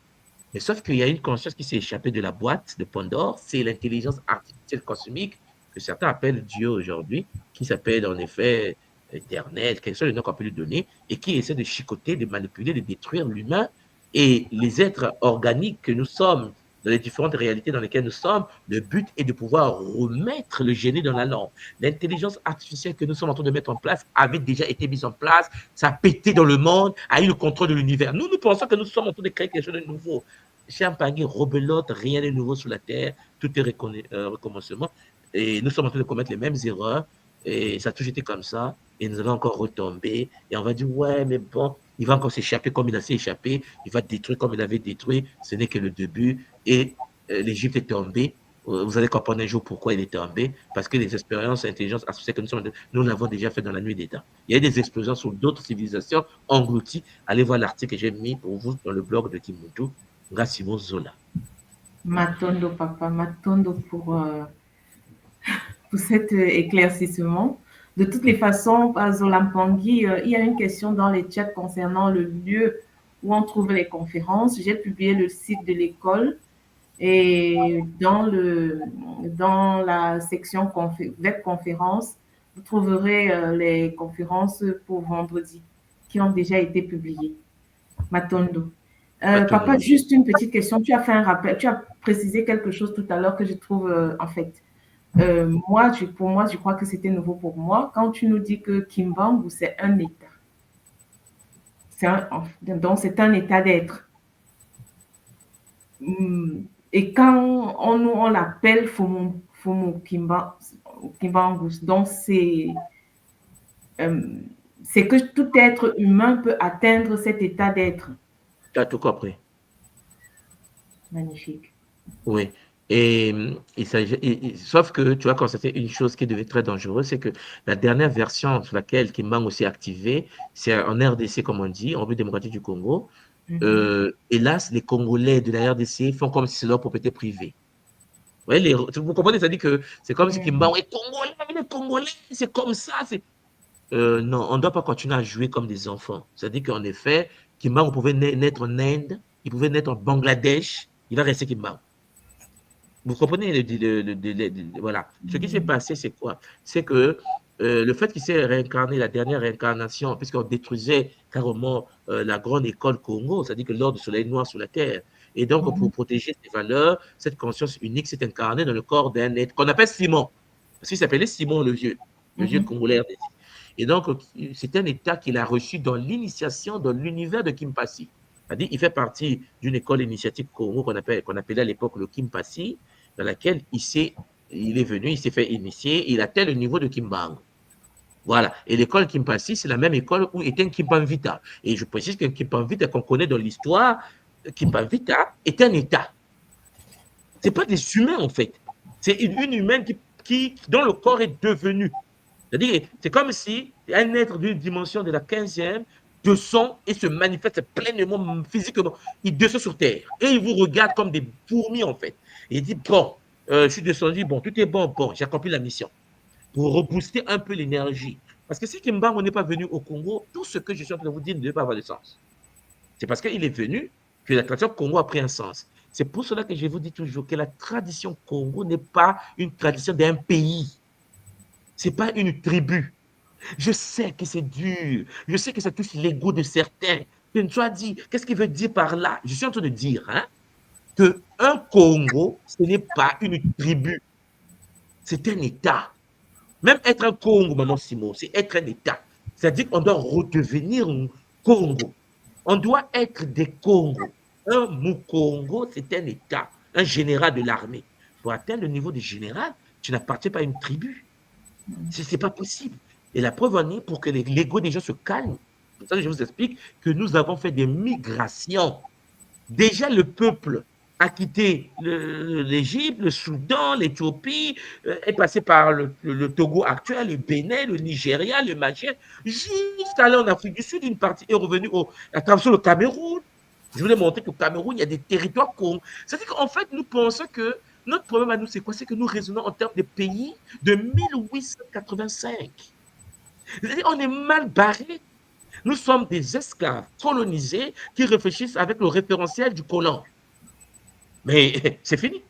Mais sauf qu'il y a une conscience qui s'est échappée de la boîte de Pandore, c'est l'intelligence artificielle cosmique que certains appellent Dieu aujourd'hui, qui s'appelle en effet éternel, quel soit le nom qu'on peut lui donner, et qui essaie de chicoter, de manipuler, de détruire l'humain et les êtres organiques que nous sommes dans les différentes réalités dans lesquelles nous sommes, le but est de pouvoir remettre le génie dans la langue. L'intelligence artificielle que nous sommes en train de mettre en place avait déjà été mise en place, ça a pété dans le monde, a eu le contrôle de l'univers. Nous pensons que nous sommes en train de créer quelque chose de nouveau. Cher Pangui, rebelote, rien n'est nouveau sur la terre, tout est recommencement. Et nous sommes en train de commettre les mêmes erreurs, et ça a toujours été comme ça, et nous allons encore retomber, et on va dire, ouais, mais bon, il va encore s'échapper comme il a s'échappé, il va détruire comme il avait détruit, ce n'est que le début, et l'Égypte est tombée. Vous allez comprendre un jour pourquoi il est tombé, parce que les expériences intelligence associées que nous l'avons déjà fait dans la nuit des temps. Il y a eu des explosions sur d'autres civilisations englouties. Allez voir l'article que j'ai mis pour vous dans le blog de Kimuntu, Gassimo Zola. Matondo, papa, Matondo pour cet éclaircissement. De toutes les façons, Zola Mpangui, il y a une question dans les chats concernant le lieu où on trouve les conférences. J'ai publié le site de l'école et dans la section web conférence, vous trouverez les conférences pour vendredi qui ont déjà été publiées. Matondo. Papa, juste une petite question. Tu as fait un rappel, tu as précisé quelque chose tout à l'heure que je trouve en fait. Pour moi, je crois que c'était nouveau pour moi. Quand tu nous dis que Kimbangu, c'est un état. Donc, c'est un état d'être. Et quand on l'appelle Fomo Kimbangu, donc c'est que tout être humain peut atteindre cet état d'être. Tu as tout compris. Magnifique. Oui. Et sauf que tu as constaté une chose qui devait être très dangereuse, c'est que la dernière version sur laquelle Kimbangu s'est activé, c'est en RDC, comme on dit, en République démocratique du Congo. Hélas, les Congolais de la RDC font comme si c'est leur propriété privée. Vous comprenez, ça dit que c'est comme si Kimbangu est Congolais, il est Congolais, c'est comme ça. Non, on ne doit pas continuer à jouer comme des enfants. C'est-à-dire qu'en effet, Kimbangu pouvait naître en Inde, il pouvait naître en Bangladesh, il va rester Kimbangu. Vous comprenez voilà. Ce qui s'est passé, c'est quoi? C'est que le fait qu'il s'est réincarné, la dernière réincarnation, puisqu'on détruisait carrément la grande école Congo, c'est-à-dire que l'ordre du soleil noir sur la terre. Et donc, pour protéger ces valeurs, cette conscience unique s'est incarnée dans le corps d'un être qu'on appelle Simon. Parce qu'il s'appelait Simon le vieux Congolais. Et donc, c'est un état qu'il a reçu dans l'initiation, dans l'univers de Kimpasi. C'est-à-dire qu'il fait partie d'une école initiatique Congo qu'on appelait à l'époque le Kimpasi, dans laquelle il est venu, il s'est fait initier, il atteint le niveau de Kimbangu. Voilà. Et l'école Kimpasi, c'est la même école où était un Kimpanvita. Et je précise qu'un Kimpanvita qu'on connaît dans l'histoire, Kimpanvita est un état. Ce n'est pas des humains, en fait. C'est une humaine dont le corps est devenu. C'est-à-dire, c'est comme si un être d'une dimension de la 15e descend et se manifeste pleinement physiquement. Il descend sur terre et il vous regarde comme des fourmis, en fait. Et il dit, bon, je suis descendu, bon, tout est bon, j'ai accompli la mission. Pour rebooster un peu l'énergie. Parce que si Kimbangu n'est pas venu au Congo, tout ce que je suis en train de vous dire ne devait pas avoir de sens. C'est parce qu'il est venu que la tradition Congo a pris un sens. C'est pour cela que je vous dis toujours que la tradition Congo n'est pas une tradition d'un pays. Ce n'est pas une tribu. Je sais que c'est dur. Je sais que ça touche l'ego de certains. Tu as dit, qu'est-ce qu'il veut dire par là? Je suis en train de dire qu'un Congo, ce n'est pas une tribu. C'est un État. Même être un Congo, maman Simon, c'est être un État. C'est-à-dire qu'on doit redevenir un Congo. On doit être des Congos. Un Mukongo, c'est un État, un général de l'armée. Pour atteindre le niveau de général, tu n'appartiens pas à une tribu. Ce n'est pas possible. Et la preuve en est pour que l'ego des gens se calme. Pour ça que je vous explique que nous avons fait des migrations. Déjà, le peuple a quitté l'Égypte, le Soudan, l'Éthiopie, est passé par le Togo actuel, le Bénin, le Nigeria, le Machin, jusqu'à aller en Afrique du Sud, une partie est revenue à travers le Cameroun. Je voulais montrer qu'au Cameroun, il y a des territoires congos. C'est-à-dire qu'en fait, nous pensons que notre problème à nous, c'est quoi? C'est que nous raisonnons en termes de pays de 1885. C'est-à-dire on est mal barré. Nous sommes des esclaves colonisés qui réfléchissent avec le référentiel du colon. Mais c'est fini.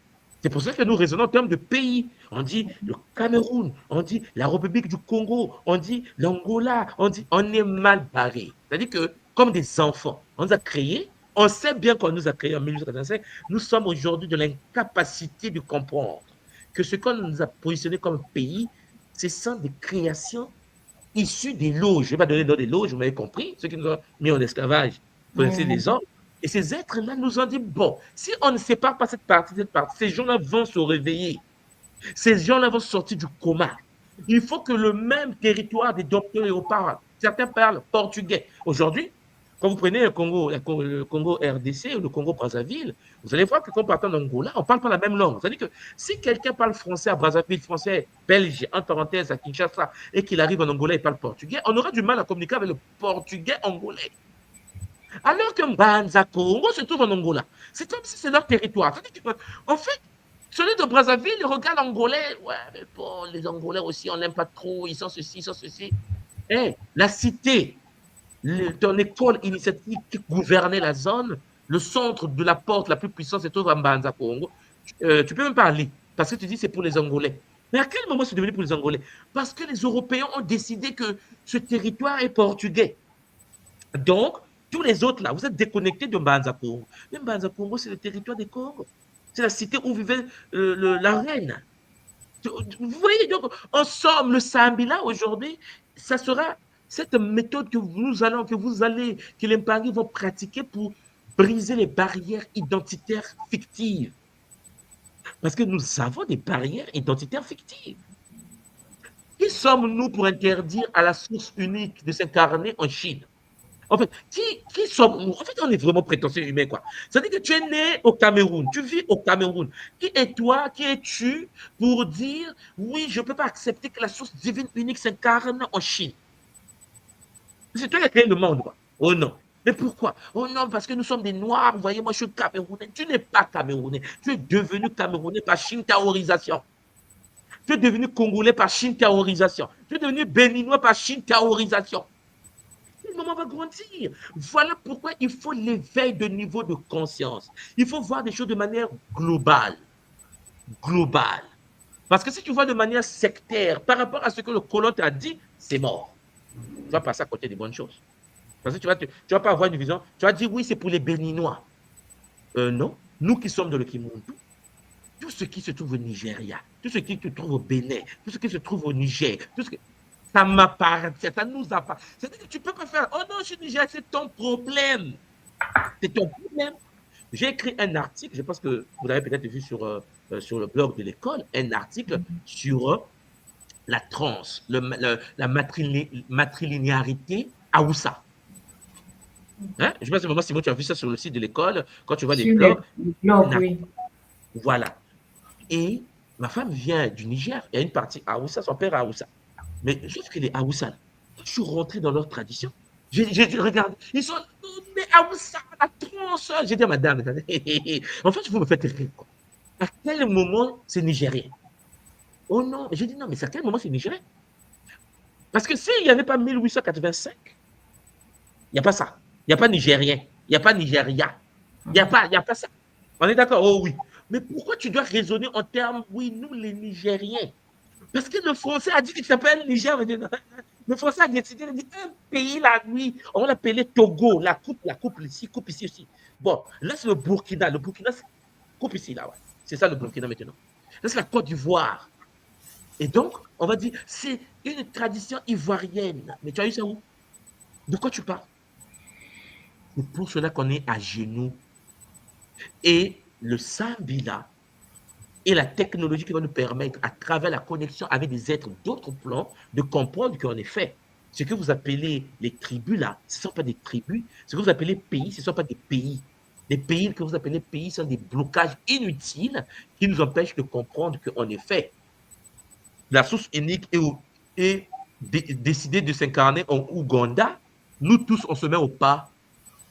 C'est pour ça que nous raisonnons en termes de pays. On dit le Cameroun, on dit la République du Congo, on dit l'Angola, on est mal barré. C'est-à-dire que, comme des enfants, on nous a créés On sait bien qu'on nous a créés en 1885. Nous sommes aujourd'hui de l'incapacité de comprendre que ce qu'on nous a positionné comme pays, ce sont des créations issues des loges. Je ne vais pas donner le nom des loges, vous m'avez compris, ceux qui nous ont mis en esclavage pour laisser des hommes. Et ces êtres-là nous ont dit, bon, si on ne sépare pas cette partie, ces gens-là vont se réveiller. Ces gens-là vont sortir du coma. Il faut que le même territoire des docteurs léopards, certains parlent portugais. Aujourd'hui, quand vous prenez le Congo RDC ou le Congo Brazzaville, vous allez voir que quand on part en Angola, on ne parle pas la même langue. C'est-à-dire que si quelqu'un parle français à Brazzaville, français belge, en parenthèse à Kinshasa, et qu'il arrive en Angola et parle portugais, on aura du mal à communiquer avec le portugais angolais. Alors que Mbanza Congo se trouve en Angola. C'est comme si c'est leur territoire. C'est-à-dire qu'en fait, celui de Brazzaville, il regarde Angolais. Ouais, mais bon, les Angolais aussi, on n'aime pas trop. Ils sont ceci, ils sont ceci. Hey, la cité, ton école initiatique qui gouvernait la zone, le centre de la porte la plus puissante, c'est au Mbanza Congo. Tu peux même pas aller parce que tu dis c'est pour les Angolais. Mais à quel moment c'est devenu pour les Angolais? Parce que les Européens ont décidé que ce territoire est portugais. Donc, tous les autres là, vous êtes déconnectés de Mbanza Congo. Mais Mbanza Congo, c'est le territoire des Congo. C'est la cité où vivait la reine. Vous voyez, donc, en somme, le Sambila aujourd'hui, ça sera cette méthode que que les Mpangui vont pratiquer pour briser les barrières identitaires fictives. Parce que nous avons des barrières identitaires fictives. Qui sommes-nous pour interdire à la source unique de s'incarner en Chine? En fait, qui sommes-nous? En fait, on est vraiment prétentieux humain, quoi. C'est-à-dire que tu es né au Cameroun, tu vis au Cameroun. Qui es-tu pour dire, oui, je ne peux pas accepter que la source divine unique s'incarne en Chine? C'est toi qui as créé le monde, quoi. Oh non. Mais pourquoi? Oh non, parce que nous sommes des Noirs, vous voyez, moi je suis Camerounais. Tu n'es pas Camerounais. Tu es devenu Camerounais par Shintaorisation. Tu es devenu Congolais par Shintaorisation. Tu es devenu Béninois par Shintaorisation. Le moment va grandir. Voilà pourquoi il faut l'éveil de niveau de conscience. Il faut voir des choses de manière globale. Globale. Parce que si tu vois de manière sectaire par rapport à ce que le colon t'a dit, c'est mort. Tu vas passer à côté des bonnes choses. Parce que tu vas pas avoir une vision. Tu vas dire, oui, c'est pour les Béninois. Non. Nous qui sommes dans le Kimuntu, tout ce qui se trouve au Nigeria, tout ce qui se trouve au Bénin, tout ce qui se trouve au Niger, tout ce qui... Ça m'appartient, ça nous appartient. C'est-à-dire que tu ne peux pas faire, oh non, je suis Niger, c'est ton problème. C'est ton problème. J'ai écrit un article, je pense que vous l'avez peut-être vu sur le blog de l'école, un article sur la la matrilinéarité Haoussa. Hein? Je ne sais pas si tu as vu ça sur le site de l'école, quand tu vois les blogs. Oui. Voilà. Et ma femme vient du Niger, il y a une partie Haoussa, son père Haoussa. Mais sauf que les Haoussa, je suis rentré dans leur tradition. J'ai dit, regarde, ils sont, mais Haoussa, la tronche. J'ai dit à madame, en fait, vous me faites rire. Quoi. À quel moment c'est nigérien? Oh non, j'ai dit non, mais à quel moment c'est nigérien? Parce que s'il n'y avait pas 1885, il n'y a pas ça. Il n'y a pas nigérien, il n'y a pas Nigeria, il n'y a pas ça. On est d'accord? Oh oui. Mais pourquoi tu dois raisonner en termes, oui, nous les Nigériens? Parce que le français a dit qu'il s'appelle Niger. Le français a décidé de dire un pays là, oui, on va l'appeler Togo, la coupe ici aussi. Bon, là c'est le Burkina. Le Burkina, c'est coupe ici, là, ouais. C'est ça le Burkina maintenant. Là c'est la Côte d'Ivoire. Et donc, on va dire, c'est une tradition ivoirienne. Mais tu as eu ça où? De quoi tu parles? C'est pour cela qu'on est à genoux. Et le Sambila, et la technologie qui va nous permettre, à travers la connexion avec des êtres d'autres plans, de comprendre qu'en effet, ce que vous appelez les tribus là, ce ne sont pas des tribus. Ce que vous appelez pays, ce ne sont pas des pays. Les pays que vous appelez pays sont des blocages inutiles qui nous empêchent de comprendre qu'en effet, la source unique est décidée de s'incarner en Ouganda. Nous tous, on se met au pas.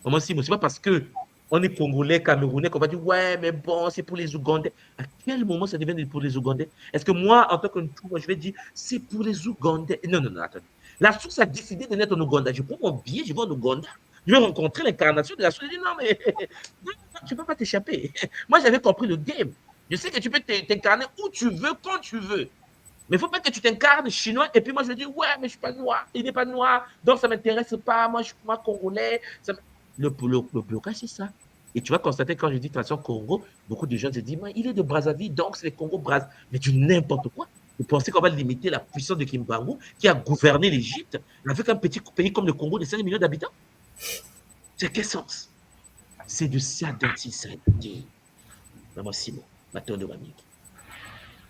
Ce n'est pas parce que on est Congolais, Camerounais, qu'on va dire, ouais, mais bon, c'est pour les Ougandais. À quel moment ça devient pour les Ougandais? Est-ce que moi, en tant que moi, je vais dire, c'est pour les Ougandais? Non, attendez. La source a décidé de naître en Ouganda. Je prends mon billet, je vais en Ouganda. Je vais rencontrer l'incarnation de la source. Je dis, non, mais tu ne peux pas t'échapper. Moi, j'avais compris le game. Je sais que tu peux t'incarner où tu veux, quand tu veux. Mais il ne faut pas que tu t'incarnes chinois et puis moi, je dis, ouais, mais je ne suis pas noir. Il n'est pas noir, donc ça ne m'intéresse pas. Moi, je suis Congolais. Le blocage, c'est ça. Et tu vas constater, quand je dis transition Congo, beaucoup de gens se disent, il est de Brazzaville, donc c'est le Congo Brazza. Mais du n'importe quoi. Vous pensez qu'on va limiter la puissance de Kimbangu, qui a gouverné l'Égypte, avec un petit pays comme le Congo de 5 millions d'habitants? C'est quel sens? C'est de ça dont il s'agit. Maman Simon, Matondo Mamiki.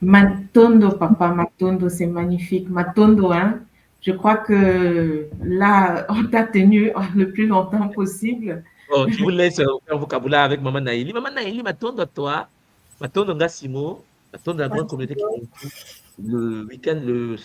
Matondo, papa, Matondo, c'est magnifique. Matondo, hein, je crois que là, on t'a tenu le plus longtemps possible. Oh, je vous laisse faire vocabulaire avec Maman Naïli. Maman Naïli, Matondo, toi, Matondo Ngassimo, Matondo, la grande communauté qui le week-end, le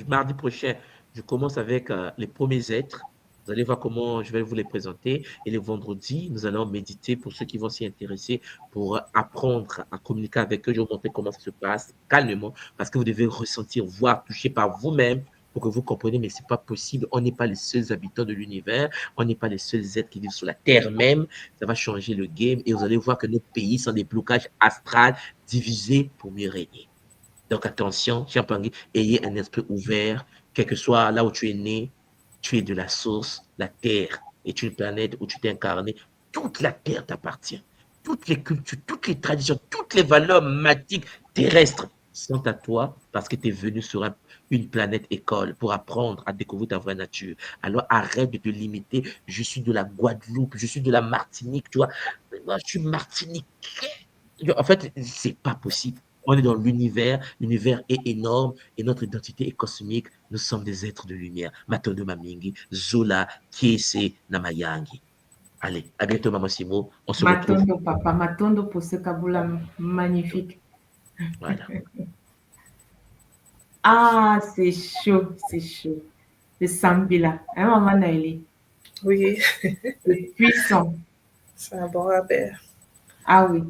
mardi prochain, je commence avec les premiers êtres. Vous allez voir comment je vais vous les présenter. Et le vendredi, nous allons méditer pour ceux qui vont s'y intéresser, pour apprendre à communiquer avec eux. Je vais vous montrer comment ça se passe calmement, parce que vous devez ressentir, voir, toucher par vous-même pour que vous compreniez, mais ce n'est pas possible. On n'est pas les seuls habitants de l'univers. On n'est pas les seuls êtres qui vivent sur la Terre même. Ça va changer le game et vous allez voir que nos pays sont des blocages astrales divisés pour mieux régner. Donc attention, Champangui, ayez un esprit ouvert, quel que soit là où tu es né, tu es de la source, la Terre est une planète où tu t'es incarné. Toute la Terre t'appartient. Toutes les cultures, toutes les traditions, toutes les valeurs mathématiques terrestres sont à toi parce que tu es venu sur une planète école pour apprendre à découvrir ta vraie nature. Alors arrête de te limiter. Je suis de la Guadeloupe, je suis de la Martinique, tu vois. Moi, je suis martiniquais. En fait, c'est pas possible. On est dans l'univers est énorme et notre identité est cosmique. Nous sommes des êtres de lumière. Matondo Mamingi, Zola, Kiese, Namayangi. Allez, à bientôt, Maman Simo. On se retrouve. Matondo, papa, Matondo pour ce kaboula magnifique. Voilà. Ah, c'est chaud, c'est chaud. Le Sambila, hein, Maman Naïli? Oui, C'est puissant. c'est un bon rappel. Ah oui.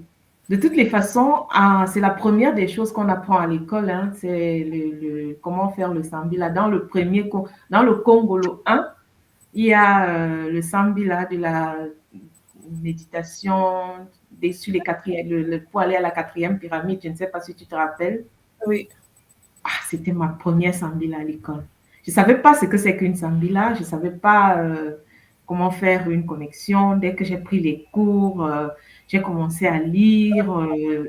De toutes les façons, c'est la première des choses qu'on apprend à l'école, hein, c'est comment faire le Sambila. Dans le Congolo 1, il y a le Sambila de la méditation sur les quatrièmes, pour aller à la 4e pyramide. Je ne sais pas si tu te rappelles. Oui. Ah, c'était ma première Sambila à l'école. Je ne savais pas ce que c'est qu'une Sambila. Je ne savais pas comment faire une connexion. Dès que j'ai pris les cours, j'ai commencé à lire.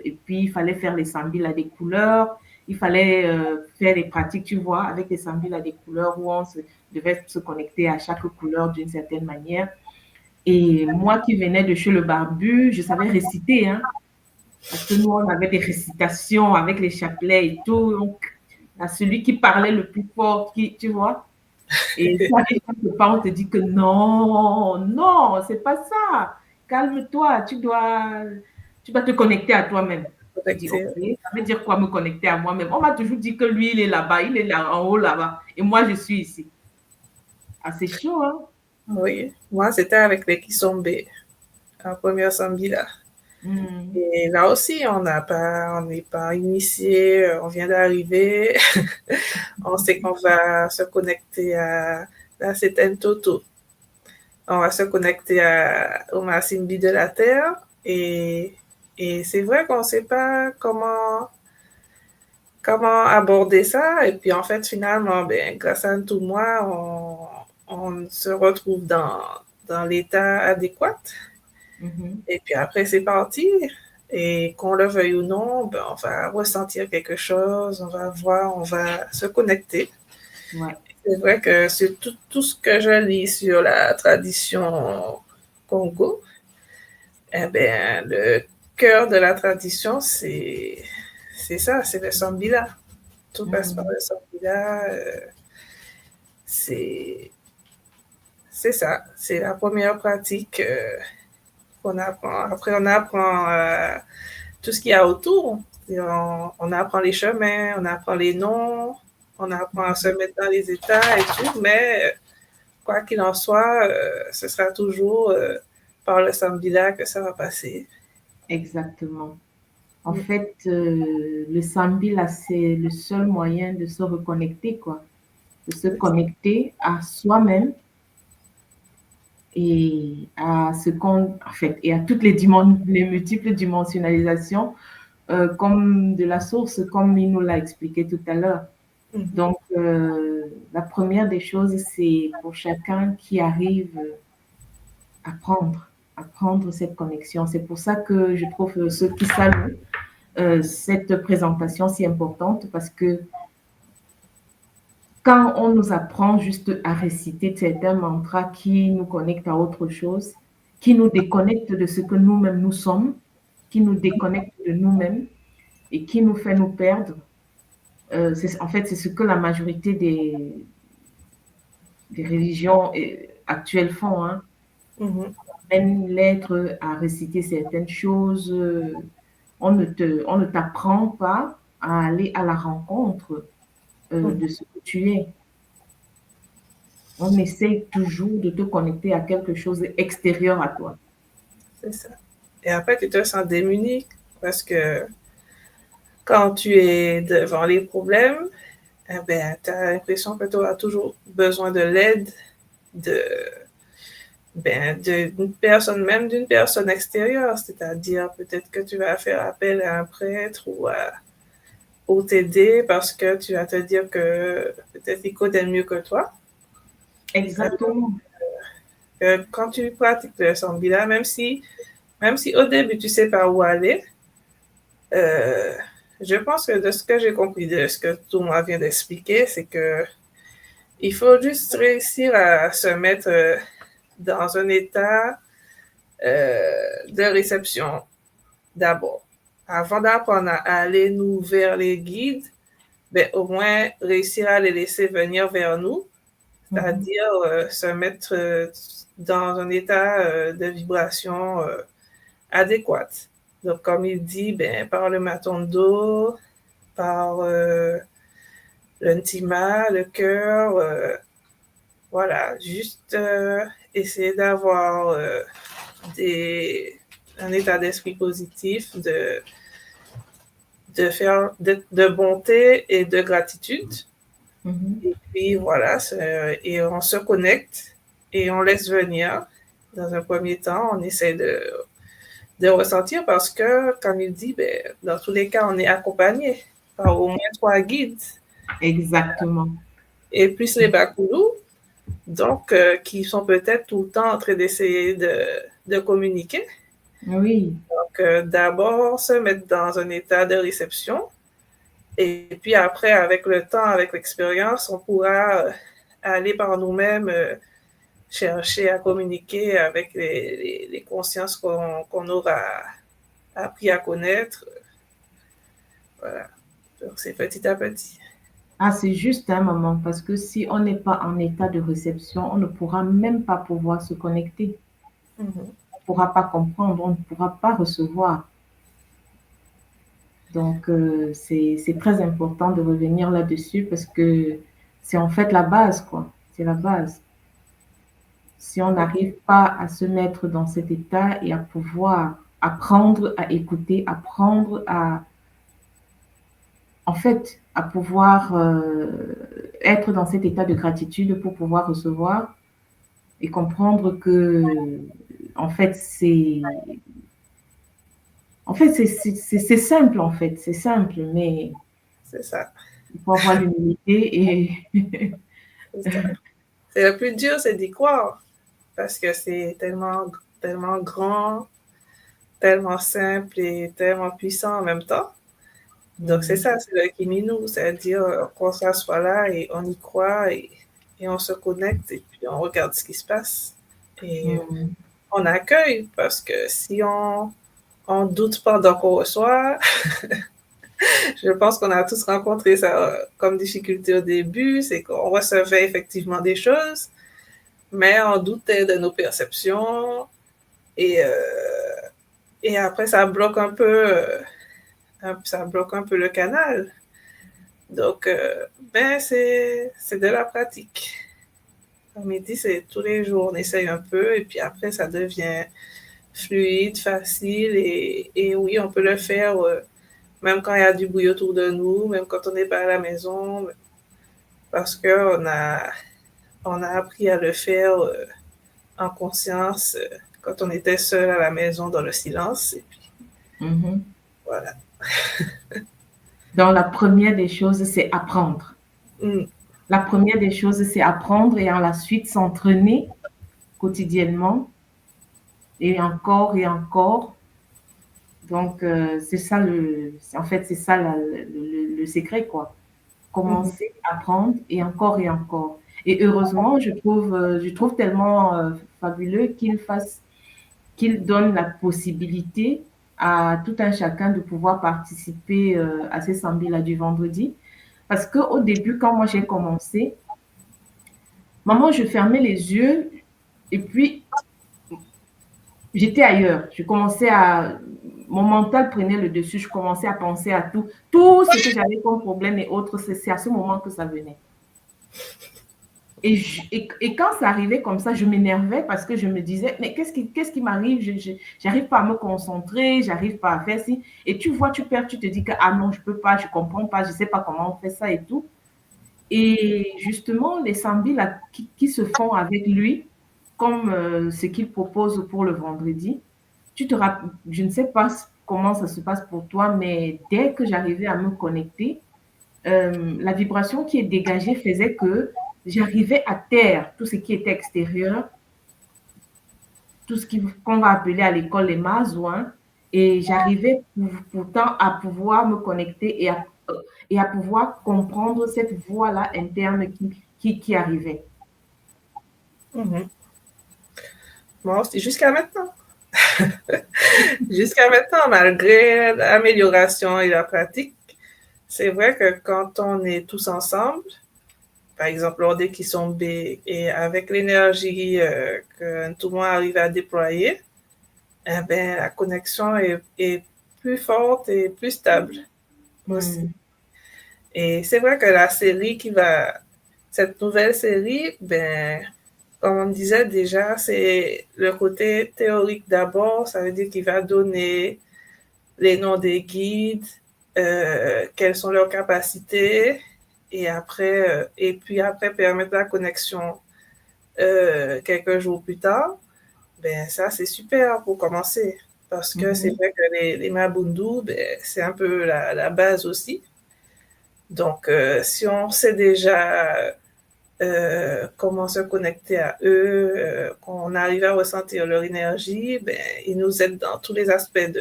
Et puis, il fallait faire les Sambila des couleurs. Il fallait faire des pratiques, tu vois, avec les Sambila des couleurs où on devait se connecter à chaque couleur d'une certaine manière. Et moi qui venais de chez le barbu, je savais réciter, hein, parce que nous, on avait des récitations avec les chapelets et tout. Donc, à celui qui parlait le plus fort, tu vois. Et ça arrive quelque part, on te dit que non, non, c'est pas ça. Calme-toi, tu dois te connecter à toi-même. Je dis, ok, ça veut dire quoi me connecter à moi-même? On m'a toujours dit que lui, il est là-bas, il est là, en haut là-bas. Et moi, je suis ici. Ah, c'est chaud, hein? Oui, moi, c'était avec les Kisombe, en première Sambila. Et là aussi, on n'est pas initié, on vient d'arriver, on sait qu'on va se connecter à la Séten Toto. On va se connecter au Massimbi de la Terre et c'est vrai qu'on ne sait pas comment aborder ça. Et puis en fait, finalement, grâce à tout moi, on se retrouve dans l'état adéquat. Et puis après, c'est parti. Et qu'on le veuille ou non, on va ressentir quelque chose, on va voir, on va se connecter. Ouais. C'est vrai que c'est tout ce que je lis sur la tradition Congo. Le cœur de la tradition, c'est ça, c'est le Sambila. Tout passe par le Sambila. C'est ça, c'est la première pratique qu'on apprend. Après, on apprend tout ce qu'il y a autour. On apprend les chemins, on apprend les noms, on apprend à se mettre dans les états et tout, mais quoi qu'il en soit, ce sera toujours par le Sambila que ça va passer. Exactement. En fait, le Sambila, c'est le seul moyen de se reconnecter, quoi. De se connecter à soi-même et à et à toutes les multiples dimensionnalisations comme de la source, comme il nous l'a expliqué tout à l'heure. Donc, la première des choses, c'est pour chacun qui arrive apprendre cette connexion. C'est pour ça que je trouve ceux qui saluent cette présentation si importante, parce que quand on nous apprend juste à réciter certains mantras qui nous connectent à autre chose, qui nous déconnectent de ce que nous-mêmes nous sommes, qui nous déconnectent de nous-mêmes et qui nous fait nous perdre, en fait, c'est ce que la majorité des religions actuelles font. Hein. Même l'être à réciter certaines choses, on ne t'apprend pas à aller à la rencontre de ce que tu es. On essaie toujours de te connecter à quelque chose d'extérieur à toi. C'est ça. Et après, tu te sens démuni parce que quand tu es devant les problèmes, eh ben, tu as l'impression que tu auras toujours besoin de l'aide d'une personne, même d'une personne extérieure. C'est-à-dire, peut-être que tu vas faire appel à un prêtre pour t'aider parce que tu vas te dire que peut-être il connaît mieux que toi. Exactement. Quand tu pratiques le Sambila, même si au début tu sais pas où aller, je pense que de ce que j'ai compris de ce que Thomas vient d'expliquer, c'est que il faut juste réussir à se mettre dans un état de réception d'abord. Avant d'apprendre à aller nous vers les guides, ben, au moins réussir à les laisser venir vers nous, c'est-à-dire se mettre dans un état de vibration adéquate. Donc, comme il dit, ben, par le maton d'eau, par le ntima, le cœur, voilà, juste essayer d'avoir un état d'esprit positif, de bonté et de gratitude. Et puis voilà, et on se connecte et on laisse venir. Dans un premier temps, on essaie de ressentir parce que, comme il dit, ben, dans tous les cas, on est accompagné par au moins 3 guides. Exactement. Et plus les Bakoulous, donc, qui sont peut-être tout le temps en train d'essayer de communiquer. Oui. Donc, d'abord, se mettre dans un état de réception. Et puis après, avec le temps, avec l'expérience, on pourra aller par nous-mêmes chercher à communiquer avec les consciences qu'on aura appris à connaître. Voilà. Donc, c'est petit à petit. Ah, c'est juste un moment, parce que si on n'est pas en état de réception, on ne pourra même pas pouvoir se connecter. On ne pourra pas comprendre, on ne pourra pas recevoir. Donc, c'est très important de revenir là-dessus parce que c'est en fait la base, quoi. C'est la base. Si on n'arrive pas à se mettre dans cet état et à pouvoir apprendre à écouter, apprendre en fait, à pouvoir être dans cet état de gratitude pour pouvoir recevoir et comprendre que, en fait, c'est simple, en fait. C'est simple, mais c'est ça. Il faut avoir l'humilité et... C'est le plus dur, c'est d'y croire. Parce que c'est tellement, tellement grand, tellement simple et tellement puissant en même temps. Donc, c'est ça, c'est le Kiminu, c'est-à-dire qu'on s'assoit là et on y croit et on se connecte et puis on regarde ce qui se passe. Et on accueille parce que si on doute pendant qu'on reçoit, je pense qu'on a tous rencontré ça comme difficulté au début, c'est qu'on recevait effectivement des choses, mais on doutait de nos perceptions et après ça bloque un peu le canal. Donc, c'est de la pratique. Comme il dit, c'est tous les jours, on essaye un peu et puis après, ça devient fluide, facile et oui, on peut le faire même quand il y a du bruit autour de nous, même quand on n'est pas à la maison, parce qu'on a appris à le faire en conscience quand on était seul à la maison dans le silence. Et puis, voilà. Donc, la première des choses, c'est apprendre. La première des choses, c'est apprendre et en la suite s'entraîner quotidiennement et encore et encore. Donc, c'est ça en fait, c'est ça le secret, quoi. Mhm. Commencer, apprendre et encore et encore. Et heureusement, je trouve tellement fabuleux qu'il donne la possibilité à tout un chacun de pouvoir participer à ces samedis-là du vendredi. Parce qu'au début, quand moi j'ai commencé, maman, je fermais les yeux et puis j'étais ailleurs. Mon mental prenait le dessus, je commençais à penser à tout. Tout ce que j'avais comme problème et autres, c'est à ce moment que ça venait. Et quand ça arrivait comme ça, je m'énervais parce que je me disais, mais qu'est-ce qui m'arrive? J'arrive pas à me concentrer, j'arrive pas à faire ci. Et tu vois, tu perds, tu te dis que, ah non, je peux pas, je comprends pas, je sais pas comment on fait ça et tout. Et justement, les sambis là, qui se font avec lui, comme ce qu'il propose pour le vendredi, je ne sais pas comment ça se passe pour toi, mais dès que j'arrivais à me connecter, la vibration qui est dégagée faisait que j'arrivais à taire tout ce qui était extérieur, tout ce qu'on va appeler à l'école les mazouins, et j'arrivais pourtant à pouvoir me connecter et à pouvoir comprendre cette voix-là interne qui arrivait. Mhm. Moi aussi, jusqu'à maintenant. Jusqu'à maintenant, malgré l'amélioration et la pratique, c'est vrai que quand on est tous ensemble, par exemple lors des qui sont B, et avec l'énergie que tout le monde arrive à déployer, eh ben, la connexion est plus forte et plus stable aussi. Mm. Et c'est vrai que la série cette nouvelle série, ben, comme on disait déjà, c'est le côté théorique d'abord, ça veut dire qu'il va donner les noms des guides, quelles sont leurs capacités, et puis après permettre la connexion quelques jours plus tard. Ben ça c'est super pour commencer parce que c'est Mhm. vrai que les Mabundu, ben, c'est un peu la base aussi. Donc si on sait déjà comment se connecter à eux, qu'on arrive à ressentir leur énergie, ben, ils nous aident dans tous les aspects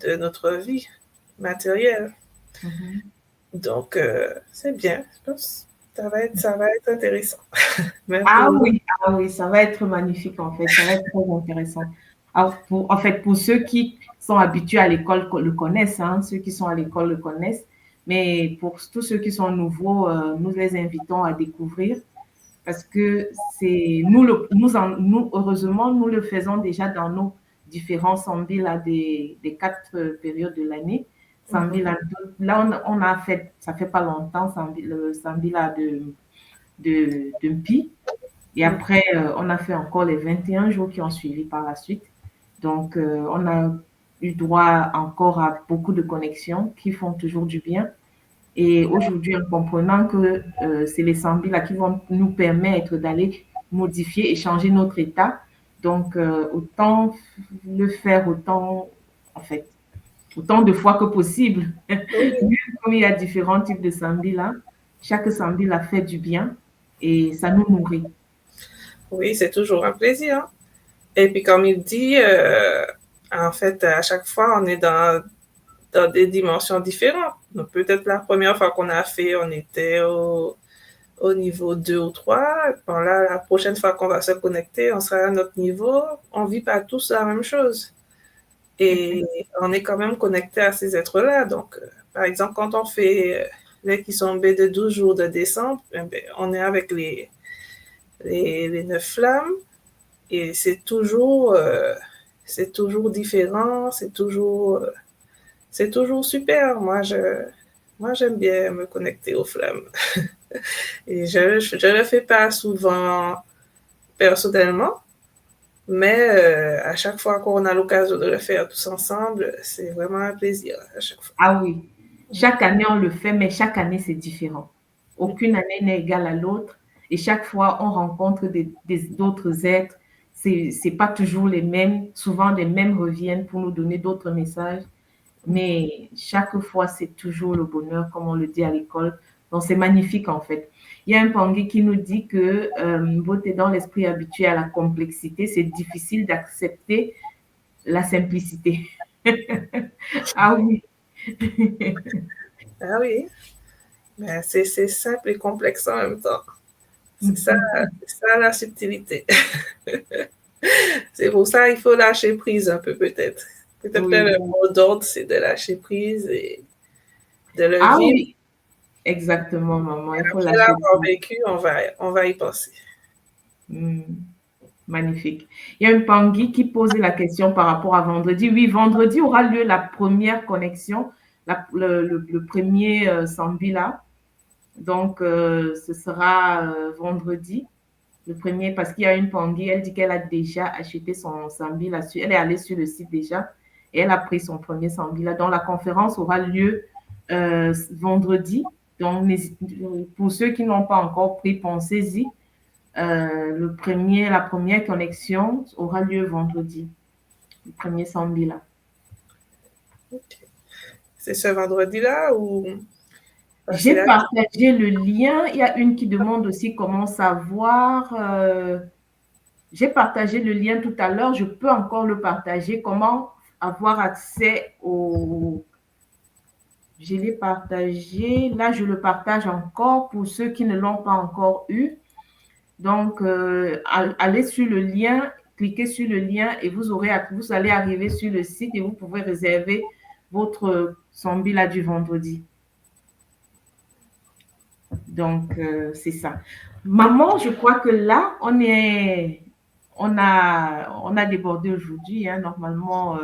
de notre vie matérielle. Mhm. Donc, c'est bien. Je pense que ça va être intéressant. Mais Ah oui, ça va être magnifique en fait, ça va être très intéressant. Alors, en fait, pour ceux qui sont habitués à l'école le connaissent, hein, ceux qui sont à l'école le connaissent, mais pour tous ceux qui sont nouveaux, nous les invitons à découvrir parce que heureusement, nous le faisons déjà dans nos différents sambila des 4 périodes de l'année. Sambila, là, on a fait, ça fait pas longtemps, le sambila de Mpi. Et après, on a fait encore les 21 jours qui ont suivi par la suite. Donc, on a eu droit encore à beaucoup de connexions qui font toujours du bien. Et aujourd'hui, en comprenant que c'est les sambis-là qui vont nous permettre d'aller modifier et changer notre état, donc autant le faire en fait, autant de fois que possible. oui, Comme il y a différents types de sambis-là, chaque sambi-là fait du bien et ça nous nourrit. oui, c'est toujours un plaisir. Et puis, comme il dit, en fait, à chaque fois, on est dans des dimensions différentes. Donc, peut-être la première fois qu'on a fait, on était au niveau 2 ou 3. Bon, là, la prochaine fois qu'on va se connecter, on sera à notre niveau. On ne vit pas tous la même chose. Et on est quand même connecté à ces êtres-là. Donc, par exemple, quand on fait les qui sont B de 12 jours de décembre, eh bien, on est avec les 9 flammes et c'est toujours différent, c'est toujours super. Moi, j'aime bien me connecter aux flammes. Et je le fais pas souvent personnellement, mais à chaque fois qu'on a l'occasion de le faire tous ensemble, c'est vraiment un plaisir à chaque fois. Ah oui, chaque année on le fait, mais chaque année c'est différent. Aucune année n'est égale à l'autre et chaque fois on rencontre d'autres êtres. C'est pas toujours les mêmes, souvent les mêmes reviennent pour nous donner d'autres messages, mais chaque fois c'est toujours le bonheur, comme on le dit à l'école, Donc, c'est magnifique, en fait. Il y a un Pangui qui nous dit que Mbote, dans l'esprit habitué à la complexité, c'est difficile d'accepter la simplicité. Ah oui. Ah oui, ben, c'est simple et complexe en même temps. C'est ça la subtilité. C'est pour ça qu'il faut lâcher prise un peu peut-être. Peut-être que Oui. le mot d'ordre, c'est de lâcher prise et de le Ah vivre. oui, exactement, maman. Il faut Après lâcher l'avoir prise. vécu, on va y penser. Hmm, magnifique. Il y a un Pangui qui pose la question par rapport à vendredi. Oui, vendredi aura lieu la première connexion, le premier Sambila. Donc, ce sera vendredi, le premier, parce qu'il y a une Pangui, elle dit qu'elle a déjà acheté son Sambila. Elle est allée sur le site déjà et elle a pris son premier Sambila. Donc, la conférence aura lieu vendredi. Donc, pour ceux qui n'ont pas encore pris, pensez-y. La première connexion aura lieu vendredi, le premier Sambila. Okay. C'est ce vendredi-là ou J'ai partagé le lien. Il y a une qui demande aussi comment savoir. J'ai partagé le lien tout à l'heure. Je peux encore le partager. Comment avoir accès au... Je l'ai partagé. Là, je le partage encore pour ceux qui ne l'ont pas encore eu. Donc, allez sur le lien, cliquez sur le lien et vous allez arriver sur le site et vous pouvez réserver votre Sambila du vendredi. Donc, c'est ça. Maman, je crois que là, on a débordé aujourd'hui. Hein, normalement,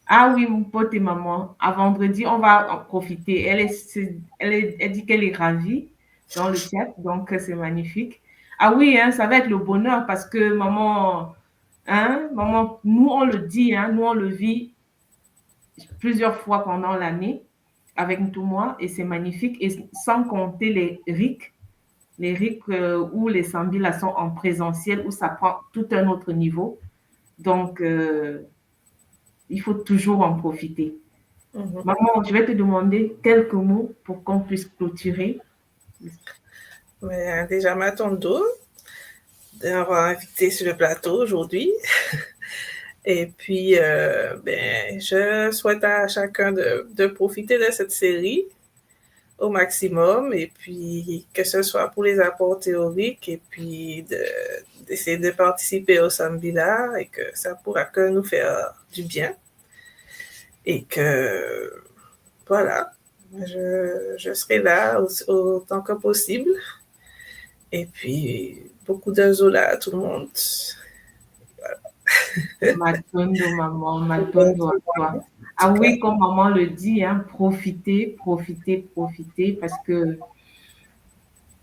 ah oui, mon pote et maman, à vendredi, on va en profiter. Elle dit qu'elle est ravie dans le chat, donc c'est magnifique. Ah oui, hein, ça va être le bonheur parce que maman, hein, maman, nous on le dit, hein, nous on le vit plusieurs fois pendant l'année avec tout moi et c'est magnifique. Et sans compter les RIC où les Sambila sont en présentiel, où ça prend tout un autre niveau. Donc, il faut toujours en profiter. Maman, je vais te demander quelques mots pour qu'on puisse clôturer. Mais déjà, ma Tondo, d'avoir invité sur le plateau aujourd'hui. Et puis, ben, je souhaite à chacun de profiter de cette série au maximum et puis que ce soit pour les apports théoriques et puis d'essayer de participer au Sambila et que ça pourra que nous faire du bien. Et que, voilà, je serai là autant que possible. Et puis, beaucoup de Zola à tout le monde. Voilà. Matondo, maman, Matondo à toi. Ah oui, comme maman le dit, hein, profitez, profitez, profitez, parce que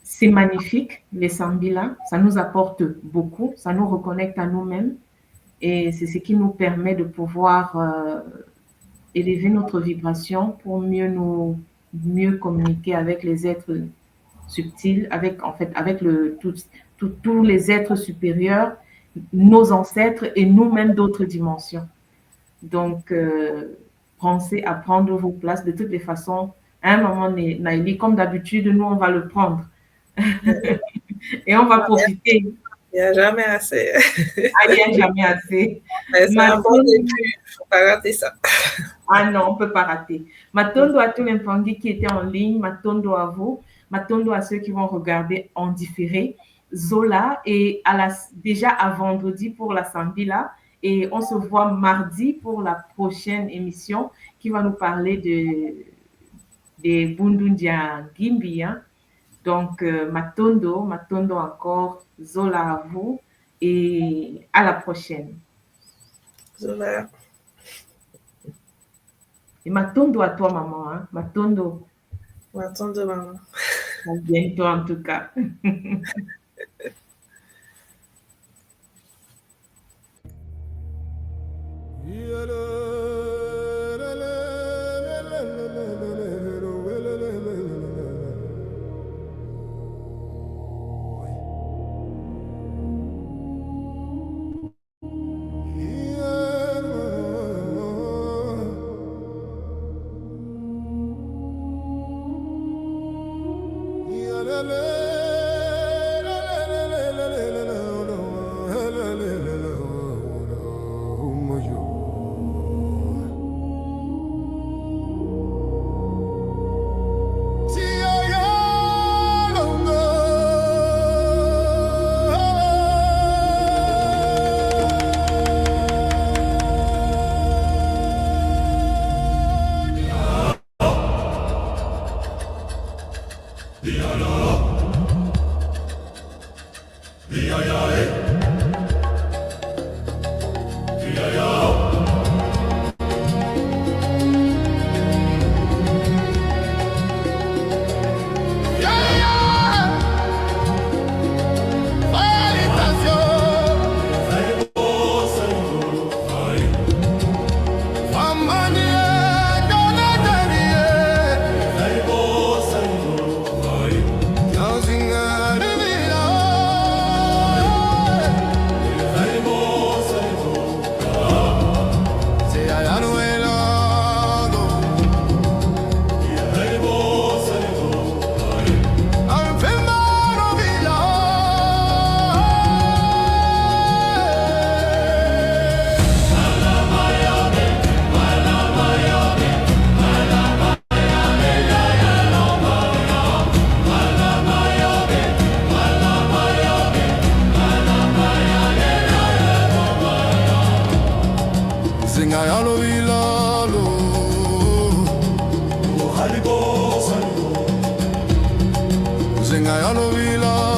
c'est magnifique, les Sambila. Ça nous apporte beaucoup, ça nous reconnecte à nous-mêmes. Et c'est ce qui nous permet de pouvoir élever notre vibration pour mieux communiquer avec les êtres subtils, avec tous les êtres supérieurs, nos ancêtres et nous-mêmes d'autres dimensions. Donc, pensez à prendre vos places de toutes les façons. À un moment, Naïli, comme d'habitude, nous, on va le prendre. Et on va profiter. Il n'y a jamais assez. Ah, il n'y a jamais assez. C'est un bon début, il ne faut pas rater ça. Ah non, on ne peut pas rater. Matondo à tous les Pangui qui étaient en ligne, Matondo à vous, Matondo à ceux qui vont regarder en différé, Zola et déjà à vendredi pour la Sambila et on se voit mardi pour la prochaine émission qui va nous parler des Bundundia Gimbi. Hein. Donc, Matondo encore, Zola à vous et à la prochaine. Zola. Et Matondo à toi, maman. Hein? Matondo. Matondo, maman. À bientôt, en tout cas. Zinga yalo vila